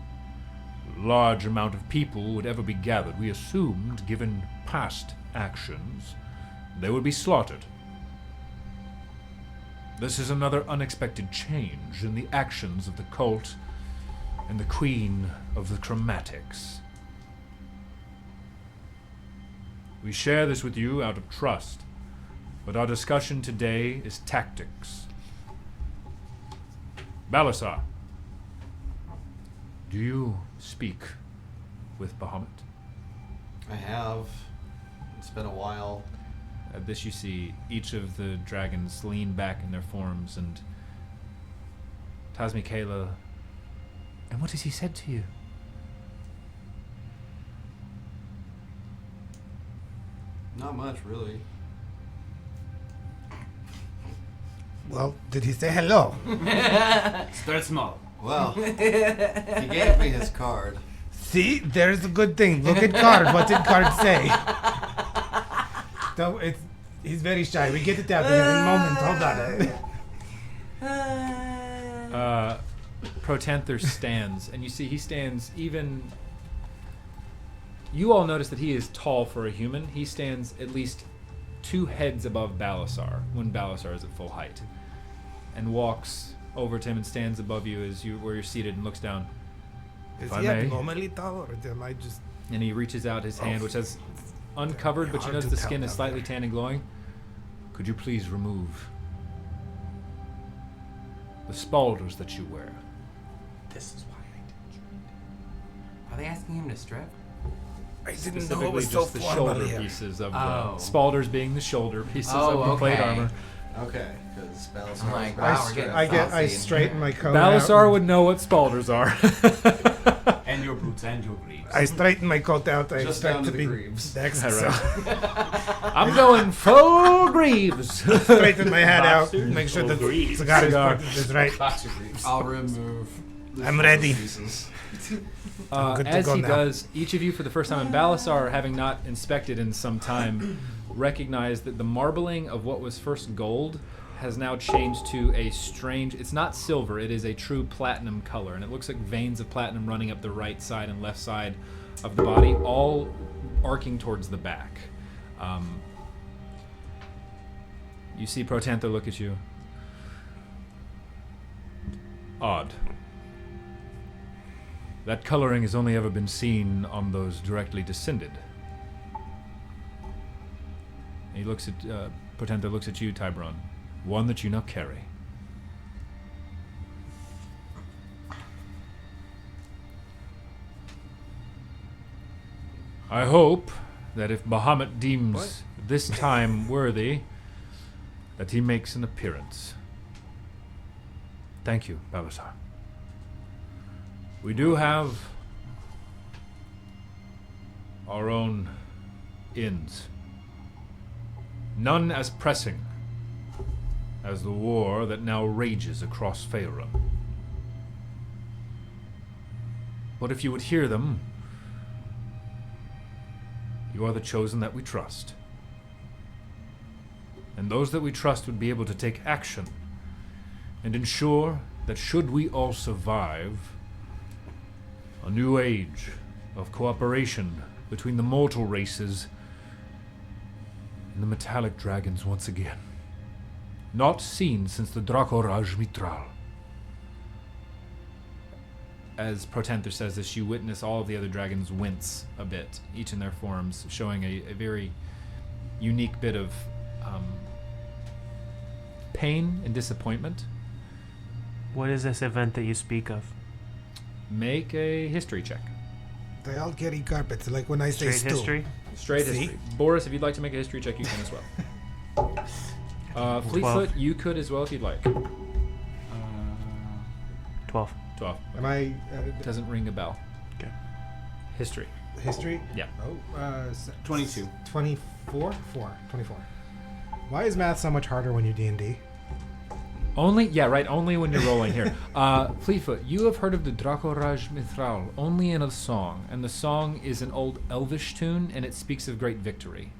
S1: large amount of people would ever be gathered. We assumed, given past actions, they would be slaughtered. This is another unexpected change in the actions of the cult and the Queen of the Chromatics. We share this with you out of trust, but our discussion today is tactics. Balasar, do you speak with Bahamut?
S6: I have. It's been a while.
S1: At this you see each of the dragons lean back in their forms, and Tasmi Kayla. And what has he said to you?
S6: Not much, really.
S7: Well, did he say hello?
S3: Start small.
S6: Well, he gave me his card.
S7: See, there's a good thing. Look at card. What did card say? No, he's very shy. We get it out in a moment. Hold on.
S1: Protanther stands, and you see he stands even... You all notice that he is tall for a human. He stands at least 2 heads above Balasar, when Balasar is at full height, and walks over to him and stands above you where you're seated and looks down.
S7: Is
S1: If I
S7: he
S1: may.
S7: abnormally tall, or am I just...
S1: And he reaches out his hand, which has uncovered, but you
S7: Hard
S1: notice
S7: to
S1: the
S7: tell
S1: skin is
S7: down
S1: slightly
S7: there.
S1: tan and glowing. Could you please remove the spaulders that you wear?
S5: This is why I didn't. Are they asking him to strip?
S7: I didn't know it
S1: Specifically
S7: was so
S1: just the
S7: formal
S1: shoulder
S7: here.
S1: pieces of
S5: Oh.
S1: the spaulders being the shoulder pieces
S5: Oh,
S1: of the plate
S5: okay.
S1: armor.
S6: Okay, because Balasar
S5: I'm like,
S6: was
S5: wow,
S6: very
S5: we're getting
S6: strict.
S5: I
S4: I
S5: see.
S4: straighten my coat
S1: Balasar
S4: out.
S1: would know what spaulders are.
S3: And your boots and your greaves.
S4: I straighten my coat out. I
S6: Just
S4: expect
S6: down
S4: to
S6: to
S4: be
S6: the greaves.
S4: next.
S1: All
S4: So
S1: right. I'm going full greaves.
S4: straighten my hat out.
S1: Boxers
S4: Make sure
S1: or
S4: the
S1: greaves?
S4: cigar
S1: Cigar.
S4: is right.
S6: Boxer greaves.
S5: I'll remove.
S4: I'm ready.
S6: Pieces.
S4: good to
S1: As
S4: go
S1: he
S4: now.
S1: does, each of you for the first time, and Balasar, having not inspected in some time, recognize that the marbling of what was first gold has now changed to a strange, it's not silver, it is a true platinum color, and it looks like veins of platinum running up the right side and left side of the body, all arcing towards the back. You see Protanther look at you. Odd. That coloring has only ever been seen on those directly descended. He looks at, Protanther looks at you, Tybron. One that you now carry. I hope that if Bahamut deems this time worthy, that he makes an appearance. Thank you, Balasar. We do have our own ends. None as pressing as the war that now rages across Faerun. But if you would hear them, you are the chosen that we trust. And those that we trust would be able to take action and ensure that should we all survive, a new age of cooperation between the mortal races and the metallic dragons once again. Not seen since the Dracoraj Mitral. As Protanther says this, you witness all of the other dragons wince a bit, each in their forms, showing a very unique bit of pain and disappointment.
S2: What is this event that you speak of?
S1: Make a history check.
S4: They all carry carpets, like when I say
S2: Straight
S4: stew.
S2: history?
S1: Straight
S4: See?
S1: history. Boris, if you'd like to make a history check, you can as well. Fleetfoot,
S2: 12.
S1: you could as well if you'd like.
S2: 12.
S1: 12.
S4: Am I
S1: Doesn't ring a bell.
S2: Okay.
S1: History.
S4: history?
S1: Yeah.
S4: Oh,
S3: 22.
S4: 24? 24. Why is math so much harder when you're D&D?
S1: Only when you're rolling here. Fleetfoot, you have heard of the Dracoraj Mithral only in a song, and the song is an old Elvish tune, and it speaks of great victory.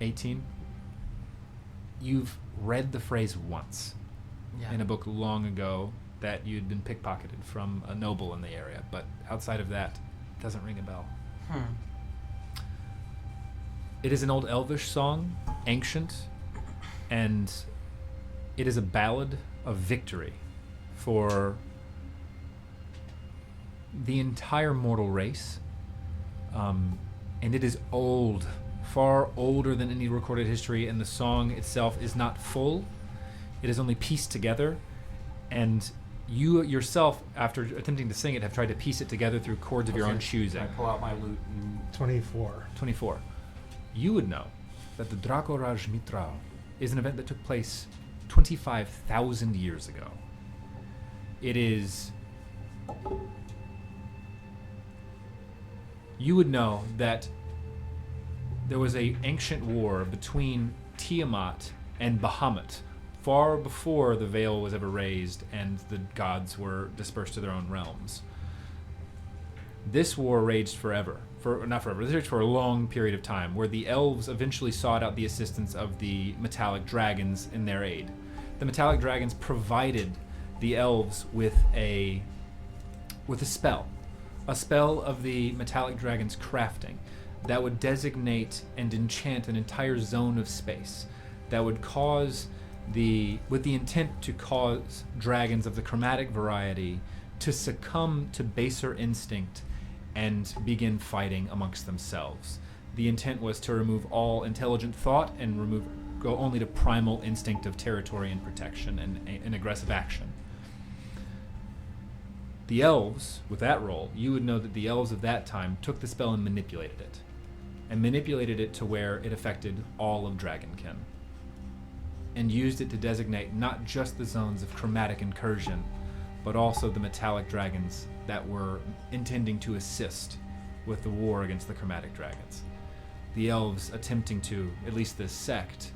S1: 18? You've read the phrase once
S5: Yeah.
S1: in a book long ago that you'd been pickpocketed from a noble in the area, but outside of that, it doesn't ring a bell. It is an old Elvish song, ancient, and it is a ballad of victory for the entire mortal race. And it is old, far older than any recorded history, and the song itself is not full. It is only pieced together, and you yourself, after attempting to sing it, have tried to piece it together through chords of your own choosing.
S3: I pull out my lute and
S4: 24.
S1: 24. You would know that the Dracoraj Mitral is an event that took place 25,000 years ago. It is... You would know that there was an ancient war between Tiamat and Bahamut far before the veil was ever raised and the gods were dispersed to their own realms. This war raged forever. Not forever, this raged for a long period of time, where the elves eventually sought out the assistance of the metallic dragons in their aid. The metallic dragons provided the elves with a spell. A spell of the metallic dragon's crafting that would designate and enchant an entire zone of space, that would cause with the intent to cause dragons of the chromatic variety to succumb to baser instinct and begin fighting amongst themselves. The intent was to remove all intelligent thought and go only to primal instinct of territory and protection and aggressive action. The elves, with that role, you would know that the elves of that time took the spell and manipulated it. And manipulated it to where it affected all of Dragonkin. And used it to designate not just the zones of chromatic incursion, but also the metallic dragons that were intending to assist with the war against the chromatic dragons. The elves attempting to, at least this sect,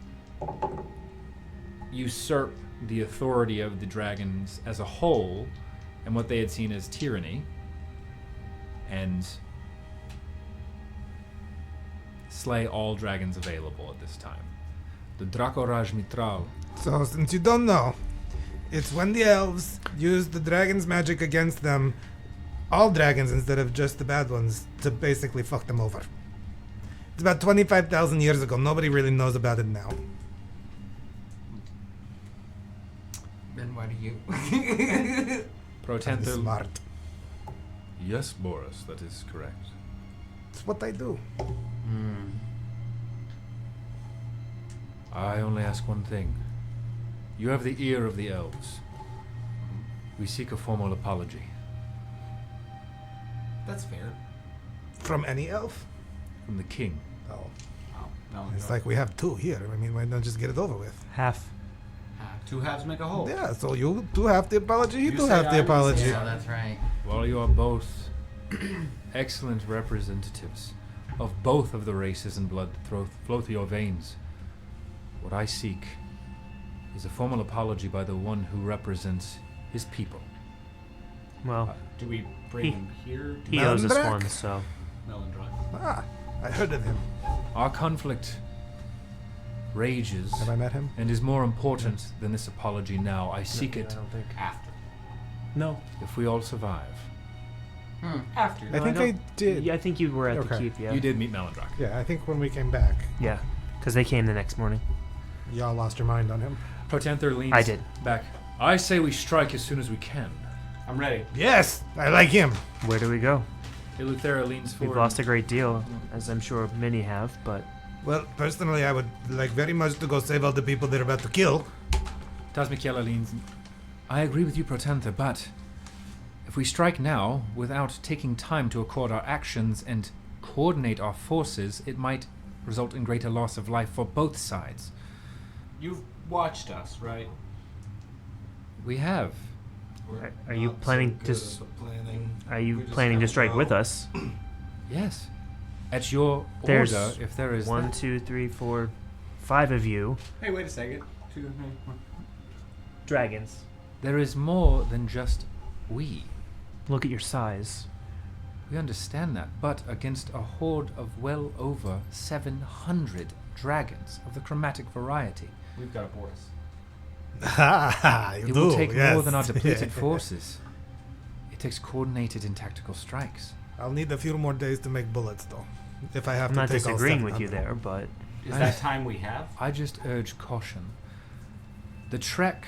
S1: usurp the authority of the dragons as a whole and what they had seen as tyranny, and slay all dragons available at this time. The Dracoraj Mitral.
S7: So, since you don't know, it's when the elves used the dragon's magic against them, all dragons instead of just the bad ones, to basically fuck them over. It's about 25,000 years ago. Nobody really knows about it now.
S5: Then why do you?
S7: I'm
S1: Protanther.
S7: smart.
S1: Yes, Boris, that is correct.
S7: It's what I do.
S1: I only ask one thing. You have the ear of the elves. We seek a formal apology.
S3: That's fair.
S7: From any elf?
S1: From the king.
S7: Oh.
S3: Oh, no,
S7: It's like we have two here. I mean, why not just get it over with?
S2: Half.
S3: two halves make a whole.
S7: Yeah, so you do have the apology, you
S3: You
S7: do
S3: say
S7: have
S3: I,
S7: the
S3: we
S7: apology.
S3: say
S5: Yeah, that's right.
S1: Well, you are both excellent representatives of both of the races and blood that flow through your veins. What I seek is a formal apology by the one who represents his people.
S2: Well,
S3: Do we bring him here?
S2: he owes us
S7: Malmbrack?
S2: one, so.
S3: Melindra.
S7: Ah, I heard of him.
S1: Our conflict rages
S7: Have I met him?
S1: and is more important than this apology now. I seek it
S2: I don't think.
S3: After.
S2: No.
S1: if we all survive.
S3: After.
S7: I think I did.
S2: Yeah, I think you were at the
S7: Okay.
S2: keep, yeah.
S1: You did meet Melindrak.
S7: Yeah, I think when we came back,
S2: Yeah, because they came the next morning.
S7: y'all lost your mind on him.
S1: Protanther leans
S2: I did.
S1: back. I say we strike as soon as we can.
S3: I'm ready.
S7: Yes, I like him.
S2: Where do we go?
S1: Iluthera leans forward.
S2: We've lost a great deal, as I'm sure many have, but
S7: Well, personally, I would like very much to go save all the people they're about to kill.
S1: Tasmikiela leans. I agree with you, Protanther, but if we strike now, without taking time to accord our actions and coordinate our forces, it might result in greater loss of life for both sides.
S3: You've watched us, right?
S1: We have.
S2: are you planning to are you planning to strike with us?
S1: Yes. At your
S2: There's
S1: order, if there is
S2: 1,
S1: that.
S2: 2, 3, 4, 5 of you.
S3: Hey, wait a second.
S2: Dragons.
S1: There is more than just we.
S2: Look at your size.
S1: We understand that, but against a horde of well over 700 dragons of the chromatic variety,
S3: We've got a Boris.
S7: Ha you
S1: it
S7: do,
S1: will take
S7: yes.
S1: more than our depleted forces. It takes coordinated and tactical strikes.
S7: I'll need a few more days to make bullets, though. If I have
S2: I'm
S7: to
S2: not
S7: take all
S2: disagreeing
S7: 700.
S2: with you there, but
S3: Is that time we have?
S1: I just urge caution. The trek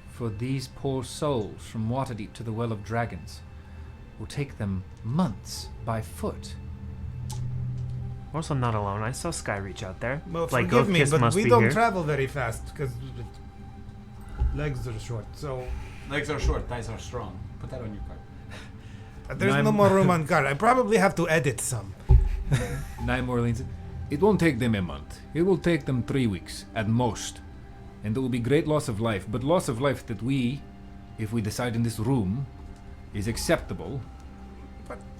S1: for these poor souls from Waterdeep to the Well of Dragons will take them months by foot.
S2: also I'm not alone. I saw Skyreach out there.
S7: Well,
S2: like
S7: forgive me,
S2: Gothkiss
S7: but
S2: must
S7: we
S2: be
S7: don't
S2: here.
S7: travel very fast because legs are short. So
S3: Legs are short, thighs are strong. Put that on your card.
S7: there's no more room on card. I probably have to edit some.
S1: Nine more leans. It won't take them a month. It will take them 3 weeks at most. And there will be great loss of life, but loss of life that we, if we decide in this room, is acceptable.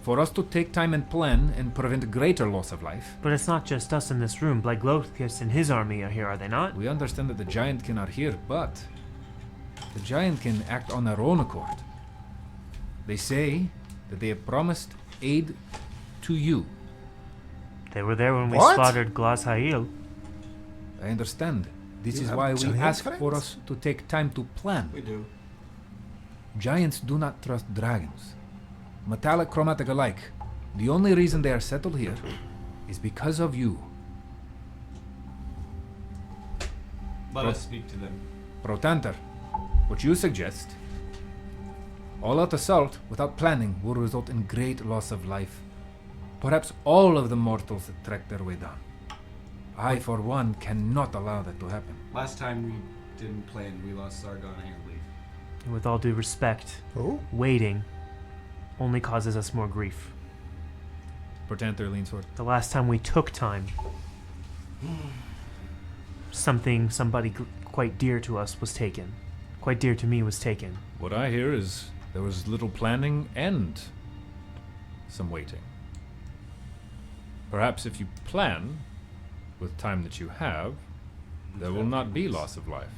S1: For us to take time and plan and prevent greater loss of life.
S2: But it's not just us in this room. Like Gothkiss and his army are here, are they not?
S1: We understand that the giant cannot hear, but the giant can act on their own accord. They say that they have promised aid to you.
S2: They were there when we
S7: What?
S2: slaughtered Glas Hail.
S1: I understand. This
S7: You
S1: is
S7: have
S1: why we
S7: giant
S1: ask for
S7: friends?
S1: us to take time to plan.
S3: We do.
S1: Giants do not trust dragons. Metallic, chromatic alike. The only reason they are settled here is because of you.
S3: Let us speak to them.
S1: Protanter, what you suggest, all-out assault without planning will result in great loss of life. Perhaps all of the mortals that trek their way down. I, for one, cannot allow that to happen.
S3: Last time we didn't plan, we lost Sargon and Leaf.
S2: And with all due respect,
S7: Who?
S2: waiting only causes us more grief.
S1: Protanter leans forward.
S2: The last time we took time, somebody quite dear to us was taken. Quite dear to me was taken.
S1: What I hear is there was little planning and some waiting. Perhaps if you plan with time that you have, there will not be loss of life.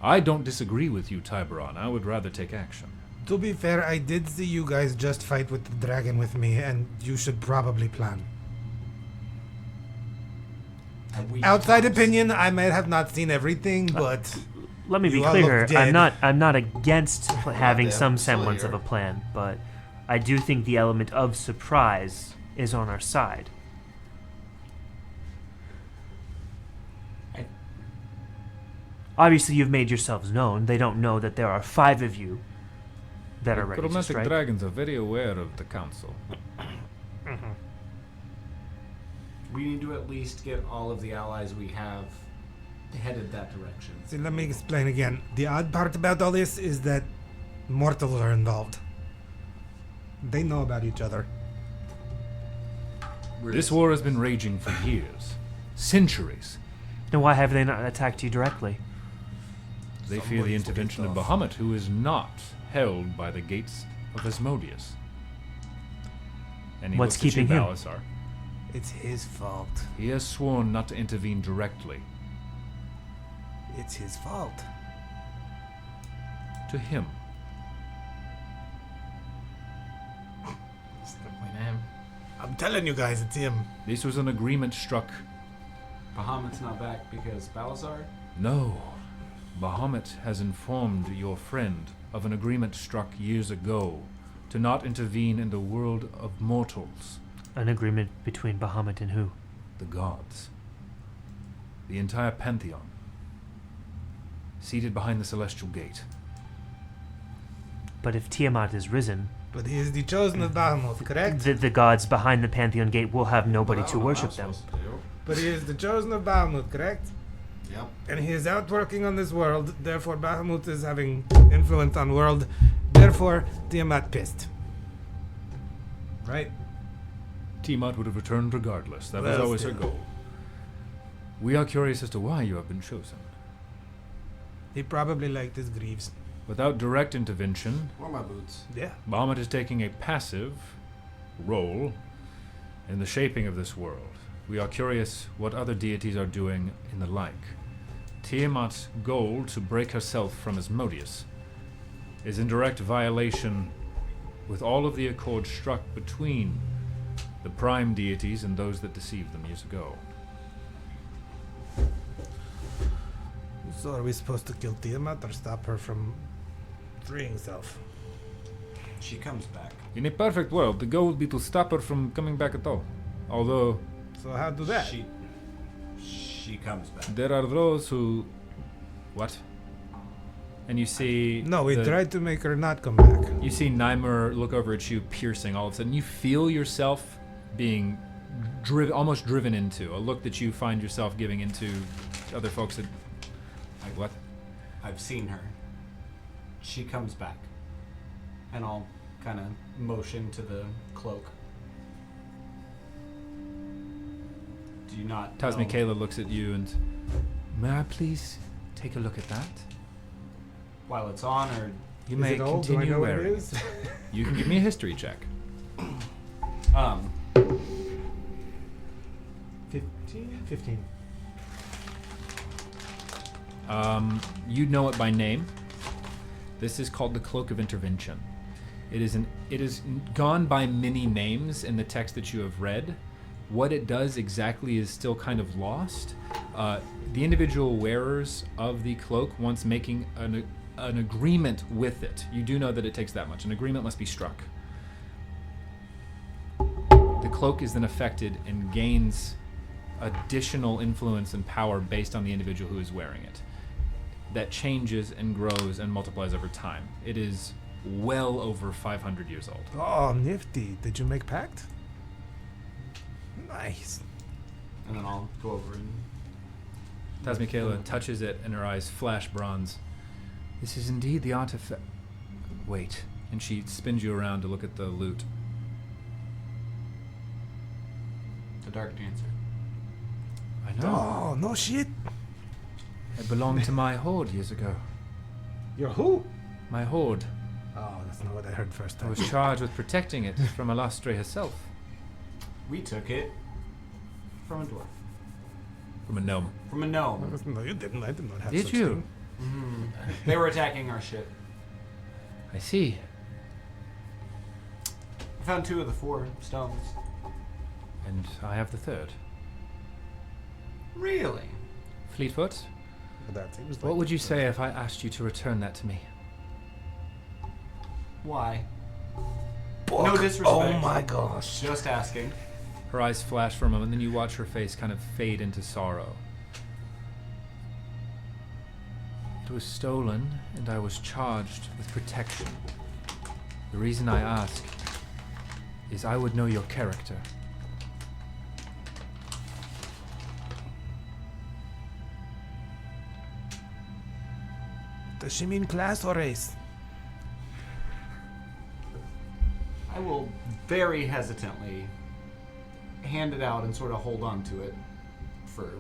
S1: I don't disagree with you, Tiberon. I would rather take action.
S7: To be fair, I did see you guys just fight with the dragon with me, and you should probably plan. Outside opinion, I might have not seen everything, but
S2: Let me be
S7: You all
S2: clear.
S7: look dead.
S2: I'm not against having
S6: dead.
S2: some
S6: I'm still
S2: semblance of
S6: here.
S2: a plan, but I do think the element of surprise is on our side. Obviously, you've made yourselves known. They don't know that there are 5 of you that are ready to
S1: Chromatic
S2: strike.
S1: dragons are very aware of the council.
S3: We need to at least get all of the allies we have headed that direction.
S7: see, let me explain again. The odd part about all this is that mortals are involved. They know about each other.
S1: This war has been raging for years, centuries.
S2: Then why have they not attacked you directly?
S1: They fear the intervention of Bahamut, who is not held by the gates of Asmodeus. And he
S2: What's
S1: looks at you,
S2: keeping him?
S1: Balasar.
S7: It's his fault.
S1: He has sworn not to intervene directly.
S7: It's his fault.
S1: To him.
S5: Just gonna point at him.
S7: I'm telling you guys, it's him.
S1: This was an agreement struck.
S3: Bahamut's not back because Balasar?
S1: No. Bahamut has informed your friend of an agreement struck years ago to not intervene in the world of mortals,
S2: An agreement between Bahamut and who?
S1: the gods. The entire pantheon. Seated behind the celestial gate.
S2: But if Tiamat is risen,
S7: But he is the chosen of Bahamut, correct?
S2: the gods behind the Pantheon Gate will have nobody to worship them.
S7: But he is the chosen of Bahamut, correct?
S6: Yep.
S7: And he is out working on this world, therefore Bahamut is having influence on world, therefore Tiamat pissed. Right?
S1: Tiamat would have returned regardless. That was
S7: Well,
S1: always her
S7: still.
S1: goal. We are curious as to why you have been chosen.
S7: He probably liked his Greaves.
S1: Without direct intervention,
S6: Or my boots.
S7: Yeah.
S1: Bahamut is taking a passive role in the shaping of this world. We are curious what other deities are doing in the like. Tiamat's goal to break herself from Asmodeus is in direct violation with all of the accords struck between the prime deities and those that deceived them years ago.
S7: So are we supposed to kill Tiamat or stop her from freeing herself?
S3: She comes back.
S1: In a perfect world, the goal would be to stop her from coming back at all. Although
S7: So how do that?
S3: She comes back.
S1: there are those who... What? And you see...
S7: No, we
S1: the-
S7: tried to make her not come back.
S1: You see Nymer look over at you, piercing. All of a sudden, you feel yourself being almost driven into a look that you find yourself giving into other folks that... Like, what?
S3: I've seen her. She comes back. And I'll kind of motion to the cloak. Do you not know?
S1: Tasmikayla looks at you and... May I please take a look at that?
S3: While it's on, or
S1: You
S7: Is
S1: may
S7: it old? Do I
S1: continue
S7: know what it
S1: wearing
S7: is?
S1: You can give me a history check.
S7: 15?
S1: You know it by name. This is called the Cloak of Intervention. It is gone by many names in the text that you have read. What it does exactly is still kind of lost. The individual wearers of the cloak, once making an agreement with it, you do know that it takes that much. An agreement must be struck. The cloak is then affected and gains additional influence and power based on the individual who is wearing it. That changes and grows and multiplies over time. It is well over 500 years old.
S7: Oh, nifty. Did you make pact? Nice.
S3: And then I'll go over and
S1: Tasmikela touches it and her eyes flash bronze. This is indeed the artifact. Wait. And she spins you around to look at the loot.
S3: the Dark Dancer.
S1: I know.
S7: Oh, no shit.
S1: It belonged to my horde years ago.
S7: You're who?
S1: My horde.
S7: Oh, that's not what I heard first
S1: I
S7: time.
S1: was charged with protecting it from Alastre herself.
S3: We took it from a dwarf.
S1: From a gnome.
S3: From a gnome.
S7: No, you didn't. I did not have
S1: Did
S7: such
S1: you?
S7: thing.
S3: They were attacking our ship.
S1: I see.
S3: We found 2 of the 4 stones.
S1: And I have the third.
S3: Really?
S1: Fleetfoot,
S7: But that seems like
S1: what would you say if I asked you to return that to me?
S3: Why?
S7: Book.
S3: No disrespect.
S7: Oh my gosh.
S3: Just asking.
S1: Her eyes flash for a moment, then you watch her face kind of fade into sorrow. It was stolen, and I was charged with protection. The reason I ask is I would know your character.
S7: Does she mean class or race?
S3: I will very hesitantly hand it out and sort of hold on to it for,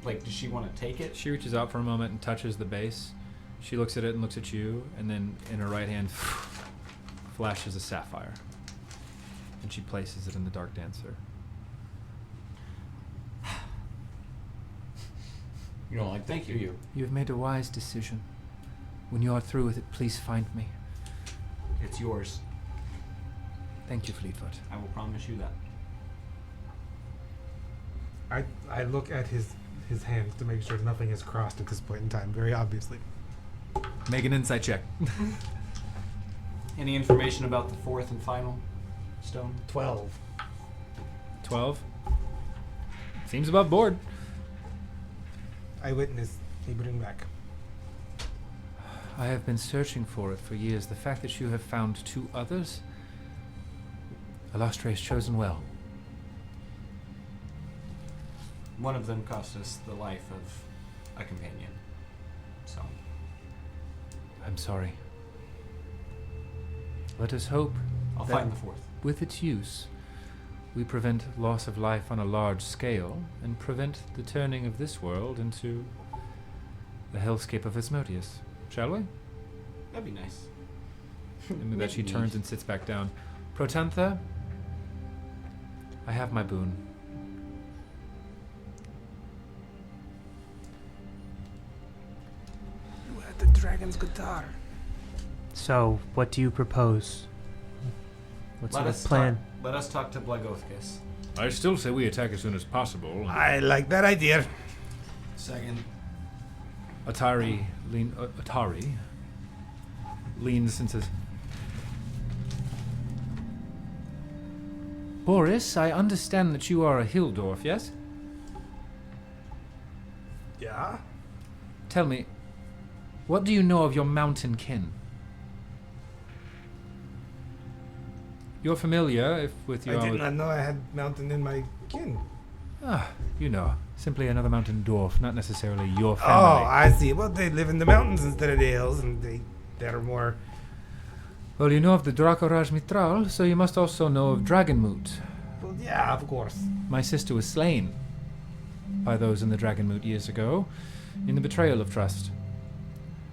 S3: like, does she want to take it?
S1: She reaches out for a moment and touches the base. She looks at it and looks at you, and then in her right hand flashes a sapphire. And she places it in the Dark Dancer.
S3: You know, like, thank you.
S1: You have made a wise decision. When you are through with it, please find me.
S3: It's yours.
S1: Thank you, Fleetfoot.
S3: I will promise you that.
S4: I look at his hands to make sure nothing is crossed at this point in time, very obviously.
S1: Make an insight check.
S3: Any information about the 4th and final stone?
S4: 12.
S1: 12. Seems above board.
S4: Eyewitness, he bring back.
S1: I have been searching for it for years. The fact that you have found 2 others, Alastre has chosen well.
S3: One of them cost us the life of a companion. So,
S1: I'm sorry. Let us hope
S3: I'll
S1: that
S3: find the 4th.
S1: with its use, we prevent loss of life on a large scale and prevent the turning of this world into the hellscape of Asmodeus. Shall we?
S3: That'd be nice.
S1: And with that she turns and sits back down. Protantha, I have my boon.
S7: You had the dragon's guitar.
S2: So, what do you propose? What sort of plan?
S3: Let us talk to Blagothkis.
S1: I still say we attack as soon as possible.
S7: I like that idea.
S6: Second.
S1: Atari leans and says, Boris, I understand that you are a Hildorf, yes?
S7: Yeah?
S1: Tell me, what do you know of your mountain kin? You're familiar with your...
S4: I did not know I had mountain in my kin.
S1: Ah, you know, simply another mountain dwarf, not necessarily your
S7: Oh,
S1: family.
S7: I see. Well, they live in the mountains instead of the hills, and they're more...
S1: Well, you know of the Dracoraj Mitral, so you must also know of Dragonmoot.
S4: Well, yeah, of course.
S1: My sister was slain by those in the Dragonmoot years ago, in the betrayal of trust.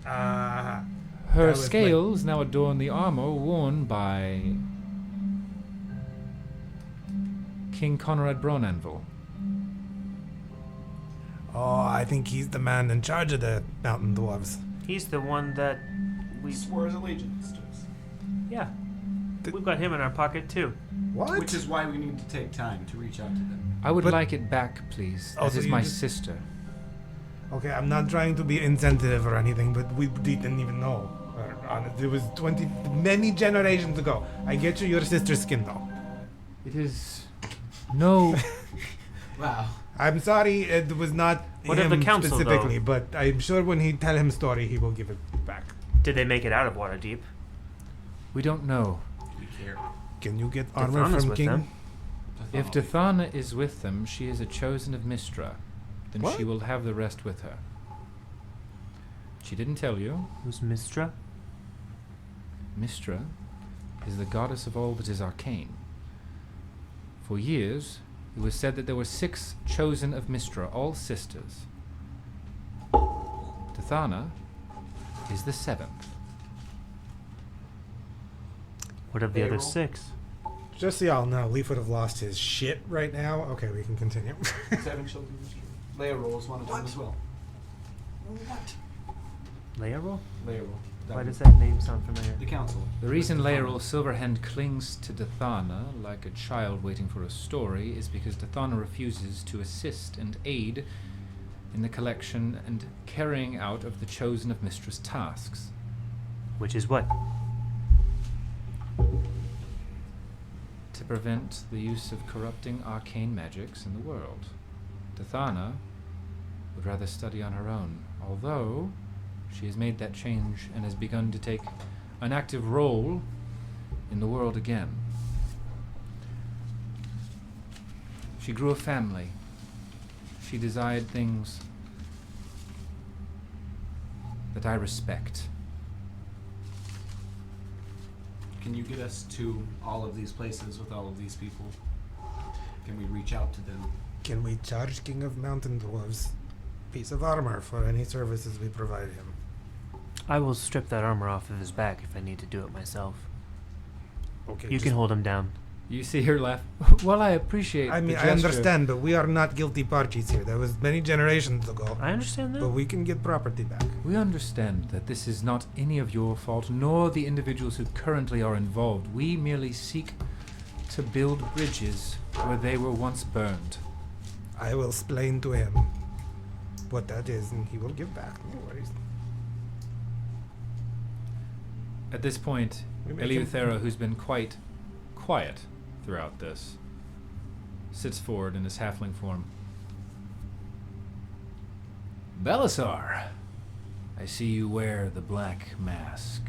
S4: That
S1: Her
S4: was
S1: scales now adorn the armor worn by King Conrad Bronanvil.
S7: Oh, I think he's the man in charge of the mountain dwarves.
S2: He's the one that
S3: We swore his allegiance to us.
S2: yeah. We've got him in our pocket too.
S4: What?
S3: Which is why we need to take time to reach out to them.
S1: I would
S7: But-
S1: like it back, please.
S7: Oh,
S1: This
S7: so
S1: is
S7: you
S1: my
S7: just-
S1: sister.
S4: Okay, I'm not trying to be insensitive or anything, but we didn't even know. It was many generations ago. I get you your sister's skin, though.
S1: It is no.
S5: Wow.
S7: I'm sorry, it was not
S2: What of
S7: him
S2: the council,
S7: specifically,
S2: though?
S7: but I'm sure when he tell him story, he will give it back.
S2: Did they make it out of Waterdeep?
S1: We don't know.
S3: We care.
S7: Can you get armor
S2: Dathana's
S7: from
S2: with
S7: King?
S2: them.
S1: If Dathana is with them, she is a chosen of Mystra. Then
S7: What?
S1: she will have the rest with her. She didn't tell you.
S2: Who's Mistra?
S1: Mystra is the goddess of all that is arcane. For years, it was said that there were 6 chosen of Mystra, all sisters. Dathana is the 7th.
S2: What of the other
S3: Payroll.
S2: 6?
S7: Just so y'all know, Leaf would have lost his shit right now. Okay, we can continue.
S3: 7 children. Leia rolls one of them as well.
S2: Leia roll?
S3: Leia roll.
S2: Why does that name sound familiar?
S3: The council.
S1: The reason Laeral Silverhand clings to Dathana like a child waiting for a story is because Dathana refuses to assist and aid in the collection and carrying out of the chosen of Mistress tasks.
S2: Which is what?
S1: To prevent the use of corrupting arcane magics in the world. Dathana would rather study on her own, although she has made that change and has begun to take an active role in the world again. She grew a family. She desired things that I respect.
S3: Can you get us to all of these places with all of these people? Can we reach out to them?
S7: Can we charge King of Mountain Dwarves piece of armor for any services we provide him?
S2: I will strip that armor off of his back if I need to do it myself.
S7: Okay,
S2: You
S7: just-
S2: can hold him down.
S1: You see her laugh. Well, I appreciate
S7: I
S1: the
S7: mean, I
S1: gesture.
S7: understand, but we are not guilty parties here. That was many generations ago.
S2: I understand that.
S7: But we can get property back.
S1: We understand that this is not any of your fault, nor the individuals who currently are involved. We merely seek to build bridges where they were once burned.
S7: I will explain to him what that is, and he will give back. No worries.
S1: At this point,
S7: We make him-
S1: Eleuthera, who's been quite quiet throughout this, sits forward in his halfling form. Belisar, I see you wear the black mask.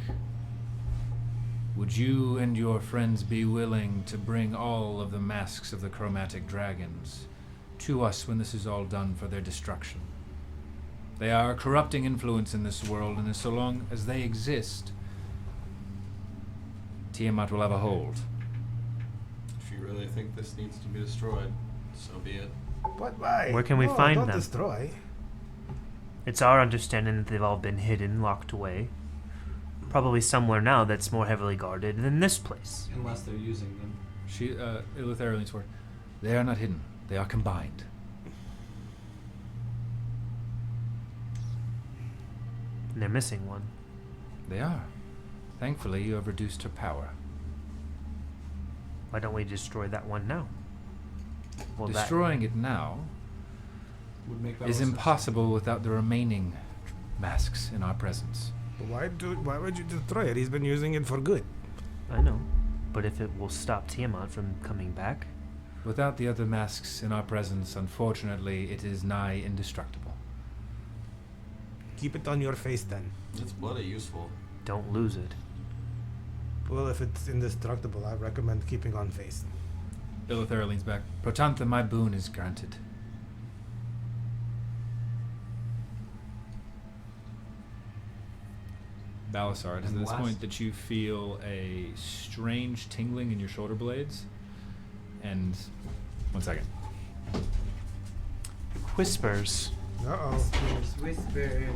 S1: Would you and your friends be willing to bring all of the masks of the chromatic dragons to us when this is all done for their destruction? They are a corrupting influence in this world, and so long as they exist, Tiamat will have a hold.
S6: If you really think this needs to be destroyed, so be it.
S7: What? Why?
S2: Where can we
S7: No,
S2: find
S7: don't
S2: them?
S7: destroy.
S2: It's our understanding that they've all been hidden, locked away. Probably somewhere now that's more heavily guarded than this place.
S3: Unless they're using them.
S1: Eleuthera leans forward. They are not hidden. They are combined.
S2: And they're missing one.
S1: They are. Thankfully, you have reduced her power.
S2: Why don't we destroy that one now? Well,
S1: Destroying it now
S3: Would make
S1: is
S3: Belisar-
S1: impossible without the remaining masks in our presence.
S7: But why would you destroy it? He's been using it for good.
S2: I know. But if it will stop Tiamat from coming back,
S1: Without the other masks in our presence, unfortunately, it is nigh indestructible.
S7: Keep it on your face then.
S6: It's bloody useful.
S2: don't lose it.
S7: Well, if it's indestructible, I recommend keeping on face.
S1: Eleuthera leans back. Protantha, my boon is granted. Belisar, it is at
S3: And
S1: this
S3: last-
S1: point that you feel a strange tingling in your shoulder blades. And 1 second.
S2: Whispers.
S7: Uh-oh.
S5: Whisper.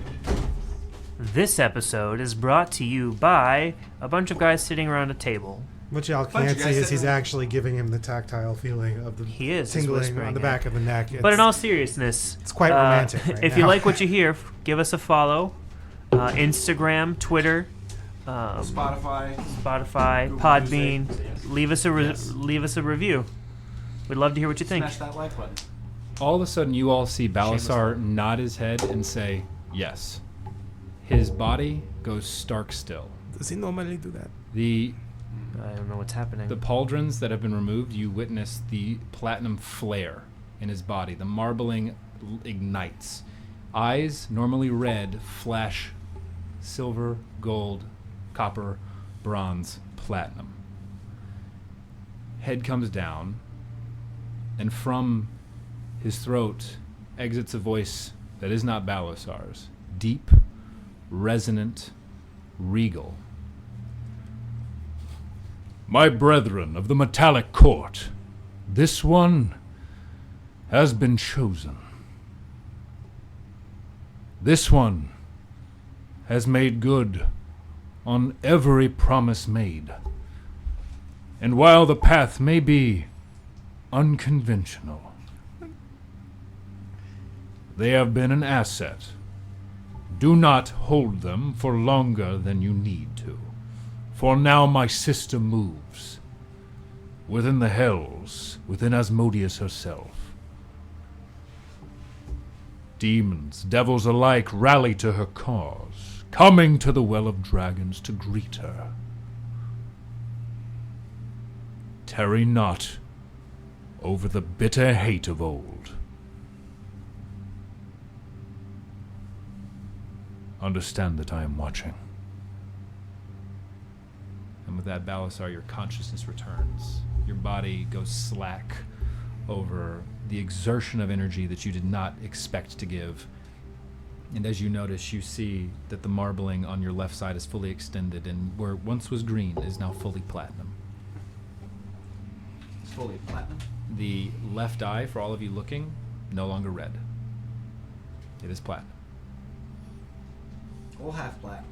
S2: This episode is brought to you by a bunch of guys sitting around a table.
S7: What y'all
S6: Bunch
S7: can't
S6: of
S7: see
S6: guys
S7: is he's
S6: sitting around-
S7: actually giving him the tactile feeling of the
S2: He is
S7: tingling
S2: whispering
S7: on the
S2: it.
S7: back of the neck.
S2: But in
S7: It's-
S2: all seriousness,
S7: it's quite romantic right
S2: if you
S7: now.
S2: like what you hear, give us a follow. Instagram, Twitter,
S3: Spotify.
S2: Spotify,
S3: Google
S2: Podbean.
S3: Music. Yes.
S2: Leave us a
S3: Yes.
S2: leave us a review. We'd love to hear what you think.
S3: Smash that like button.
S1: All of a sudden, you all see
S2: Shameless
S1: Belisar
S2: plug.
S1: nod his head and say, yes. His body goes stark still.
S7: Does he normally do that?
S1: The
S2: I don't know what's happening.
S1: pauldrons that have been removed, you witness the platinum flare in his body. The marbling ignites. Eyes, normally red, flash silver, gold, copper, bronze, platinum. Head comes down, and from his throat exits a voice that is not Balasar's. Deep, resonant, regal. My brethren of the metallic court, this one has been chosen. This one has made good on every promise made. And while the path may be unconventional, they have been an asset. Do not hold them for longer than you need to. For now my sister moves within the hells, within Asmodeus herself. Demons, devils alike rally to her cause, coming to the Well of Dragons to greet her. Tarry not over the bitter hate of old. Understand that I am watching. And with that, Balasar, your consciousness returns. Your body goes slack over the exertion of energy that you did not expect to give. And as you notice, you see that the marbling on your left side is fully extended, and where once was green is now fully platinum.
S3: It's fully platinum.
S1: The left eye, for all of you looking, no longer red. It is platinum.
S3: Whole half plat.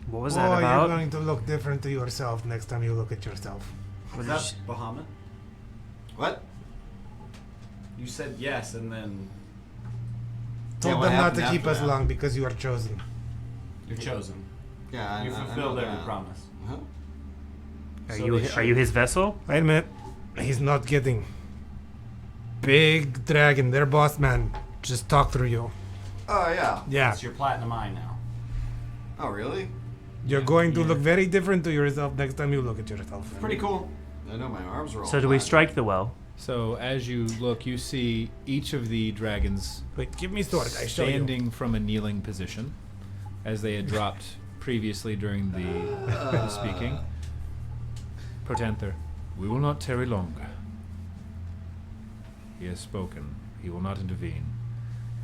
S2: What was
S7: Boy,
S2: that about?
S7: you're going to look different to yourself next time you look at yourself.
S3: Was that Bahamut?
S6: What?
S3: You said yes, and then
S7: Told
S6: what
S7: them not
S6: happened
S7: to keep
S6: after
S7: us
S6: that?
S7: long because you are chosen.
S3: you're chosen.
S6: Yeah,
S3: You
S6: I
S3: fulfilled
S6: know
S3: every
S6: that.
S3: promise.
S6: Huh?
S2: Are
S3: So
S2: you
S3: they
S2: are you his vessel?
S7: Wait a minute. He's not kidding. Big dragon, their boss man, just talked through you.
S6: Oh yeah.
S7: Yeah.
S3: It's your platinum eye now.
S6: Oh really?
S7: You're going to look very different to yourself next time you look at yourself.
S3: Pretty cool.
S6: I know my arms are all.
S2: So do we
S6: flat.
S2: strike the well?
S1: So as you look, you see each of the dragons
S7: Wait, give me sword. I show you.
S1: standing from a kneeling position, as they had dropped previously during the speaking. Protanther, we will not tarry longer. He has spoken. He will not intervene.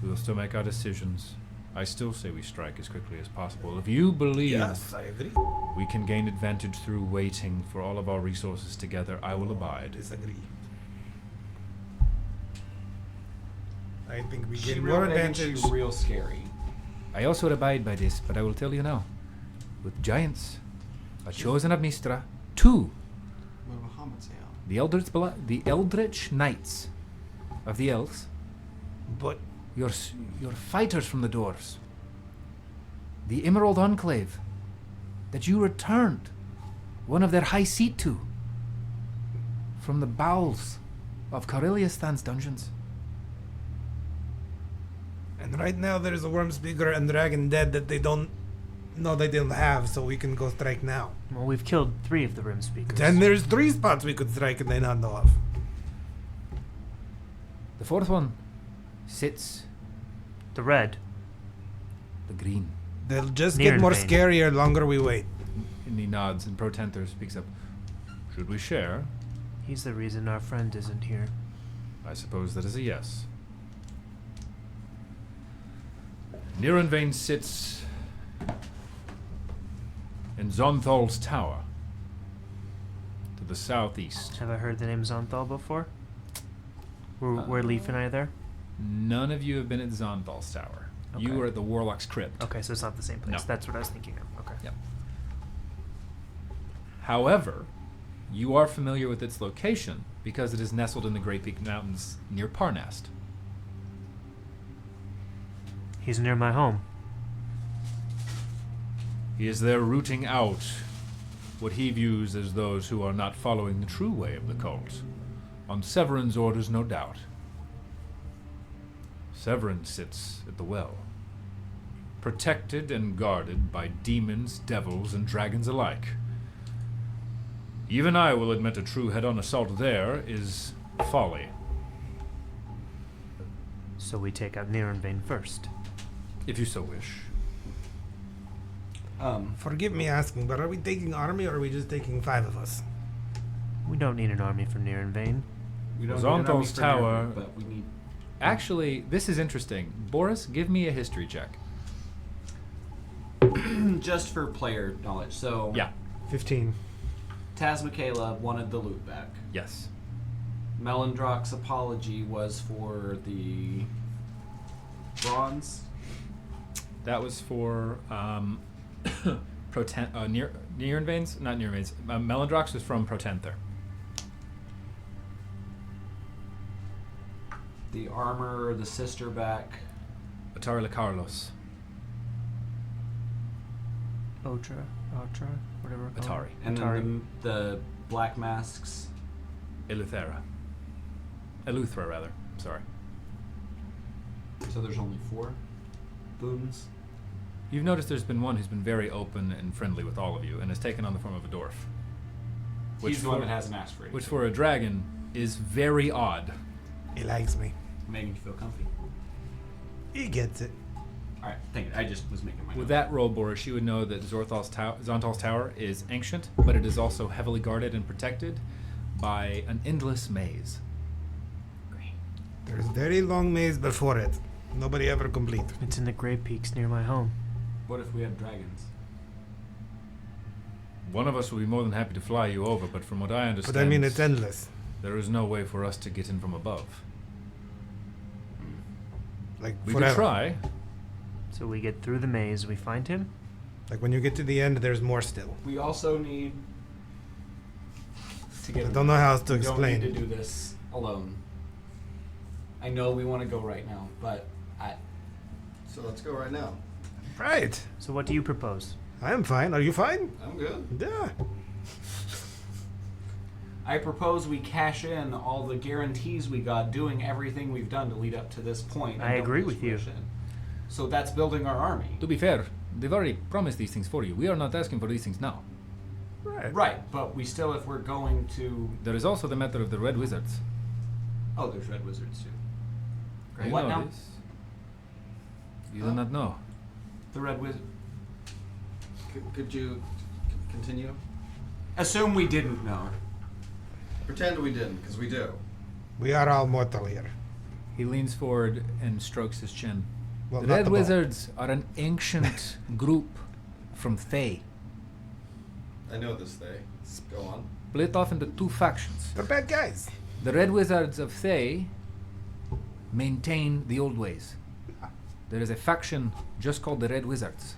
S1: We will still make our decisions. I still say we strike as quickly as possible. If you believe
S7: Yes, I agree.
S1: we can gain advantage through waiting for all of our resources together, I will abide.
S7: Disagree. I think we
S3: She
S7: gain
S3: real
S7: more
S3: big and
S7: advantage.
S3: she real scary.
S1: I also would abide by this, but I will tell you now. With giants, a chosen of Mistra, two,
S6: What about Bahamut say?
S1: the Eldritch Knights of the Elves,
S7: But
S1: your fighters from the doors, the Emerald Enclave, that you returned one of their high seat to, from the bowels of Corelliastan's dungeons.
S7: and right now there's a worm speaker and dragon dead that they don't know they didn't have, so we can go strike now.
S2: Well, we've killed 3 of the rim speakers.
S7: Then there's 3 spots we could strike and they not know of.
S1: The fourth one sits
S2: The red.
S1: the green.
S7: They'll just
S2: Near
S7: get more
S2: in vain.
S7: scarier longer we wait.
S1: And he nods, and Protanther speaks up. Should we share?
S2: He's the reason our friend isn't here.
S1: I suppose that is a yes. Nirenvain sits in Zonthal's tower to the southeast.
S2: Have I heard the name Zonthal before? Were Leaf and I there?
S1: None of you have been at Zonthal's tower. You
S2: Okay.
S1: were at the Warlock's Crypt.
S2: Okay, so it's not the same place.
S1: No.
S2: That's what I was thinking of. Okay.
S1: Yep. However, you are familiar with its location because it is nestled in the Great Peak Mountains near Parnast.
S2: He's near my home.
S1: He is there rooting out what he views as those who are not following the true way of the cult. On Severin's orders, no doubt. Severin sits at the well, protected and guarded by demons, devils, and dragons alike. Even I will admit a true head-on assault there is folly.
S2: So we take out Nirenvain first.
S1: If you so wish.
S7: Forgive me asking, but are we taking army or are we just taking 5 of us?
S2: We don't need an army for Nirenvain.
S3: We don't
S1: Zontal's tower.
S3: but we need.
S1: Actually, this is interesting. Boris, give me a history check.
S3: Just for player knowledge. So
S1: Yeah.
S7: 15.
S3: Taz Michaela wanted the loot back.
S1: Yes.
S3: Melandrock's apology was for the bronze.
S1: That was for Nirenvain's? Not Nirenvain's. Melandrox was from Protanther.
S3: The armor, the sister back.
S1: Atari Carlos.
S2: Otra, whatever. we're called.
S1: Atari.
S3: And
S2: Atari.
S3: then the black masks.
S1: Eleuthera, rather. Sorry.
S3: So there's only 4 boons.
S1: You've noticed there's been one who's been very open and friendly with all of you and has taken on the form of a dwarf.
S3: He's the one that hasn't asked for it.
S1: Which for a dragon is very odd.
S7: He likes me.
S3: Making you feel comfy.
S7: He gets it.
S3: All right, thank you. I just was making my.
S1: With
S3: note.
S1: that roll, Boris, you would know that Zontal's tower is ancient, but it is also heavily guarded and protected by an endless maze.
S7: There's very long maze before it. Nobody ever complete.
S2: It's in the Grey Peaks near my home.
S3: What if we have dragons?
S1: One of us will be more than happy to fly you over, but from what I understand,
S7: But I mean, it's endless.
S1: there is no way for us to get in from above.
S7: Like
S1: We
S7: forever.
S1: could try.
S2: So we get through the maze, we find him.
S7: Like when you get to the end, there's more still.
S3: We also need to get.
S7: I don't know how else to
S3: we
S7: explain.
S3: don't need to do this alone. I know we want to go right now, but
S6: So let's go right now.
S7: Right.
S2: So what do you propose?
S7: I am fine. Are you fine?
S6: I'm good.
S7: Yeah.
S3: I propose we cash in all the guarantees we got doing everything we've done to lead up to this point. and
S2: I
S3: don't
S2: agree
S3: lose
S2: with you.
S3: fruition. So that's building our army.
S1: To be fair, they've already promised these things for you. We are not asking for these things now.
S7: Right.
S3: Right, but we still, if we're going to.
S1: There is also the matter of the Red Wizards.
S3: Oh, there's red wizards too.
S1: You
S3: What
S1: know
S3: now?
S1: this? You do not know.
S3: The red wizard.
S6: Could you continue?
S3: Assume we didn't know.
S6: Pretend we didn't, because we do.
S7: We are all mortal here.
S1: He leans forward and strokes his chin.
S7: Well,
S1: The
S7: not
S1: Red
S7: the ball.
S1: Wizards are an ancient group from Thay,
S6: I know this thing. Go on.
S1: split off into 2 factions.
S7: They're bad guys.
S1: The Red Wizards of Thay maintain the old ways. There is a faction just called the Red Wizards,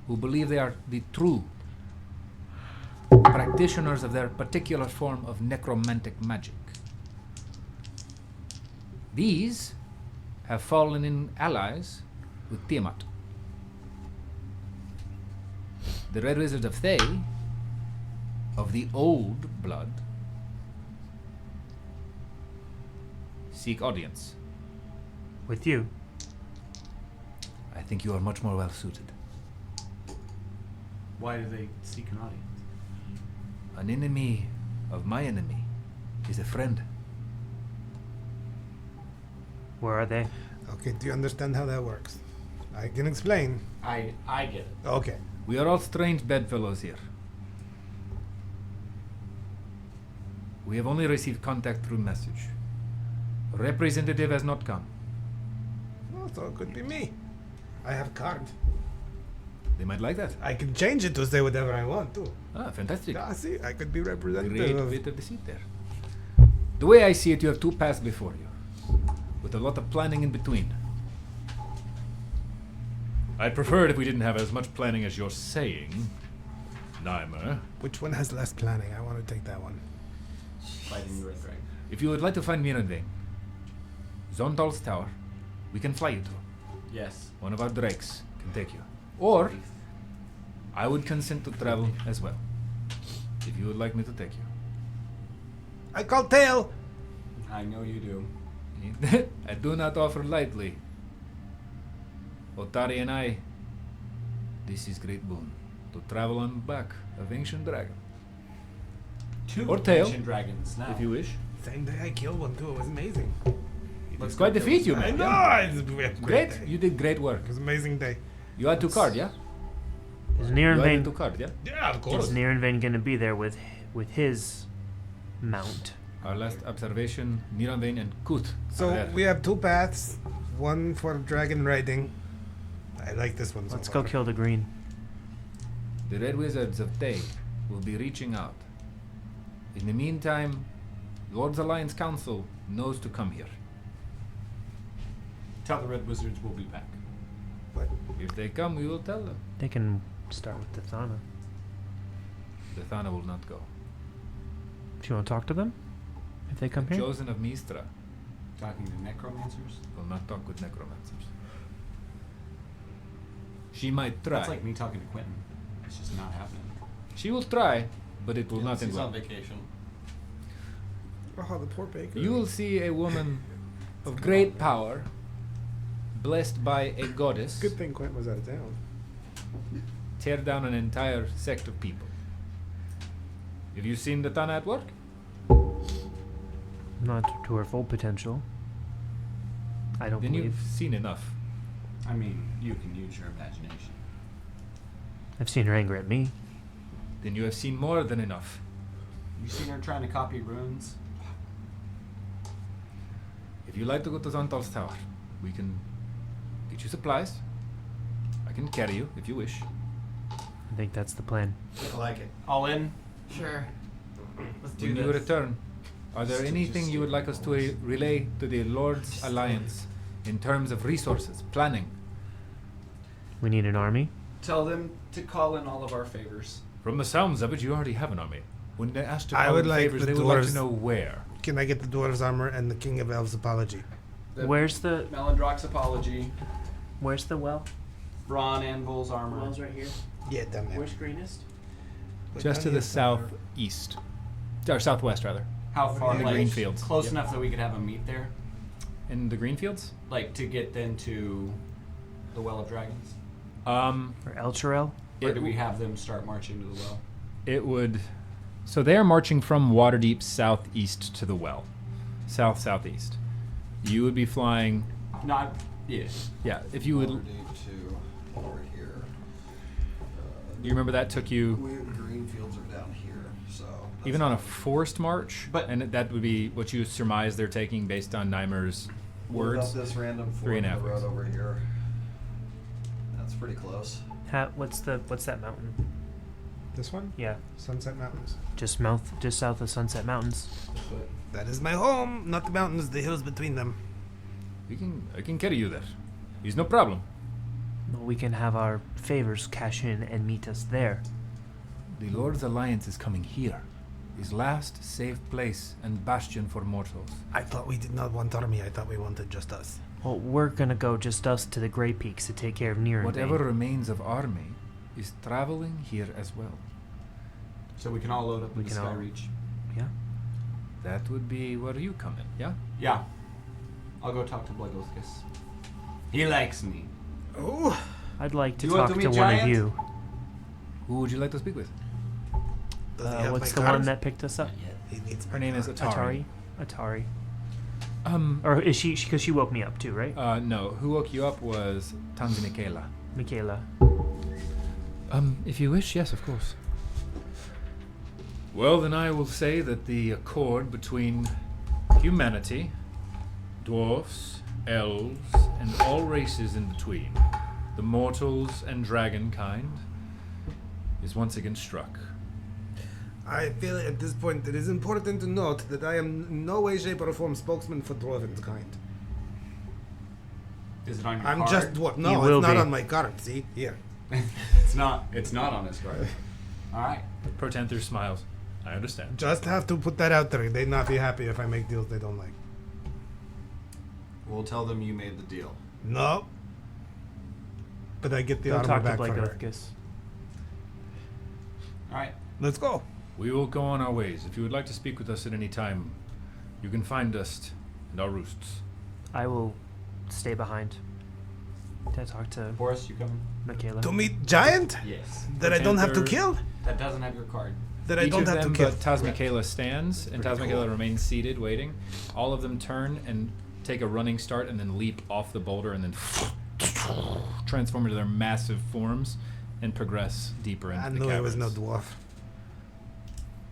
S1: who believe they are the true practitioners of their particular form of necromantic magic. These have fallen in allies with Tiamat. The Red Wizards of Thay, of the old blood, seek audience.
S2: With you.
S1: I think you are much more well suited.
S3: Why do they seek an audience?
S1: An enemy of my enemy is a friend.
S2: Where are they?
S7: Okay, do you understand how that works? I can explain.
S3: I get it.
S7: Okay.
S1: We are all strange bedfellows here. We have only received contact through message. A representative has not come.
S7: Oh, so it could be me. I have card.
S1: They might like that.
S7: I can change it to say whatever I want too.
S1: Ah, fantastic.
S7: Yeah, see, I could be representative
S1: Great
S7: of...
S1: bit of deceit there. The way I see it, you have 2 paths before you, with a lot of planning in between. I'd prefer it if we didn't have as much planning as you're saying, Nymer.
S7: Which one has less planning? I want to take that one.
S3: Fighting the red dragon.
S1: If you would like to find Mirandvain, Zontal's tower, we can fly you to.
S3: Yes.
S1: One of our drakes can take you. Or, I would consent to travel as well, if you would like me to take you.
S7: I call tail!
S3: I know you do.
S1: I do not offer lightly. Otari and I, this is great boon, to travel on back of ancient dragon.
S3: 2
S1: Or tail,
S3: ancient dragons now.
S1: if you wish.
S4: Same day I killed one too. It was amazing.
S1: It's quite a feat you
S4: I
S1: made.
S4: know.
S1: Yeah.
S4: It's a great
S1: Great.
S4: day.
S1: You did great work.
S4: It was an amazing day.
S1: You had 2 card, yeah?
S2: Is
S1: You had 2
S2: Nirenvain
S1: card, yeah?
S4: Yeah, of course.
S2: is Nirenvain gonna be there with his mount?
S1: Our last observation, Niranvain and Kut. are
S4: So
S1: there.
S4: we have 2 paths. One for dragon riding. I like this one so
S2: Let's
S4: far.
S2: go kill the green.
S1: The Red Wizards of Tay will be reaching out. In the meantime, Lord's Alliance Council knows to come here.
S3: Tell the Red Wizards we'll be back.
S4: But
S1: If they come, we will tell them.
S2: They can start with the Thana.
S1: The Thana will not go.
S2: Do you want to talk to them? If they come here?
S1: Chosen of Mistra
S3: Talking to necromancers?
S1: will not talk with necromancers. She might try.
S3: That's like me talking to Quentin. It's just not happening.
S1: She will try, but it will not end
S6: He's on
S1: well.
S6: vacation.
S4: oh, the poor baker.
S1: You will see a woman of great power, blessed by a goddess,
S4: Good thing Quentin was out of town.
S1: tear down an entire sect of people. Have you seen the Thana at work?
S2: Not to her full potential. I don't
S1: Then
S2: believe.
S1: you've seen enough.
S3: I mean, you can use your imagination.
S2: I've seen her angry at me.
S1: Then you have seen more than enough.
S3: You seen her trying to copy runes?
S1: If you like to go to Zontal's tower, we can get you supplies. I can carry you if you wish.
S2: I think that's the plan.
S6: I like it.
S3: All in?
S5: Sure. Let's do
S1: When
S5: this.
S1: you return, are there
S6: Just
S1: anything you would like us to relay to the Lord's Alliance in terms of resources, planning?
S2: We need an army.
S3: Tell them to call in all of our favors.
S1: From the sounds of it, you already have an army. When they ask to
S4: I
S1: call
S4: would
S1: in
S4: like
S1: favors,
S4: the
S1: they would like to
S4: dwarves-
S1: know where.
S4: Can I get the dwarves armor and the King of Elves apology?
S2: Where's the
S3: Melandrox apology.
S2: Where's the well?
S3: Braun Anvil's armor.
S2: right here.
S4: Yeah, down there.
S2: greenest?
S1: Just to the southeast. Or southwest, rather.
S3: How far?
S1: In the
S3: like,
S1: green fields.
S3: Close
S1: Yep.
S3: enough that we could have a meet there?
S1: In the green fields?
S3: Like, to get them to the Well of Dragons?
S2: Or Elturel?
S3: Or do we have them start marching to the well?
S1: It would. So they are marching from Waterdeep southeast to the well. South-southeast. You would be flying.
S3: Not, yeah.
S1: Yeah, if you would.
S6: Waterdeep to over here.
S1: You remember that took you
S6: Green fields are down here, so. that's
S1: even on a
S6: not-
S1: forced march?
S3: But-
S1: and that would be what you surmise they're taking based on Nymer's
S6: What about
S1: words.
S6: this random
S1: 3.5
S6: fork in the road
S1: weeks.
S6: over here. That's pretty close.
S2: What's that mountain?
S4: This one?
S2: Yeah,
S4: Sunset Mountains.
S2: just south of Sunset Mountains.
S4: That is my home, not the mountains, the hills between them.
S1: I can carry you there. It's no problem.
S2: Well, we can have our favors cash in and meet us there.
S1: The Lord's Alliance is coming here. His last safe place and bastion for mortals.
S4: I thought we did not want army. I thought we wanted just us.
S2: Well, we're gonna go just us to the Grey Peaks to take care of Nirenvain.
S1: Whatever remains of army is traveling here as well.
S3: So we can all load up
S2: We
S3: in the
S2: can all-
S3: Skyreach.
S2: Yeah.
S1: That would be where you come in, yeah?
S3: Yeah. I'll go talk to Blagothkus. He likes me.
S4: Oh,
S2: I'd like to
S3: You want
S2: talk
S3: to
S2: to
S3: meet
S2: one
S3: Giant?
S2: of you.
S1: Who would you like to speak with?
S4: does he have
S2: What's
S4: my
S2: the one
S4: cards?
S2: that picked us up?
S4: He needs
S1: Her
S4: my
S1: name is
S4: cards.
S1: Atari.
S2: Atari.
S1: Or
S2: Or is she? Because she woke me up too, right?
S1: no. Who woke you up was Tanzi Michaela.
S2: Michaela.
S1: If you wish, yes, of course. Well, then I will say that the accord between humanity, dwarfs, elves, and all races in between, the mortals and dragon kind, is once again struck.
S4: I feel at this point it is important to note that I am in no way, shape, or form spokesman for Dwarven's kind.
S3: Is it on your
S4: I'm
S3: card?
S4: just what?
S2: You
S4: No,
S2: will
S4: it's not
S2: be.
S4: on my card. See here.
S3: It's not. It's not on his card. All right.
S1: Protanther smiles. I understand.
S4: Just have to put that out there. They'd not be happy if I make deals they don't like.
S6: We'll tell them you made the deal.
S4: No. But I get the
S2: Go
S4: armor
S2: talk to
S4: back for her.
S2: Blagothkus.
S3: All right.
S4: Let's go.
S1: We will go on our ways. If you would like to speak with us at any time, you can find us in our roosts.
S2: I will stay behind to talk to
S3: Boris, you coming?
S2: Michaela.
S4: To meet Giant?
S3: Yes.
S4: That I don't have to
S1: Protanther-
S4: kill?
S3: That doesn't have your card.
S7: that I
S1: Each
S7: don't
S1: of
S7: have
S1: them
S7: to kill.
S1: but Tasmikayla stands, and
S6: Pretty
S1: Tasmikayla
S6: cool.
S1: remains seated, waiting. All of them turn and take a running start and then leap off the boulder and then transform into their massive forms and progress deeper into
S7: I
S1: the
S7: knew
S1: caverns.
S7: it was no dwarf.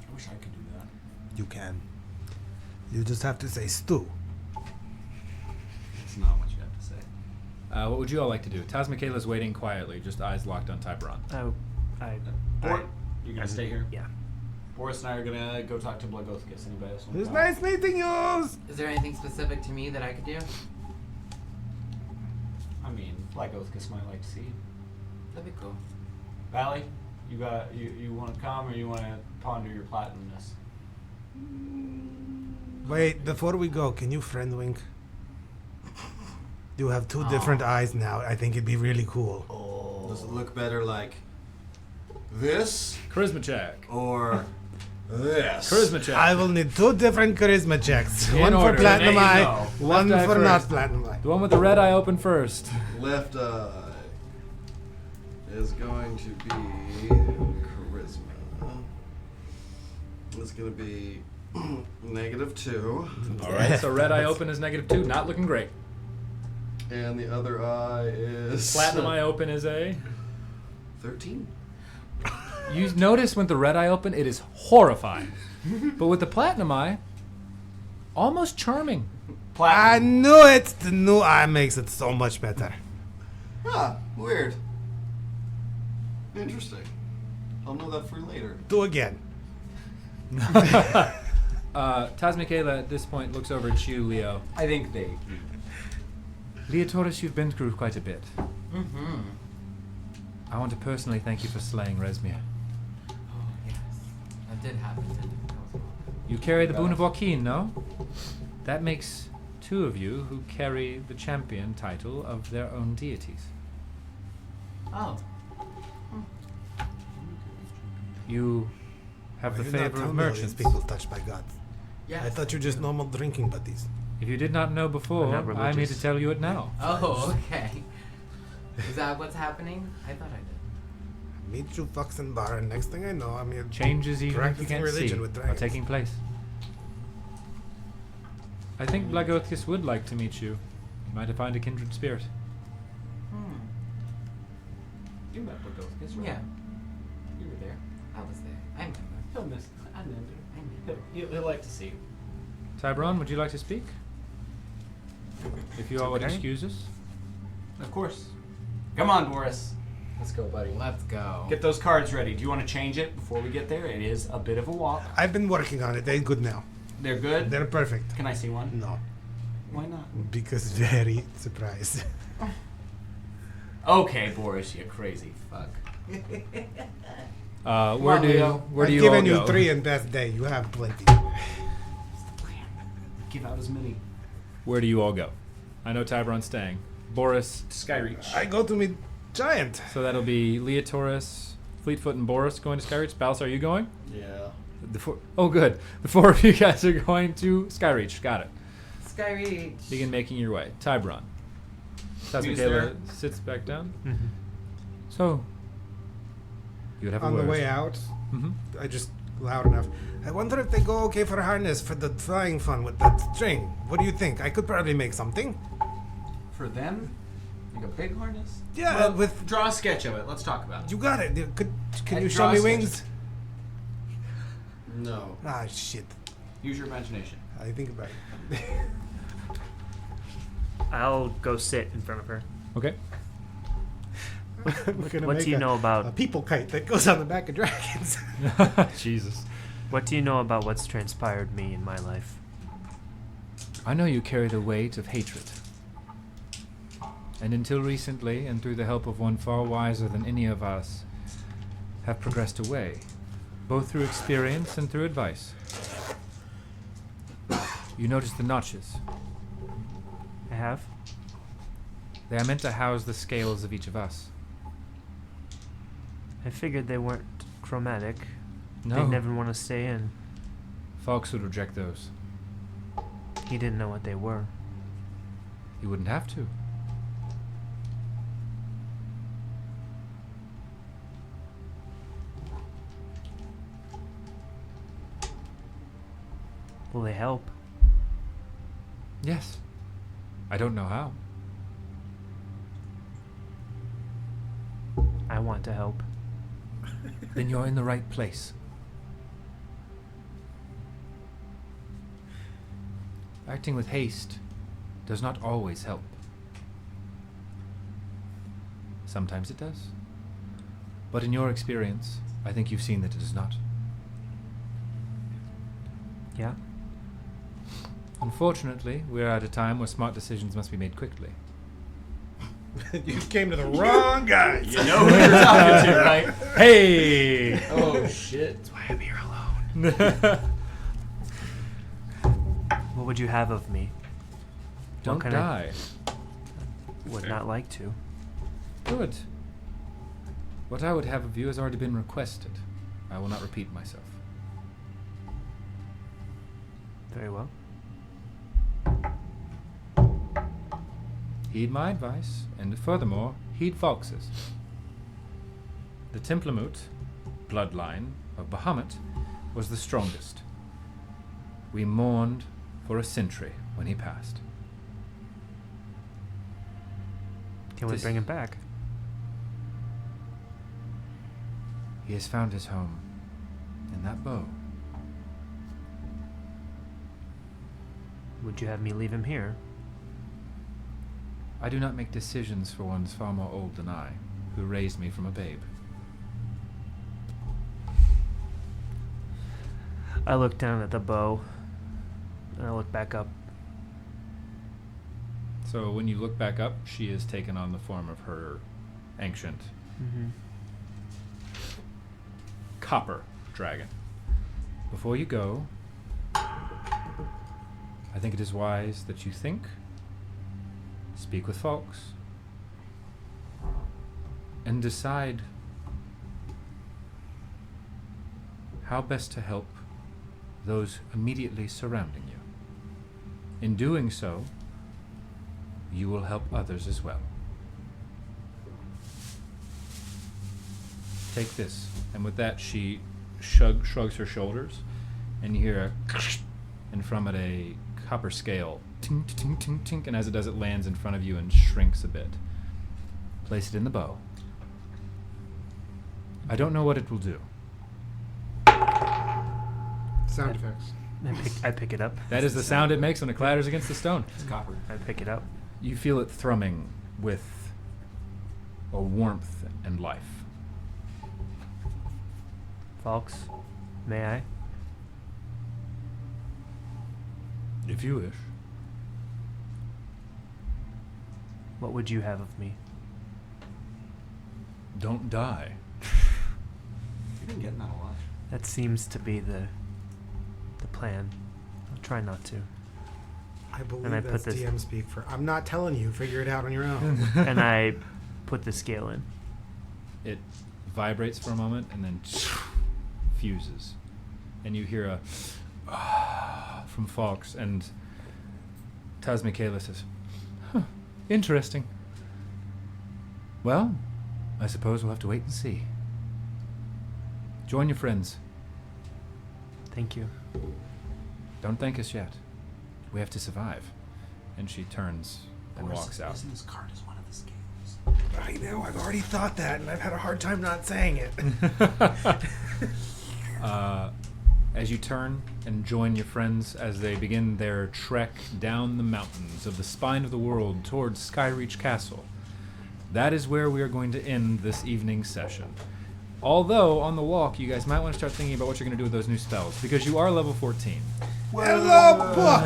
S3: I wish I could do that.
S7: You can. You just have to say stew.
S3: It's not what you have to say.
S1: What would you all like to do? Tasmikayla's waiting quietly, just eyes locked on Tiberon.
S2: Oh,
S3: You're gonna stay here?
S2: yeah.
S3: Boris and I are gonna go talk to Blagothkis. Anybody else want
S7: It was
S3: to
S7: nice meeting you.
S5: Is there anything specific to me that I could do?
S3: I mean, Blagothkis might like to see you.
S5: That'd be cool.
S3: Valley, you want to come or you want to ponder your platinumness?
S7: Wait, before we go, can you friend wink? You have two different eyes now. I think it'd be really cool.
S6: Does it look better like this
S1: Charisma check.
S6: or this?
S1: Charisma check.
S7: I will need two different charisma checks.
S1: In
S7: One
S1: order.
S7: for platinum
S3: There you
S7: eye,
S3: go.
S7: one
S1: Left eye
S7: for not
S1: first.
S7: platinum eye.
S1: The one with the red eye open first.
S6: Left eye is going to be charisma. It's going to be -2.
S1: All right, so red eye open is -2. Not looking great.
S6: And the other eye is
S1: Platinum eye open is a...
S6: 13.
S1: You notice when the red eye open, it is horrifying. But with the platinum eye, almost charming.
S7: I
S3: Platinum.
S7: knew it. The new eye makes it so much better.
S6: Ah, weird. Interesting. I'll know that for later.
S7: Do again.
S1: Tasmikayla at this point looks over at you, Leo.
S3: I think they.
S1: Leotoris, you've been through quite a bit.
S5: Mm-hmm.
S1: I want to personally thank you for slaying Resmir.
S5: Oh, yes. That did happen, didn't it? That was awful.
S1: You carry the Boon of Joaquin, no? That makes 2 of you who carry the champion title of their own deities.
S5: Oh.
S1: You have the
S7: Why you not
S1: favor
S7: tell
S1: of
S7: me all these
S1: merchants.
S7: people touched by God.
S5: Yes.
S7: I thought you were just normal drinking buddies.
S1: If you did not know before,
S2: We're not
S1: I'm here to
S2: religious.
S1: tell you it now.
S5: Oh, okay. Is that what's happening? I thought I did.
S7: Meet you fucks in bar, and next thing I know, I'm here.
S1: Changes even if you
S7: Practicing
S1: can't
S7: religion
S1: see
S7: with
S1: are
S7: dragons.
S1: taking place. I think Blagothkis would like to meet you. You might find a kindred spirit.
S5: Hmm.
S3: You met Blagothkis, right?
S5: Yeah,
S3: You were there.
S5: I was there. I remember.
S3: He'll miss. I know.
S5: I remember.
S3: He'll like to see you.
S1: Tiberon, would you like to speak? If you all would
S2: Okay.
S1: excuse us.
S3: Of course. Come on, Boris. Let's go, buddy.
S5: Let's go.
S3: Get those cards ready. Do you want to change it before we get there? It is a bit of a walk.
S7: I've been working on it. They're good now.
S3: They're good.
S7: They're perfect.
S3: Can I see one?
S7: No,
S3: Why not?
S7: because very surprised.
S3: Okay, Boris, you crazy fuck.
S1: Where
S3: on,
S1: do
S3: Leo.
S1: where do
S7: I've
S1: you all
S7: given you
S1: go?
S7: 3 in best day. You have plenty.
S3: Give out as many.
S1: Where do you all go? I know Tiberon's staying. Boris,
S3: Skyreach.
S7: I go to meet Giant.
S1: so that'll be Leotoris, Fleetfoot, and Boris going to Skyreach. Balthazar, are you going?
S6: Yeah.
S1: Oh, good. The 4 of you guys are going to Skyreach. Got it.
S5: Skyreach.
S1: Begin making your way. Tiberon.
S3: Who's
S1: Tasmikayla
S3: there?
S1: sits back down.
S2: Mm-hmm.
S1: So, you would have
S7: On
S1: a
S7: the
S1: word.
S7: way out,
S1: Mhm.
S7: I just loud enough. I wonder if they go okay for harness for the flying fun with that string. What do you think? I could probably make something.
S3: For them? Like a big harness?
S7: Yeah,
S3: Well,
S7: with
S3: draw a sketch of it. Let's talk about it.
S7: you got it. Can
S3: I
S7: you
S3: draw
S7: show me
S3: sketches.
S7: wings?
S6: No.
S7: Ah, shit.
S3: Use your imagination.
S7: I think about it.
S2: I'll go sit in front of her.
S1: Okay.
S7: We're gonna
S2: What
S7: make
S2: do you know about
S7: a people kite that goes on the back of dragons?
S1: Jesus.
S2: what do you know about what's transpired me in my life?
S1: I know you carry the weight of hatred. And until recently, and through the help of one far wiser than any of us, have progressed away, both through experience and through advice. You notice the notches.
S2: I have?
S1: They are meant to house the scales of each of us.
S2: I figured they weren't chromatic.
S1: No,
S2: They'd never want to stay in.
S1: Fox would reject those.
S2: He didn't know what they were.
S1: He wouldn't have to.
S2: Will they help?
S1: Yes. I don't know how.
S2: I want to help.
S1: Then you're in the right place. Acting with haste does not always help. Sometimes it does. But in your experience, I think you've seen that it does not.
S2: Yeah?
S1: Unfortunately, we're at a time where smart decisions must be made quickly.
S7: You came to the wrong guy.
S3: You know who you're talking to, right?
S1: Hey!
S3: Oh shit!
S2: That's why I'm here alone. What would you have of me?
S1: Don't
S2: What kind of-
S1: die.
S2: Would not like to.
S1: Good. What I would have of you has already been requested. I will not repeat myself.
S2: Very well.
S1: Heed my advice, and furthermore, heed Fox's. The Templemute bloodline of Bahamut was the strongest. We mourned for a century when he passed.
S2: Can we
S1: This-
S2: bring him back?
S1: He has found his home in that bow.
S2: Would you have me leave him here?
S1: I do not make decisions for ones far more old than I, who raised me from a babe.
S2: I look down at the bow, and I look back up.
S1: So when you look back up, she has taken on the form of her ancient
S2: Mm-hmm.
S1: copper dragon. Before you go, I think it is wise that you think, speak with Fox, and decide how best to help those immediately surrounding you. In doing so, you will help others as well. Take this. And with that, she shrugs her shoulders, and you hear a and from it a copper scale tink, tink, tink, tink, and as it does, it lands in front of you and shrinks a bit. Place it in the bow. I don't know what it will do.
S7: Sound effects.
S2: I pick it up.
S1: That is the sound it makes when it clatters against the stone.
S3: It's copper.
S2: I pick it up.
S1: You feel it thrumming with a warmth and life.
S2: Fox, may I?
S1: If you wish.
S2: What would you have of me?
S1: Don't die.
S3: You've been getting that a lot.
S2: That seems to be the plan. I'll try not to.
S7: I believe
S2: And I put
S7: that's
S2: this-
S7: DM speak for. I'm not telling you. Figure it out on your own.
S2: And I put the scale in.
S1: It vibrates for a moment and then fuses. And you hear a from Fox, and Taz Michaela says, huh, interesting. Well, I suppose we'll have to wait and see. Join your friends.
S2: Thank you.
S1: Don't thank us yet. We have to survive. And she turns and walks out.
S3: Business card is one of the scales.
S7: I know. I've already thought that, and I've had a hard time not saying it.
S1: As you turn and join your friends as they begin their trek down the mountains of the spine of the world towards Skyreach Castle, that is where we are going to end this evening's session. Although, on the walk, you guys might want to start thinking about what you're going to do with those new spells, because you are level 14.
S7: Hello, book.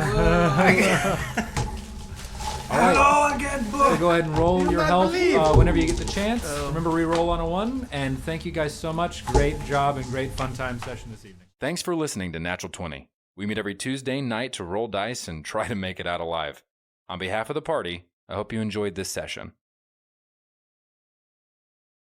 S1: Hello again, book. So go ahead and roll
S7: You'll
S1: your
S7: not
S1: health
S7: believe.
S1: whenever you get the chance. Remember, re-roll on a 1, and thank you guys so much. Great job and great fun time session this evening. Thanks for listening to Natural 20. We meet every Tuesday night to roll dice and try to make it out alive. On behalf of the party, I hope you enjoyed this session.